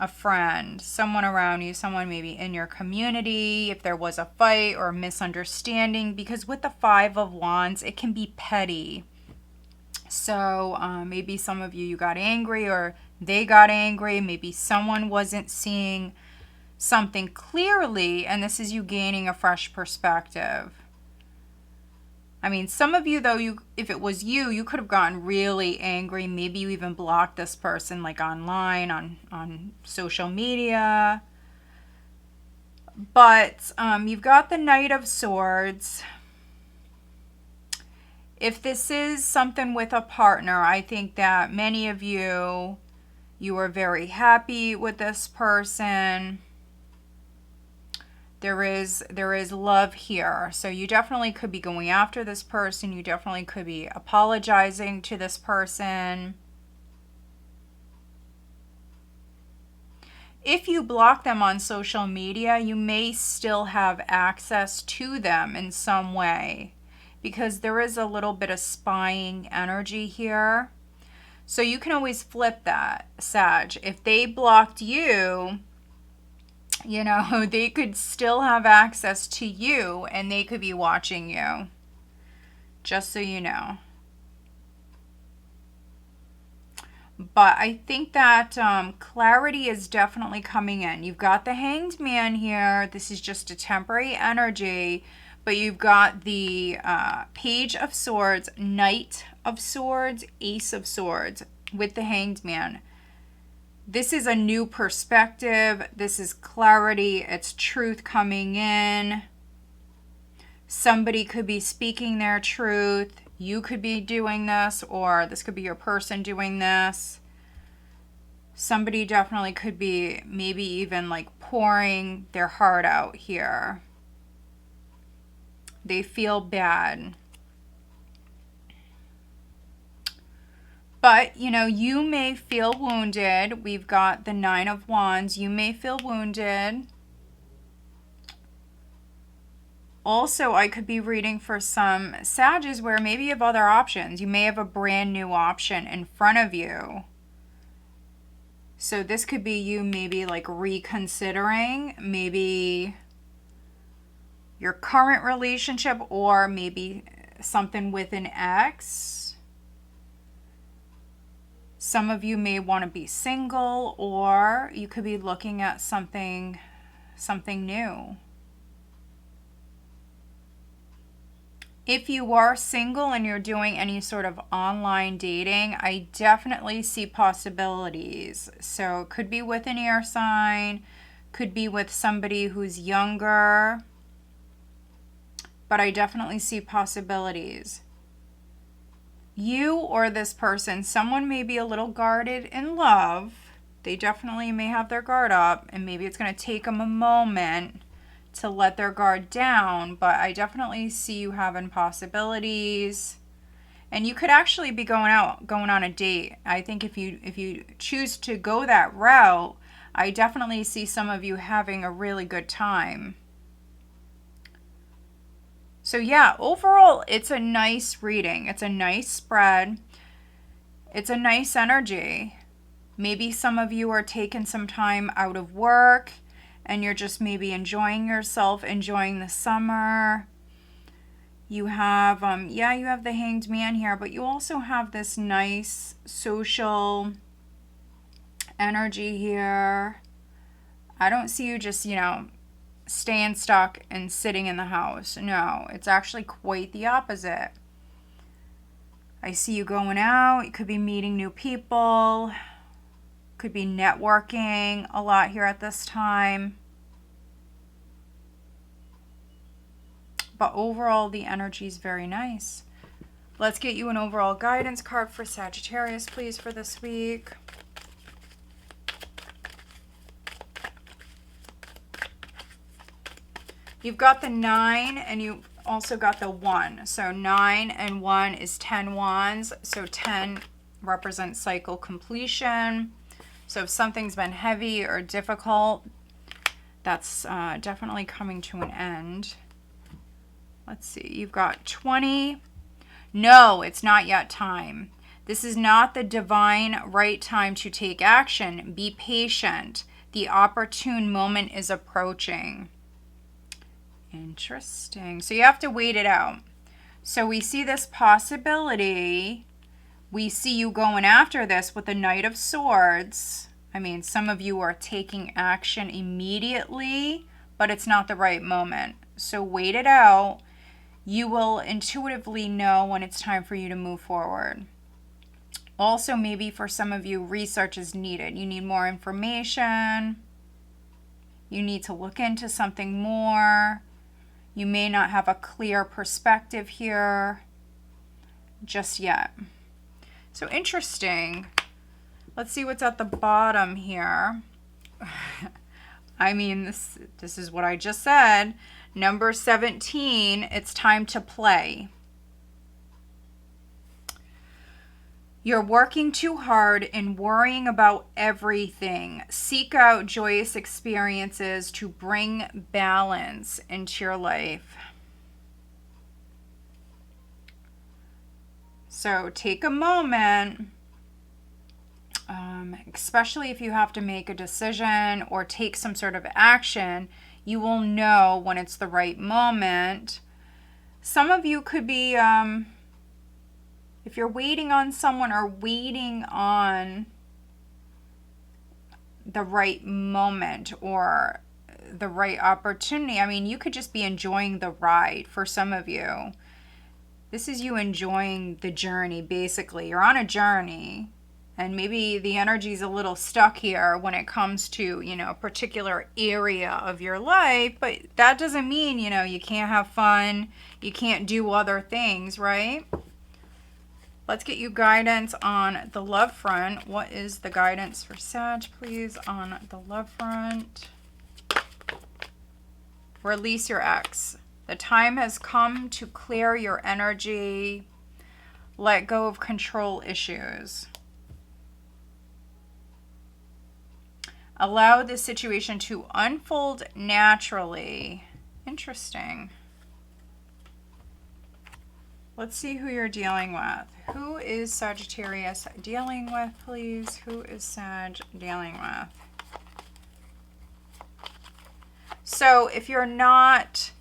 a friend, someone around you, someone maybe in your community, if there was a fight or a misunderstanding, because with the Five of Wands, it can be petty. So maybe some of you got angry, or they got angry. Maybe someone wasn't seeing something clearly, and this is you gaining a fresh perspective. I mean, some of you, though, if it was you, you could have gotten really angry. Maybe you even blocked this person, like online, on social media. But you've got the Knight of Swords. If this is something with a partner, I think that many of you are very happy with this person. There is love here. So you definitely could be going after this person. You definitely could be apologizing to this person. If you block them on social media, you may still have access to them in some way, because there is a little bit of spying energy here. So you can always flip that, Sag. If they blocked you, you know, they could still have access to you, and they could be watching you. Just so you know. But I think that clarity is definitely coming in. You've got the Hanged Man here. This is just a temporary energy. But you've got the Page of Swords, Knight of Swords, Ace of Swords with the Hanged Man. This is a new perspective. This is clarity. It's truth coming in. Somebody could be speaking their truth. You could be doing this, or this could be your person doing this. Somebody definitely could be maybe even like pouring their heart out here. They feel bad. But, you know, you may feel wounded. We've got the 9 of Wands. You may feel wounded. Also, I could be reading for some Sagittarius where maybe you have other options. You may have a brand new option in front of you. So this could be you maybe like reconsidering maybe your current relationship, or maybe something with an ex. Some of you may want to be single, or you could be looking at something new. If you are single and you're doing any sort of online dating, I definitely see possibilities. So it could be with an air sign, could be with somebody who's younger, but I definitely see possibilities. You or this person, someone may be a little guarded in love. They definitely may have their guard up, and maybe it's going to take them a moment to let their guard down, but I definitely see you having possibilities. And you could actually be going on a date. I think if you choose to go that route, I definitely see some of you having a really good time. So yeah, overall, it's a nice reading. It's a nice spread. It's a nice energy. Maybe some of you are taking some time out of work and you're just maybe enjoying yourself, enjoying the summer. You have, you have the Hanged Man here, but you also have this nice social energy here. I don't see you just, staying stuck and sitting in the house. No, it's actually quite the opposite. I see you going out. You could be meeting new people. Could be networking a lot here at this time. But overall, the energy is very nice. Let's get you an overall guidance card for Sagittarius, please, for this week. You've got the 9 and you also got the 1. So 9 and 1 is 10 wands. So 10 represents cycle completion. So if something's been heavy or difficult, that's definitely coming to an end. Let's see, you've got 20. No, it's not yet time. This is not the divine right time to take action. Be patient. The opportune moment is approaching. Interesting. So you have to wait it out. So we see this possibility. We see you going after this with the Knight of Swords. I mean, some of you are taking action immediately, but it's not the right moment. So wait it out. You will intuitively know when it's time for you to move forward. Also, maybe for some of you, research is needed. You need more information. You need to look into something more. You may not have a clear perspective here just yet. So interesting. Let's see what's at the bottom here. I mean, this is what I just said. Number 17, it's time to play. You're working too hard and worrying about everything. Seek out joyous experiences to bring balance into your life. So take a moment, especially if you have to make a decision or take some sort of action. You will know when it's the right moment. Some of you could be, if you're waiting on someone or waiting on the right moment or the right opportunity, I mean, you could just be enjoying the ride for some of you. This is you enjoying the journey, basically. You're on a journey. And maybe the energy is a little stuck here when it comes to, a particular area of your life. But that doesn't mean, you can't have fun. You can't do other things, right? Let's get you guidance on the love front. What is the guidance for Sag, please, on the love front? Release your ex. The time has come to clear your energy. Let go of control issues. Allow this situation to unfold naturally. Interesting. Let's see who you're dealing with. Who is Sagittarius dealing with, please? Who is Sag dealing with? So if you're not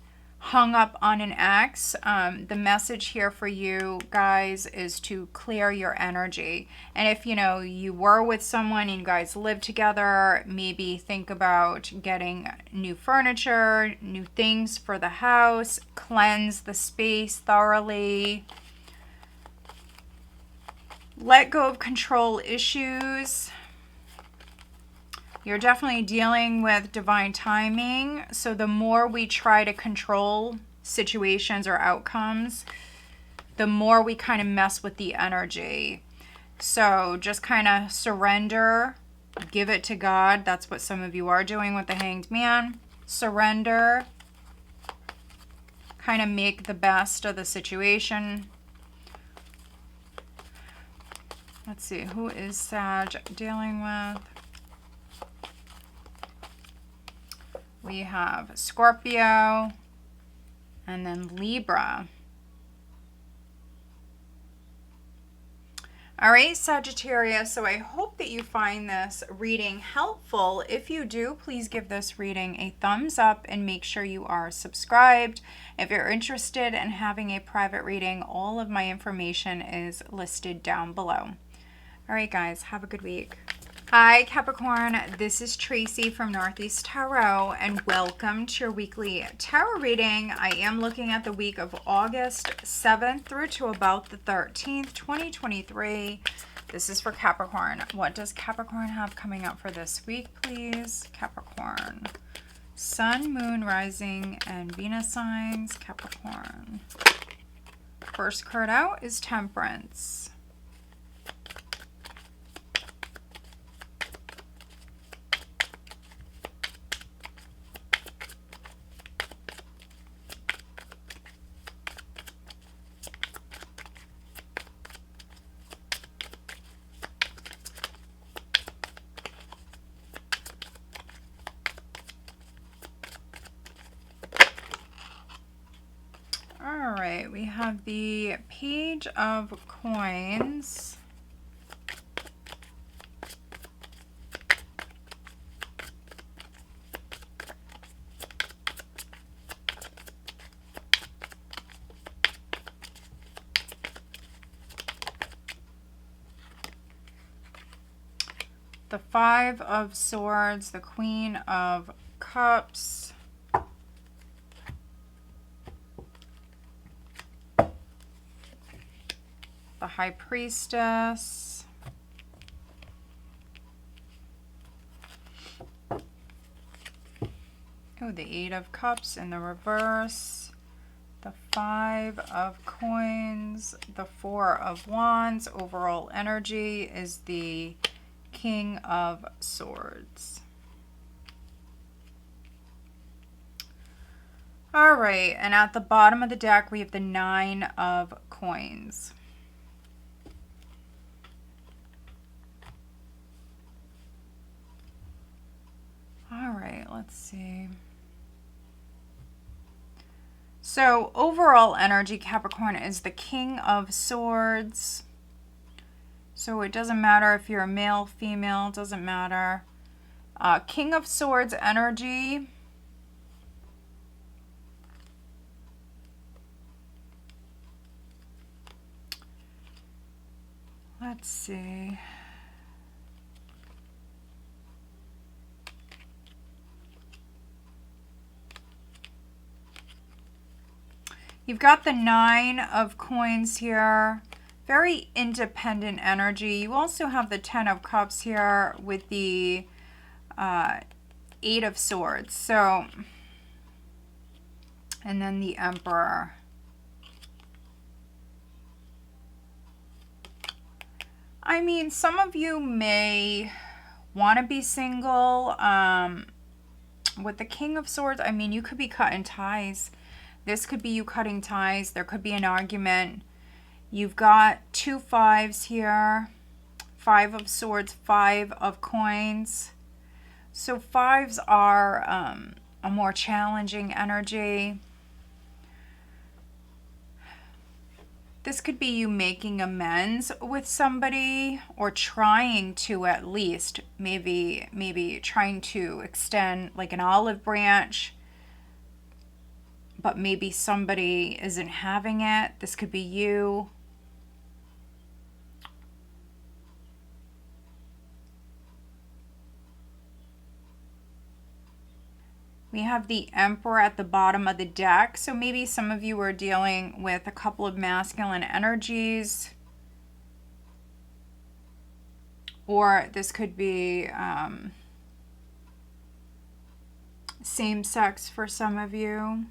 hung up on an ex, the message here for you guys is to clear your energy. And if you were with someone and you guys live together, maybe think about getting new furniture, new things for the house, cleanse the space thoroughly. Let go of control issues. You're definitely dealing with divine timing. So the more we try to control situations or outcomes, the more we kind of mess with the energy. So just kind of surrender, give it to God. That's what some of you are doing with the Hanged Man. Surrender, kind of make the best of the situation. Let's see, who is Sag dealing with? We have Scorpio and then Libra. All right, Sagittarius, so I hope that you find this reading helpful. If you do, please give this reading a thumbs up and make sure you are subscribed. If you're interested in having a private reading, all of my information is listed down below. All right, guys, have a good week. Hi, Capricorn. This is Tracy from Northeast Tarot, and welcome to your weekly tarot reading. I am looking at the week of August 7th through to about the 13th, 2023. This is for Capricorn. What does Capricorn have coming up for this week, please? Capricorn. Sun, Moon, Rising, and Venus signs. Capricorn. First card out is Temperance. All right, we have the Page of Coins. The Five of Swords, the Queen of Cups. The High Priestess. Oh, the Eight of Cups in the reverse. The Five of Coins. The Four of Wands. Overall energy is the King of Swords. All right, and at the bottom of the deck, we have the Nine of Coins. All right, let's see. So overall energy, Capricorn, is the King of Swords. So it doesn't matter if you're a male, female, doesn't matter. King of Swords energy. Let's see. You've got the Nine of Coins here. Very independent energy. You also have the Ten of Cups here with the Eight of Swords. So, and then the Emperor. I mean, some of you may want to be single. With the King of Swords, I mean, you could be cutting ties. This could be you cutting ties. There could be an argument. You've got 2 5s here. 5 of Swords, 5 of Coins. So 5s are a more challenging energy. This could be you making amends with somebody, or trying to, at least, maybe trying to extend like an olive branch, but maybe somebody isn't having it. This could be you. We have the Emperor at the bottom of the deck. So maybe some of you are dealing with a couple of masculine energies. Or this could be same sex for some of you.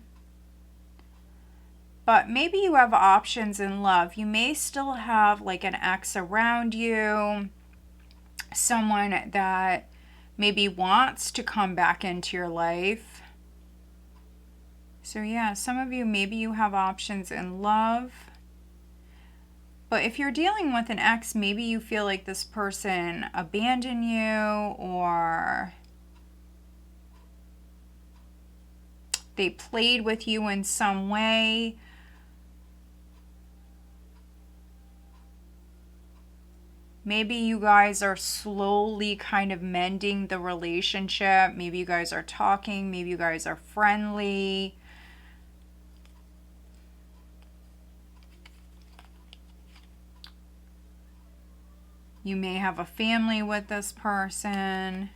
But maybe you have options in love. You may still have like an ex around you. Someone that maybe wants to come back into your life. So yeah, some of you, maybe you have options in love. But if you're dealing with an ex, maybe you feel like this person abandoned you, or they played with you in some way. Maybe you guys are slowly kind of mending the relationship. Maybe you guys are talking. Maybe you guys are friendly. You may have a family with this person.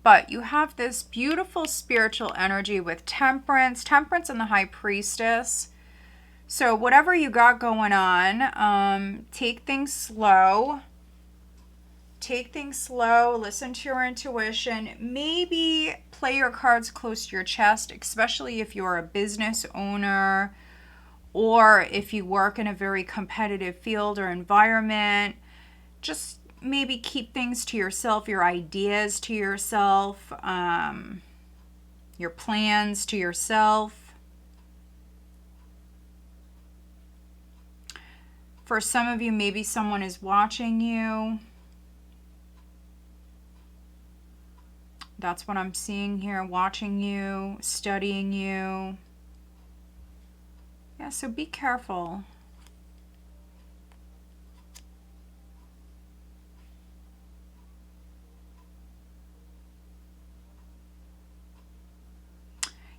But you have this beautiful spiritual energy with Temperance. Temperance and the High Priestess. So whatever you got going on, take things slow. Take things slow. Listen to your intuition. Maybe play your cards close to your chest, especially if you're a business owner or if you work in a very competitive field or environment. Just maybe keep things to yourself, your ideas to yourself, your plans to yourself. For some of you, maybe someone is watching you. That's what I'm seeing here, watching you, studying you. Yeah, so be careful.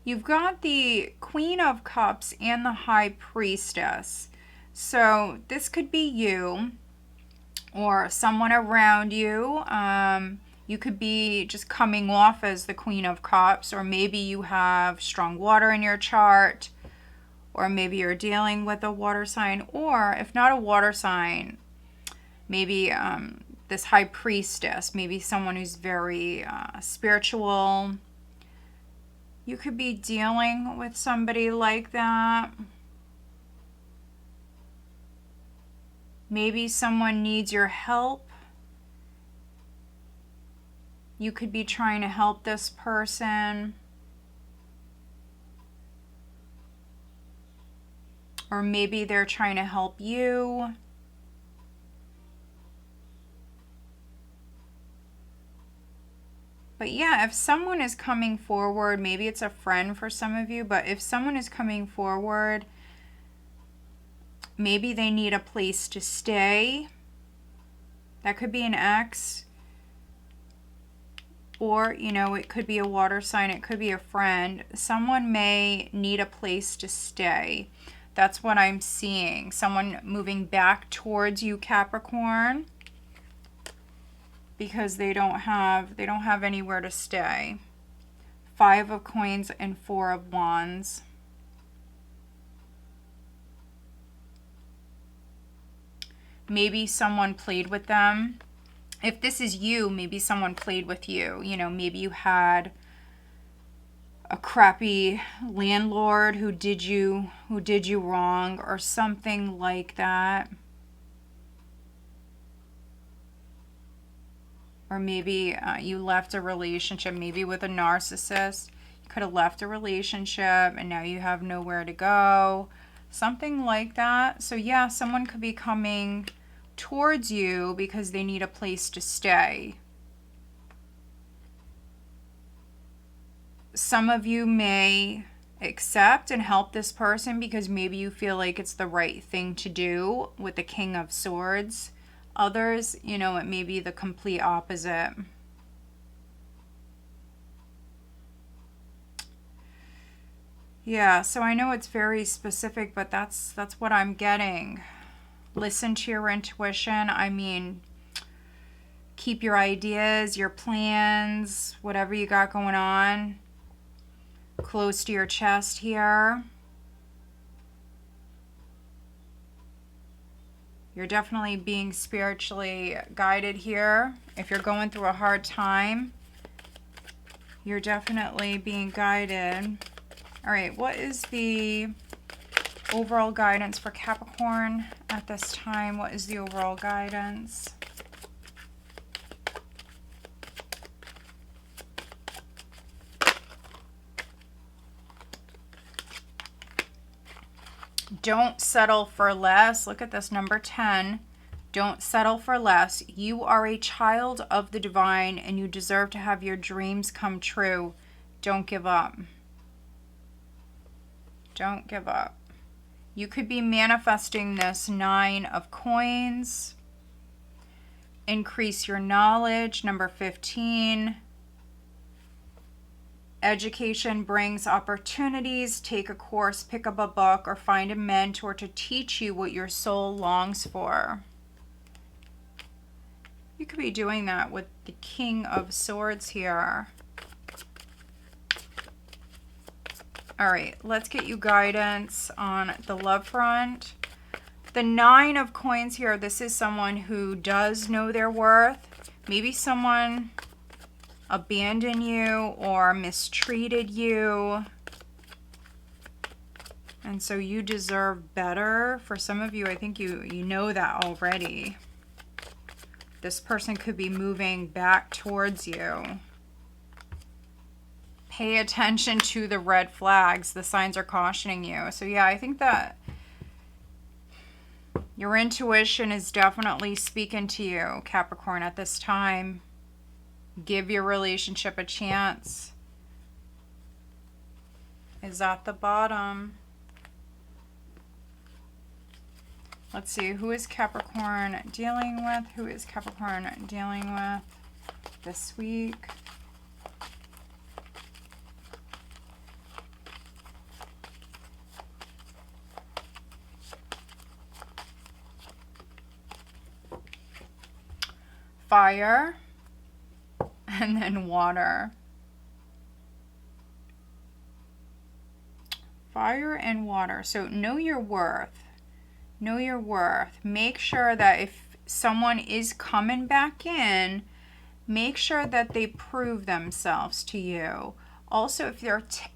You've got the Queen of Cups and the High Priestess. So this could be you or someone around you. You could be just coming off as the Queen of Cups, or maybe you have strong water in your chart, or maybe you're dealing with a water sign, or if not a water sign, maybe this High Priestess, maybe someone who's very spiritual. You could be dealing with somebody like that. Maybe someone needs your help. You could be trying to help this person. Or maybe they're trying to help you. But yeah, if someone is coming forward, maybe it's a friend for some of you, but if someone is coming forward, maybe they need a place to stay. That could be an ex. Or, you know, it could be a water sign. It could be a friend. Someone may need a place to stay. That's what I'm seeing. Someone moving back towards you, Capricorn, because they don't have anywhere to stay. 5 of Coins and 4 of Wands. Maybe someone played with them. If this is you, maybe someone played with you. You know, maybe you had a crappy landlord who did you wrong or something like that. Or maybe you left a relationship, maybe with a narcissist. You Could have left a relationship and now you have nowhere to go. Something like that. So yeah, someone could be coming towards you because they need a place to stay. Some of you may accept and help this person because maybe you feel like it's the right thing to do with the King of Swords. Others, you know, it may be the complete opposite. Yeah, so I know it's very specific, but that's what I'm getting. Listen to your intuition. I mean, keep your ideas, your plans, whatever you got going on, close to your chest here. You're definitely being spiritually guided here. If you're going through a hard time, you're definitely being guided. All right, what is the overall guidance for Capricorn at this time? What is the overall guidance? Don't settle for less. Look at this, number 10. Don't settle for less. You are a child of the divine and you deserve to have your dreams come true. Don't give up. Don't give up. You could be manifesting this 9 of coins. Increase your knowledge, number 15. Education brings opportunities. Take a course, pick up a book, or find a mentor to teach you what your soul longs for. You could be doing that with the King of Swords here. All right, let's get you guidance on the love front. The 9 of coins here, this is someone who does know their worth. Maybe someone abandoned you or mistreated you. And so you deserve better. For some of you, I think you know that already. This person could be moving back towards you. Pay attention to the red flags. The signs are cautioning you. So yeah, I think that your intuition is definitely speaking to you, Capricorn, at this time. Give your relationship a chance. Is at the bottom. Let's see, who is Capricorn dealing with? Who is Capricorn dealing with this week? Fire, and then water. Fire and water. So know your worth. Know your worth. Make sure that if someone is coming back in, make sure that they prove themselves to you. Also,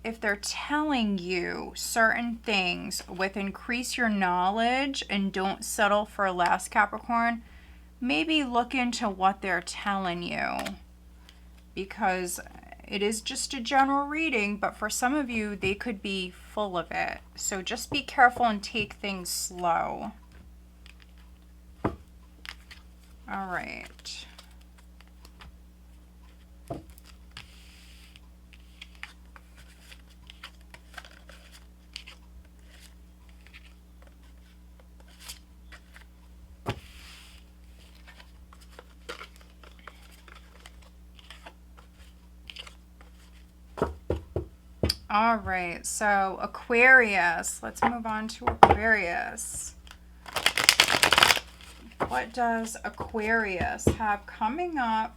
if they're telling you certain things with increase your knowledge and don't settle for less, Capricorn, maybe look into what they're telling you, because it is just a general reading, but for some of you, they could be full of it. So just be careful and take things slow. All right. All right, so Aquarius. Let's move on to Aquarius. What does Aquarius have coming up?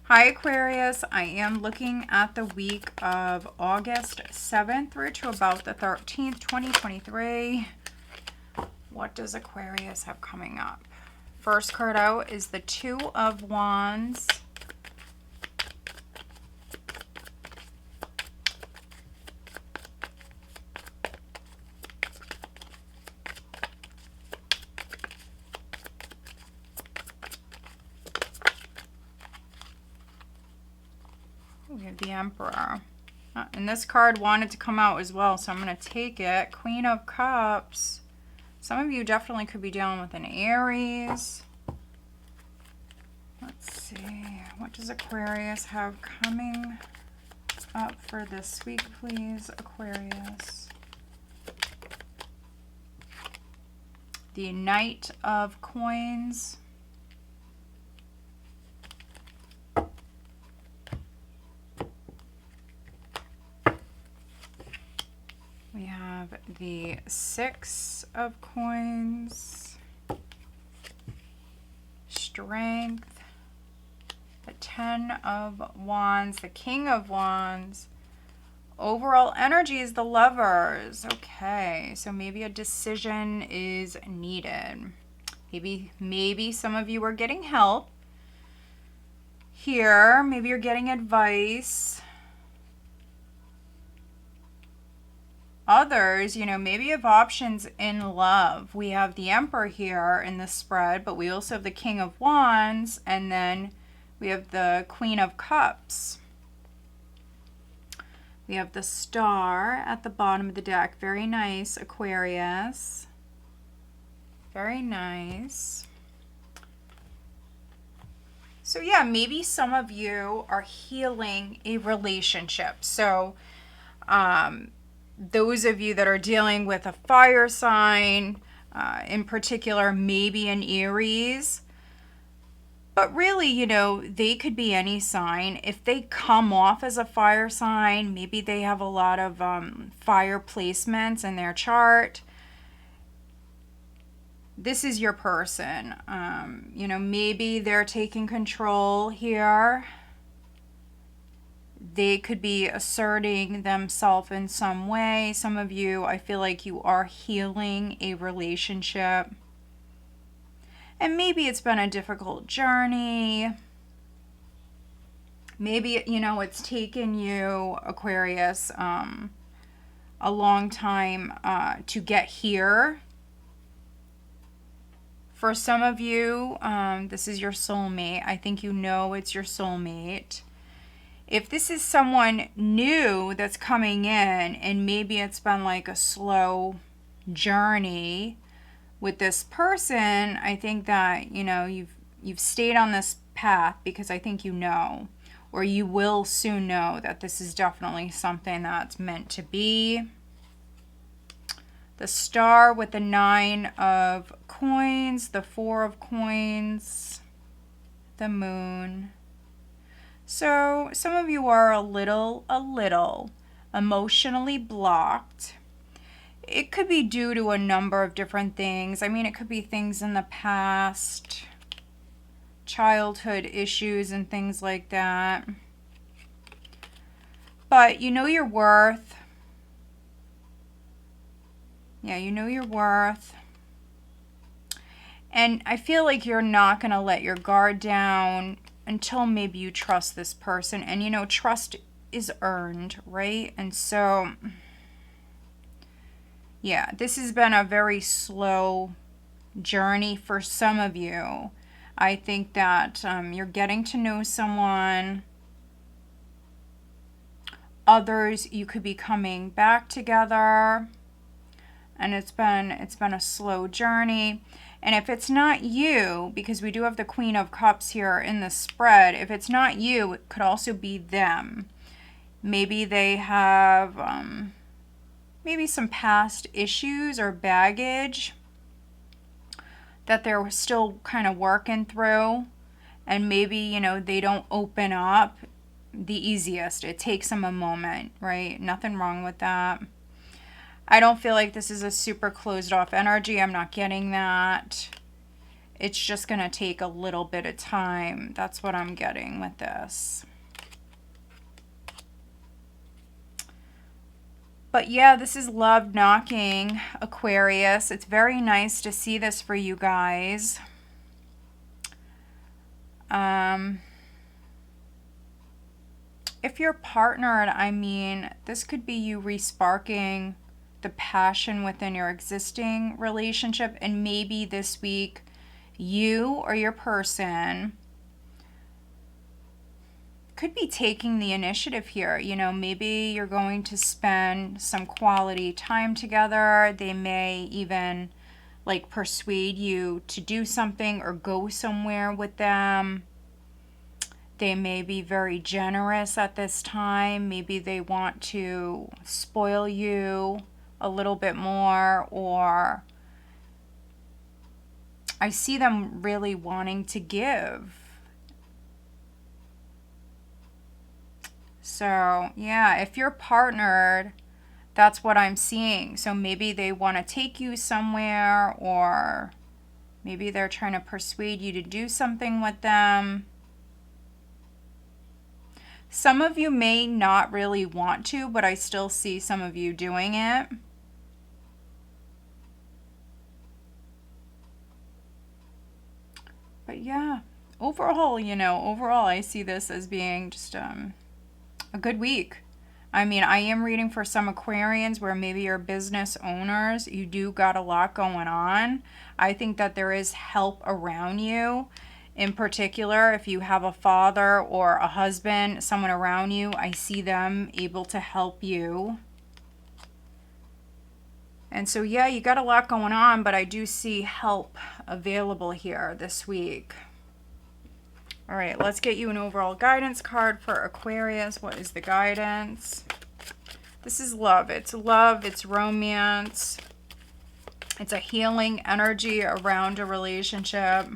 Hi, Aquarius. I am looking at the week of August 7th through to about the 13th, 2023. What does Aquarius have coming up? First card out is the 2 of Wands. We have the Emperor. And this card wanted to come out as well, so I'm going to take it. Queen of Cups. Some of you definitely could be dealing with an Aries. Let's see. What does Aquarius have coming up for this week, please, Aquarius? The Knight of Coins. We have the Six of Coins, Strength, the Ten of Wands, the King of Wands. Overall energy is the Lovers. Okay, so maybe a decision is needed. Maybe some of you are getting help here. Maybe you're getting advice. Others, maybe you have options in love. We have the Emperor here in the spread, but we also have the King of Wands, and then we have the Queen of Cups. We have the Star at the bottom of the deck. Very nice, Aquarius. Very nice. So yeah, maybe some of you are healing a relationship. So, those of you that are dealing with a fire sign, in particular, maybe an Aries, but really, they could be any sign. If they come off as a fire sign, maybe they have a lot of fire placements in their chart. This is your person. Maybe they're taking control here. They could be asserting themselves in some way. Some of you, I feel like you are healing a relationship. And maybe it's been a difficult journey. Maybe, it's taken you, Aquarius, a long time to get here. For some of you, this is your soulmate. I think it's your soulmate. If this is someone new that's coming in, and maybe it's been like a slow journey with this person, I think that, you've stayed on this path because I think or you will soon know that this is definitely something that's meant to be. The Star with the Nine of Coins, the Four of Coins, the Moon. So some of you are a little emotionally blocked. It could be due to a number of different things. It could be things in the past, childhood issues and things like that. But you know your worth. Yeah, you know your worth. And I feel like you're not going to let your guard down until maybe you trust this person. And, trust is earned, right? And so, yeah, this has been a very slow journey for some of you. I think that you're getting to know someone. Others, you could be coming back together. And it's been a slow journey. And if it's not you, because we do have the Queen of Cups here in the spread, if it's not you, it could also be them. Maybe they have maybe some past issues or baggage that they're still kind of working through. And maybe, they don't open up the easiest. It takes them a moment, right? Nothing wrong with that. I don't feel like this is a super closed off energy. I'm not getting that. It's just going to take a little bit of time. That's what I'm getting with this. But yeah, this is love knocking, Aquarius. It's very nice to see this for you guys. If you're partnered, this could be you resparking the passion within your existing relationship, and maybe this week you or your person could be taking the initiative here. You know, maybe you're going to spend some quality time together. They may even like persuade you to do something or go somewhere with them. They may be very generous at this time. Maybe they want to spoil you a little bit more, or I see them really wanting to give. So, yeah, if you're partnered, that's what I'm seeing. So maybe they want to take you somewhere, or maybe they're trying to persuade you to do something with them. Some of you may not really want to, but I still see some of you doing it. But yeah, overall, you know, overall I see this as being just a good week. I mean, I am reading for some Aquarians where maybe you're business owners. You do got a lot going on. I think that there is help around you. In particular, if you have a father or a husband, someone around you, I see them able to help you. And so, yeah, you got a lot going on, but I do see help available here this week. All right, let's get you an overall guidance card for Aquarius. What is the guidance? This is love. It's love. It's romance. It's a healing energy around a relationship.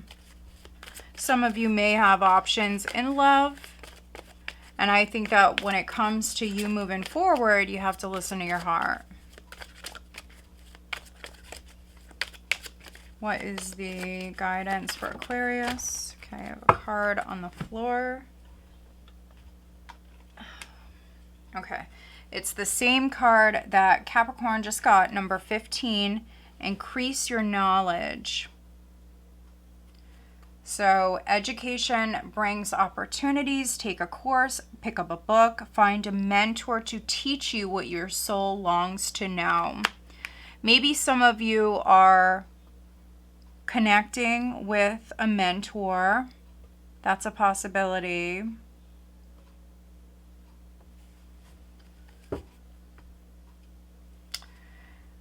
Some of you may have options in love. And I think that when it comes to you moving forward, you have to listen to your heart. What is the guidance for Aquarius? Okay, I have a card on the floor. Okay, it's the same card that Capricorn just got, number 15. Increase your knowledge. So education brings opportunities. Take a course, pick up a book, find a mentor to teach you what your soul longs to know. Maybe some of you are connecting with a mentor. That's a possibility.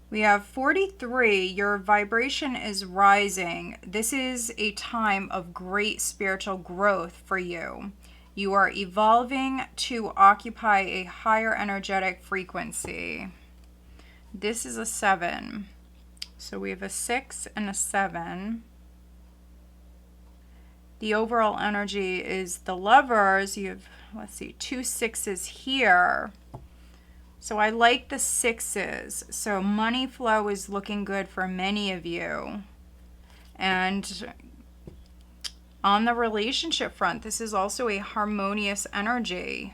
We have 43. Your vibration is rising. This is a time of great spiritual growth for you. You are evolving to occupy a higher energetic frequency. This is a 7. So we have a 6 and a 7. The overall energy is the Lovers. You have, let's see, 2 6s here. So I like the 6s. So money flow is looking good for many of you. And on the relationship front, this is also a harmonious energy.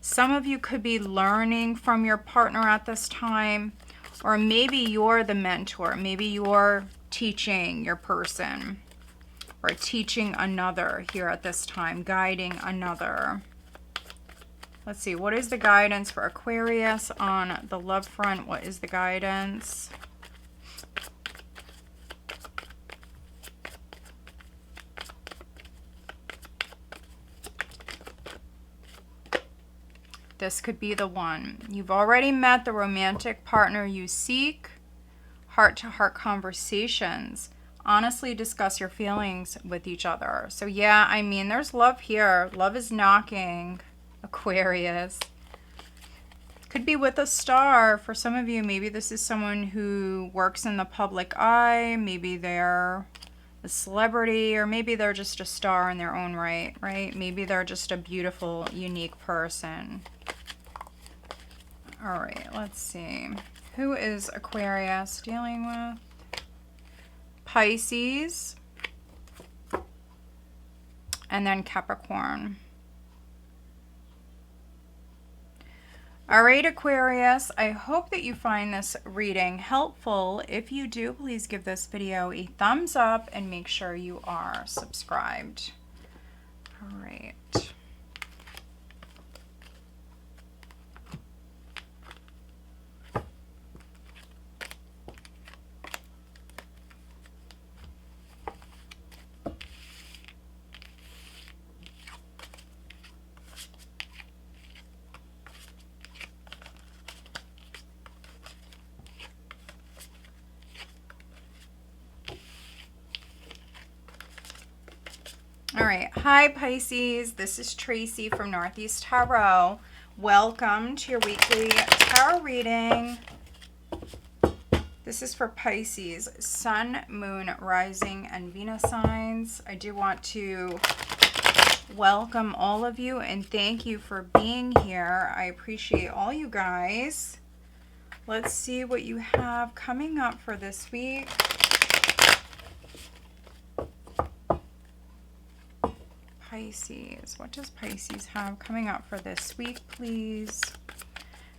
Some of you could be learning from your partner at this time, or maybe you're the mentor. Maybe you're teaching your person, or teaching another here at this time, guiding another. Let's see, what is the guidance for Aquarius on the love front? What is the guidance? This could be the one. You've already met the romantic partner you seek. Heart-to-heart conversations. Honestly discuss your feelings with each other. So yeah, I mean, there's love here. Love is knocking, Aquarius. Could be with a star. For some of you, maybe this is someone who works in the public eye. Maybe they're a celebrity, or maybe they're just a star in their own right, right? Maybe they're just a beautiful, unique person. All right, let's see. Who is Aquarius dealing with? Pisces. And then Capricorn. All right, Aquarius, I hope that you find this reading helpful. If you do, please give this video a thumbs up and make sure you are subscribed. All right. Hi Pisces, this is Tracy from Northeast Tarot. Welcome to your weekly tarot reading. This is for Pisces, Sun, Moon, Rising, and Venus signs. I do want to welcome all of you and thank you for being here. I appreciate all you guys. Let's see what you have coming up for this week. Pisces, what does Pisces have coming up for this week, please?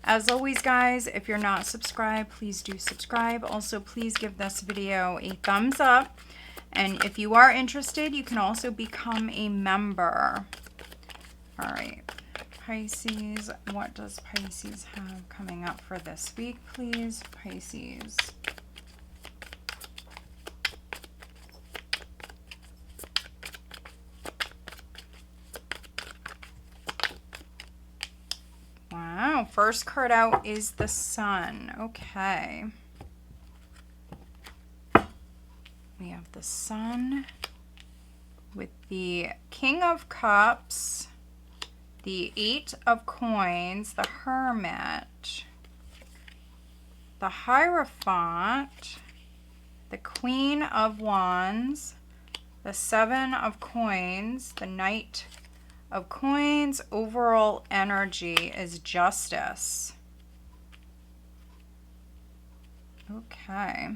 As always, guys, if you're not subscribed, please do subscribe. Also, please give this video a thumbs up. And if you are interested, you can also become a member. All right, Pisces, what does Pisces have coming up for this week, please? Pisces. Wow, first card out is the Sun. Okay. We have the Sun with the King of Cups, the Eight of Coins, the Hermit, the Hierophant, the Queen of Wands, the Seven of Coins, the Knight of Coins. Overall energy is Justice. Okay.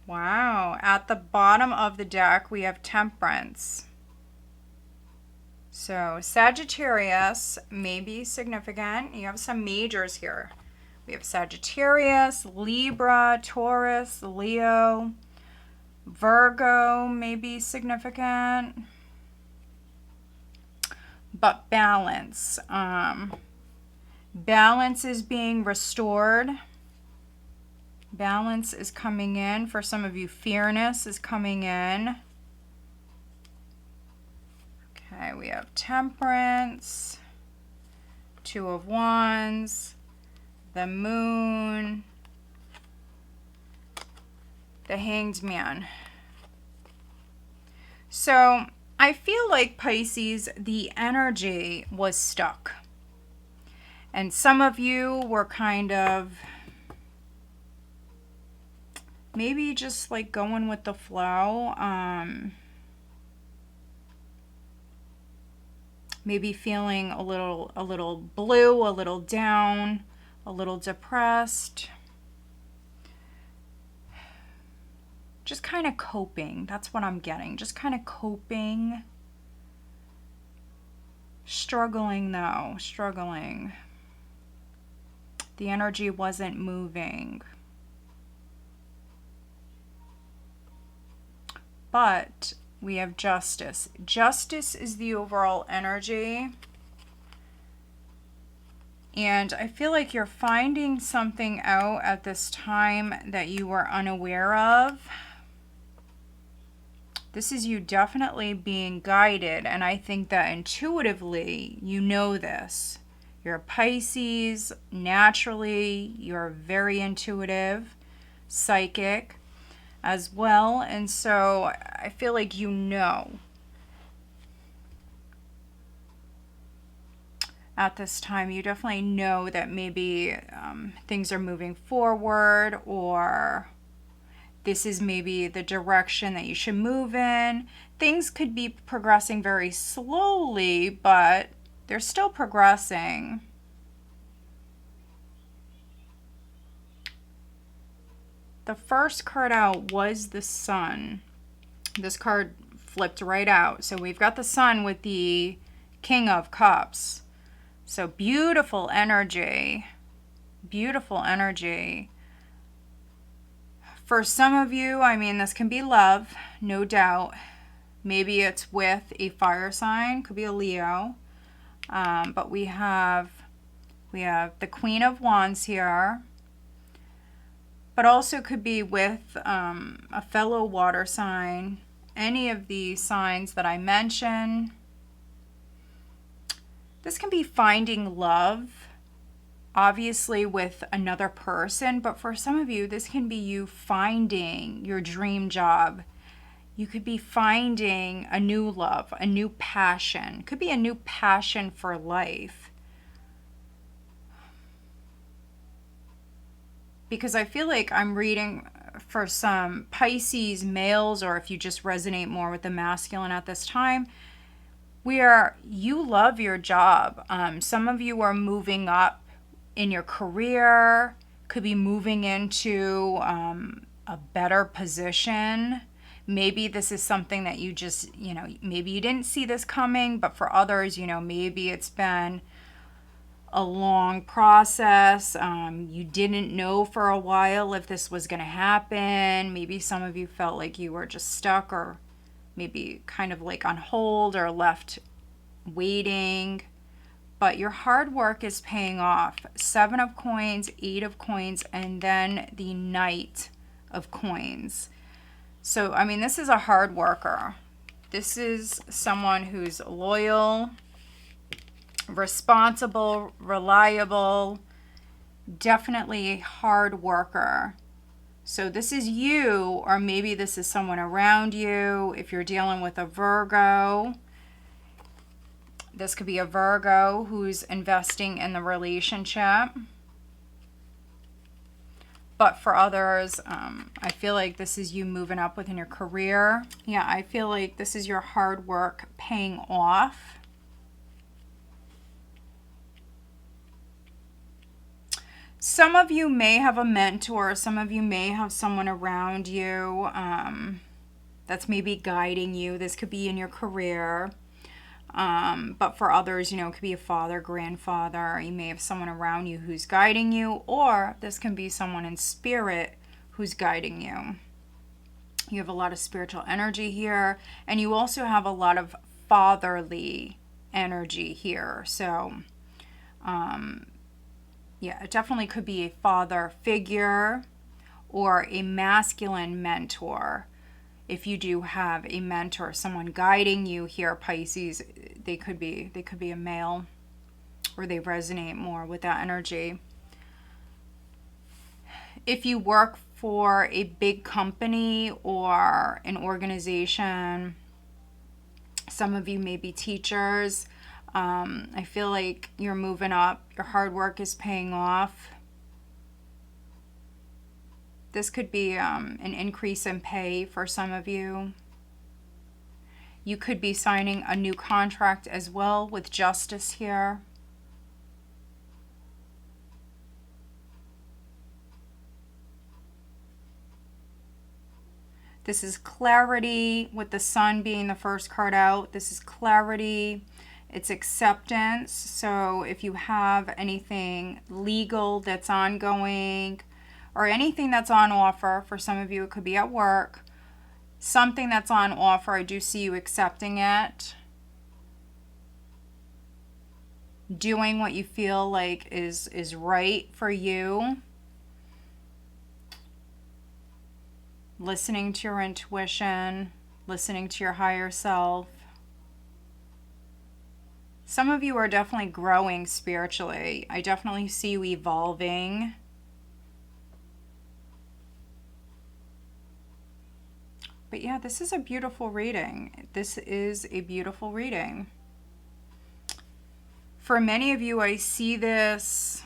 Wow. At the bottom of the deck, we have Temperance. So Sagittarius may be significant. You have some majors here. We have Sagittarius, Libra, Taurus, Leo, Virgo may be significant. But balance. Balance is being restored. Balance is coming in. For some of you, fairness is coming in. Okay, we have Temperance, Two of Wands, the Moon, the Hanged Man. So I feel like Pisces, the energy was stuck. And some of you were kind of maybe just like going with the flow. Maybe feeling a little blue, a little down, a little depressed. Just kind of coping. That's what I'm getting. Just kind of coping. Struggling though. Struggling. The energy wasn't moving. But we have Justice. Justice is the overall energy. And I feel like you're finding something out at this time that you were unaware of. This is you definitely being guided, and I think that intuitively you know this. You're a Pisces, naturally, you're very intuitive, psychic as well, and so I feel like you know. At this time, you definitely know that maybe things are moving forward, or this is maybe the direction that you should move in. Things could be progressing very slowly, but they're still progressing. The first card out was the Sun. This card flipped right out. So we've got the Sun with the King of Cups. So beautiful energy. Beautiful energy. For some of you, I mean, this can be love, no doubt. Maybe it's with a fire sign, could be a Leo. But we have the Queen of Wands here. But also could be with a fellow water sign. Any of the signs that I mentioned. This can be finding love. Obviously with another person, but for some of you, this can be you finding your dream job, You could be finding a new love, a new passion. Could be a new passion for life. Because I feel like I'm reading for some Pisces males, or if you just resonate more with the masculine at this time, where you love your job. Some of you are moving up in your career, could be moving into a better position. Maybe this is something that you just, maybe you didn't see this coming, but for others, maybe it's been a long process. You didn't know for a while if this was going to happen. Maybe some of you felt like you were just stuck, or maybe kind of like on hold or left waiting. But your hard work is paying off. 7 of coins, 8 of coins, and then the Knight of coins. So, I mean, this is a hard worker. This is someone who's loyal, responsible, reliable, definitely a hard worker. So this is you, or maybe this is someone around you. If you're dealing with a Virgo, this could be a Virgo who's investing in the relationship. But for others, I feel like this is you moving up within your career. Yeah, I feel like this is your hard work paying off. Some of you may have a mentor. Some of you may have someone around you that's maybe guiding you. This could be in your career. But for others, it could be a father, grandfather. You may have someone around you who's guiding you, or this can be someone in spirit who's guiding you. You have a lot of spiritual energy here, and you also have a lot of fatherly energy here. So, yeah, it definitely could be a father figure or a masculine mentor. If you do have a mentor, someone guiding you here, Pisces, they could be a male, or they resonate more with that energy. If you work for a big company or an organization, some of you may be teachers. I feel like you're moving up. Your hard work is paying off. This could be an increase in pay for some of you. You could be signing a new contract as well with justice here. This is clarity, with the Sun being the first card out. This is clarity. It's acceptance. So if you have anything legal that's ongoing, or anything that's on offer, for some of you it could be at work, something that's on offer, I do see you accepting it, doing what you feel like is right for you, listening to your intuition, listening to your higher self. Some of you are definitely growing spiritually. I definitely see you evolving. But yeah, this is a beautiful reading. This is a beautiful reading. For many of you, I see this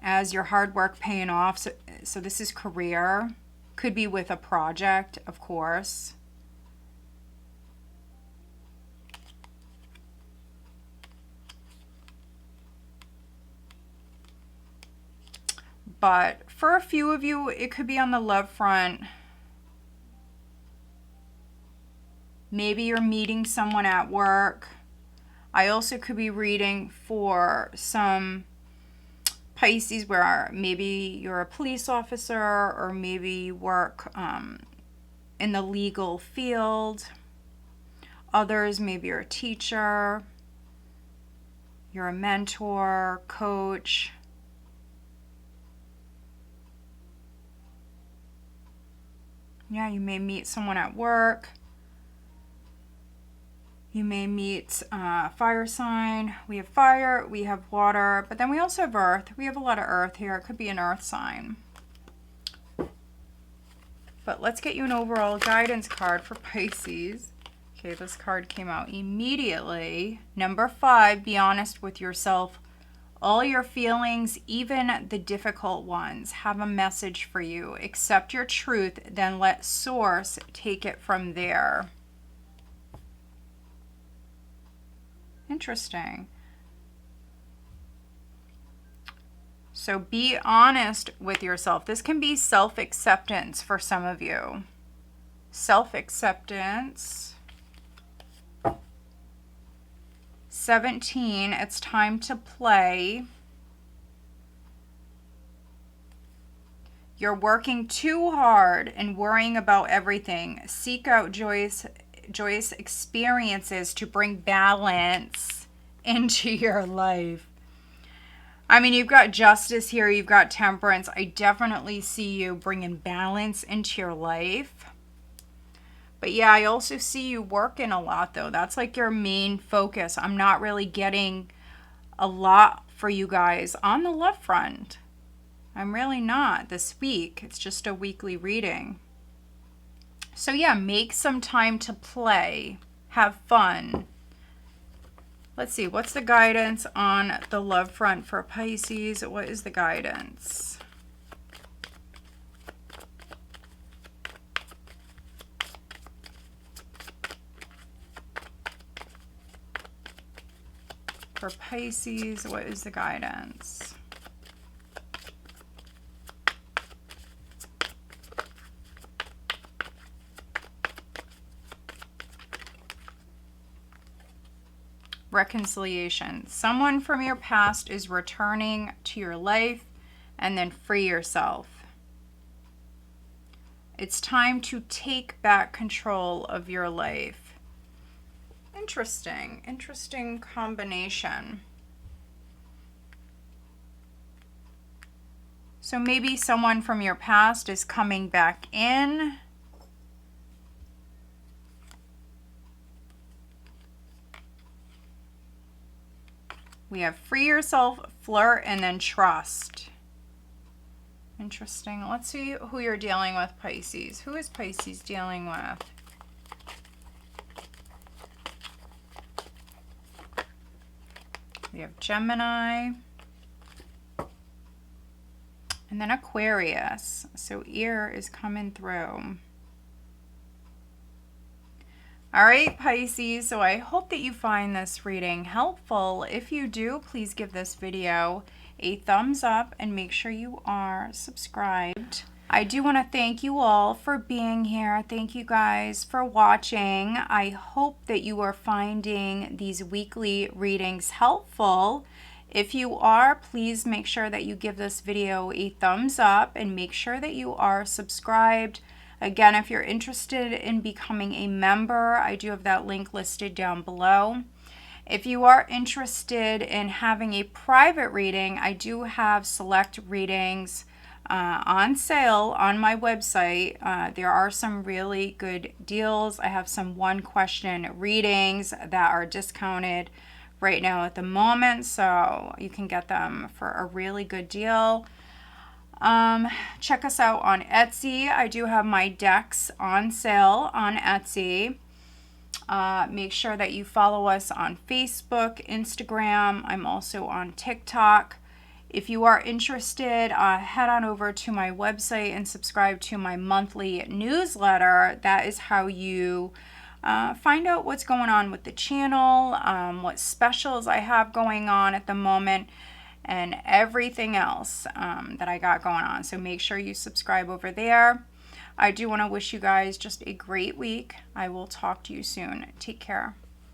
as your hard work paying off. So this is career. Could be with a project, of course. But for a few of you, it could be on the love front. Maybe you're meeting someone at work. I also could be reading for some Pisces where maybe you're a police officer, or maybe you work in the legal field. Others, maybe you're a teacher, you're a mentor, coach. Yeah, you may meet someone at work. You may meet fire sign. We have fire, we have water, but then we also have earth. We have a lot of earth here. It could be an earth sign. But let's get you an overall guidance card for Pisces. Okay, this card came out immediately. Number 5, be honest with yourself. All your feelings, even the difficult ones, have a message for you. Accept your truth, then let Source take it from there. Interesting. So be honest with yourself. This can be self-acceptance for some of you. Self-acceptance. 17, it's time to play. You're working too hard and worrying about everything. Seek out joyous experiences to bring balance into your life. I mean, you've got justice here. You've got temperance. I definitely see you bringing balance into your life. But yeah, I also see you working a lot, though. That's like your main focus. I'm not really getting a lot for you guys on the love front. I'm really not this week. It's just a weekly reading. So yeah, make some time to play. Have fun. Let's see, what's the guidance on the love front for Pisces? What is the guidance? For Pisces, what is the guidance? Reconciliation. Someone from your past is returning to your life, and then free yourself. It's time to take back control of your life. Interesting combination. So maybe someone from your past is coming back in. We have free yourself, flirt, and then trust. Interesting. Let's see who you're dealing with, Pisces. Who is Pisces dealing with? We have Gemini. And then Aquarius. So ear is coming through. All right, Pisces, so I hope that you find this reading helpful. If you do, please give this video a thumbs up and make sure you are subscribed. I do want to thank you all for being here. Thank you guys for watching. I hope that you are finding these weekly readings helpful. If you are, please make sure that you give this video a thumbs up and make sure that you are subscribed. Again, if you're interested in becoming a member, I do have that link listed down below. If you are interested in having a private reading, I do have select readings on sale on my website. There are some really good deals. I have some one-question readings that are discounted right now at the moment, so you can get them for a really good deal. Check us out on Etsy. I do have my decks on sale on Etsy. Make sure that you follow us on Facebook, Instagram. I'm also on TikTok. If you are interested, head on over to my website and subscribe to my monthly newsletter. That is how you find out what's going on with the channel, what specials I have going on at the moment, and everything else that I got going on. So make sure you subscribe over there. I do want to wish you guys just a great week. I will talk to you soon. Take care.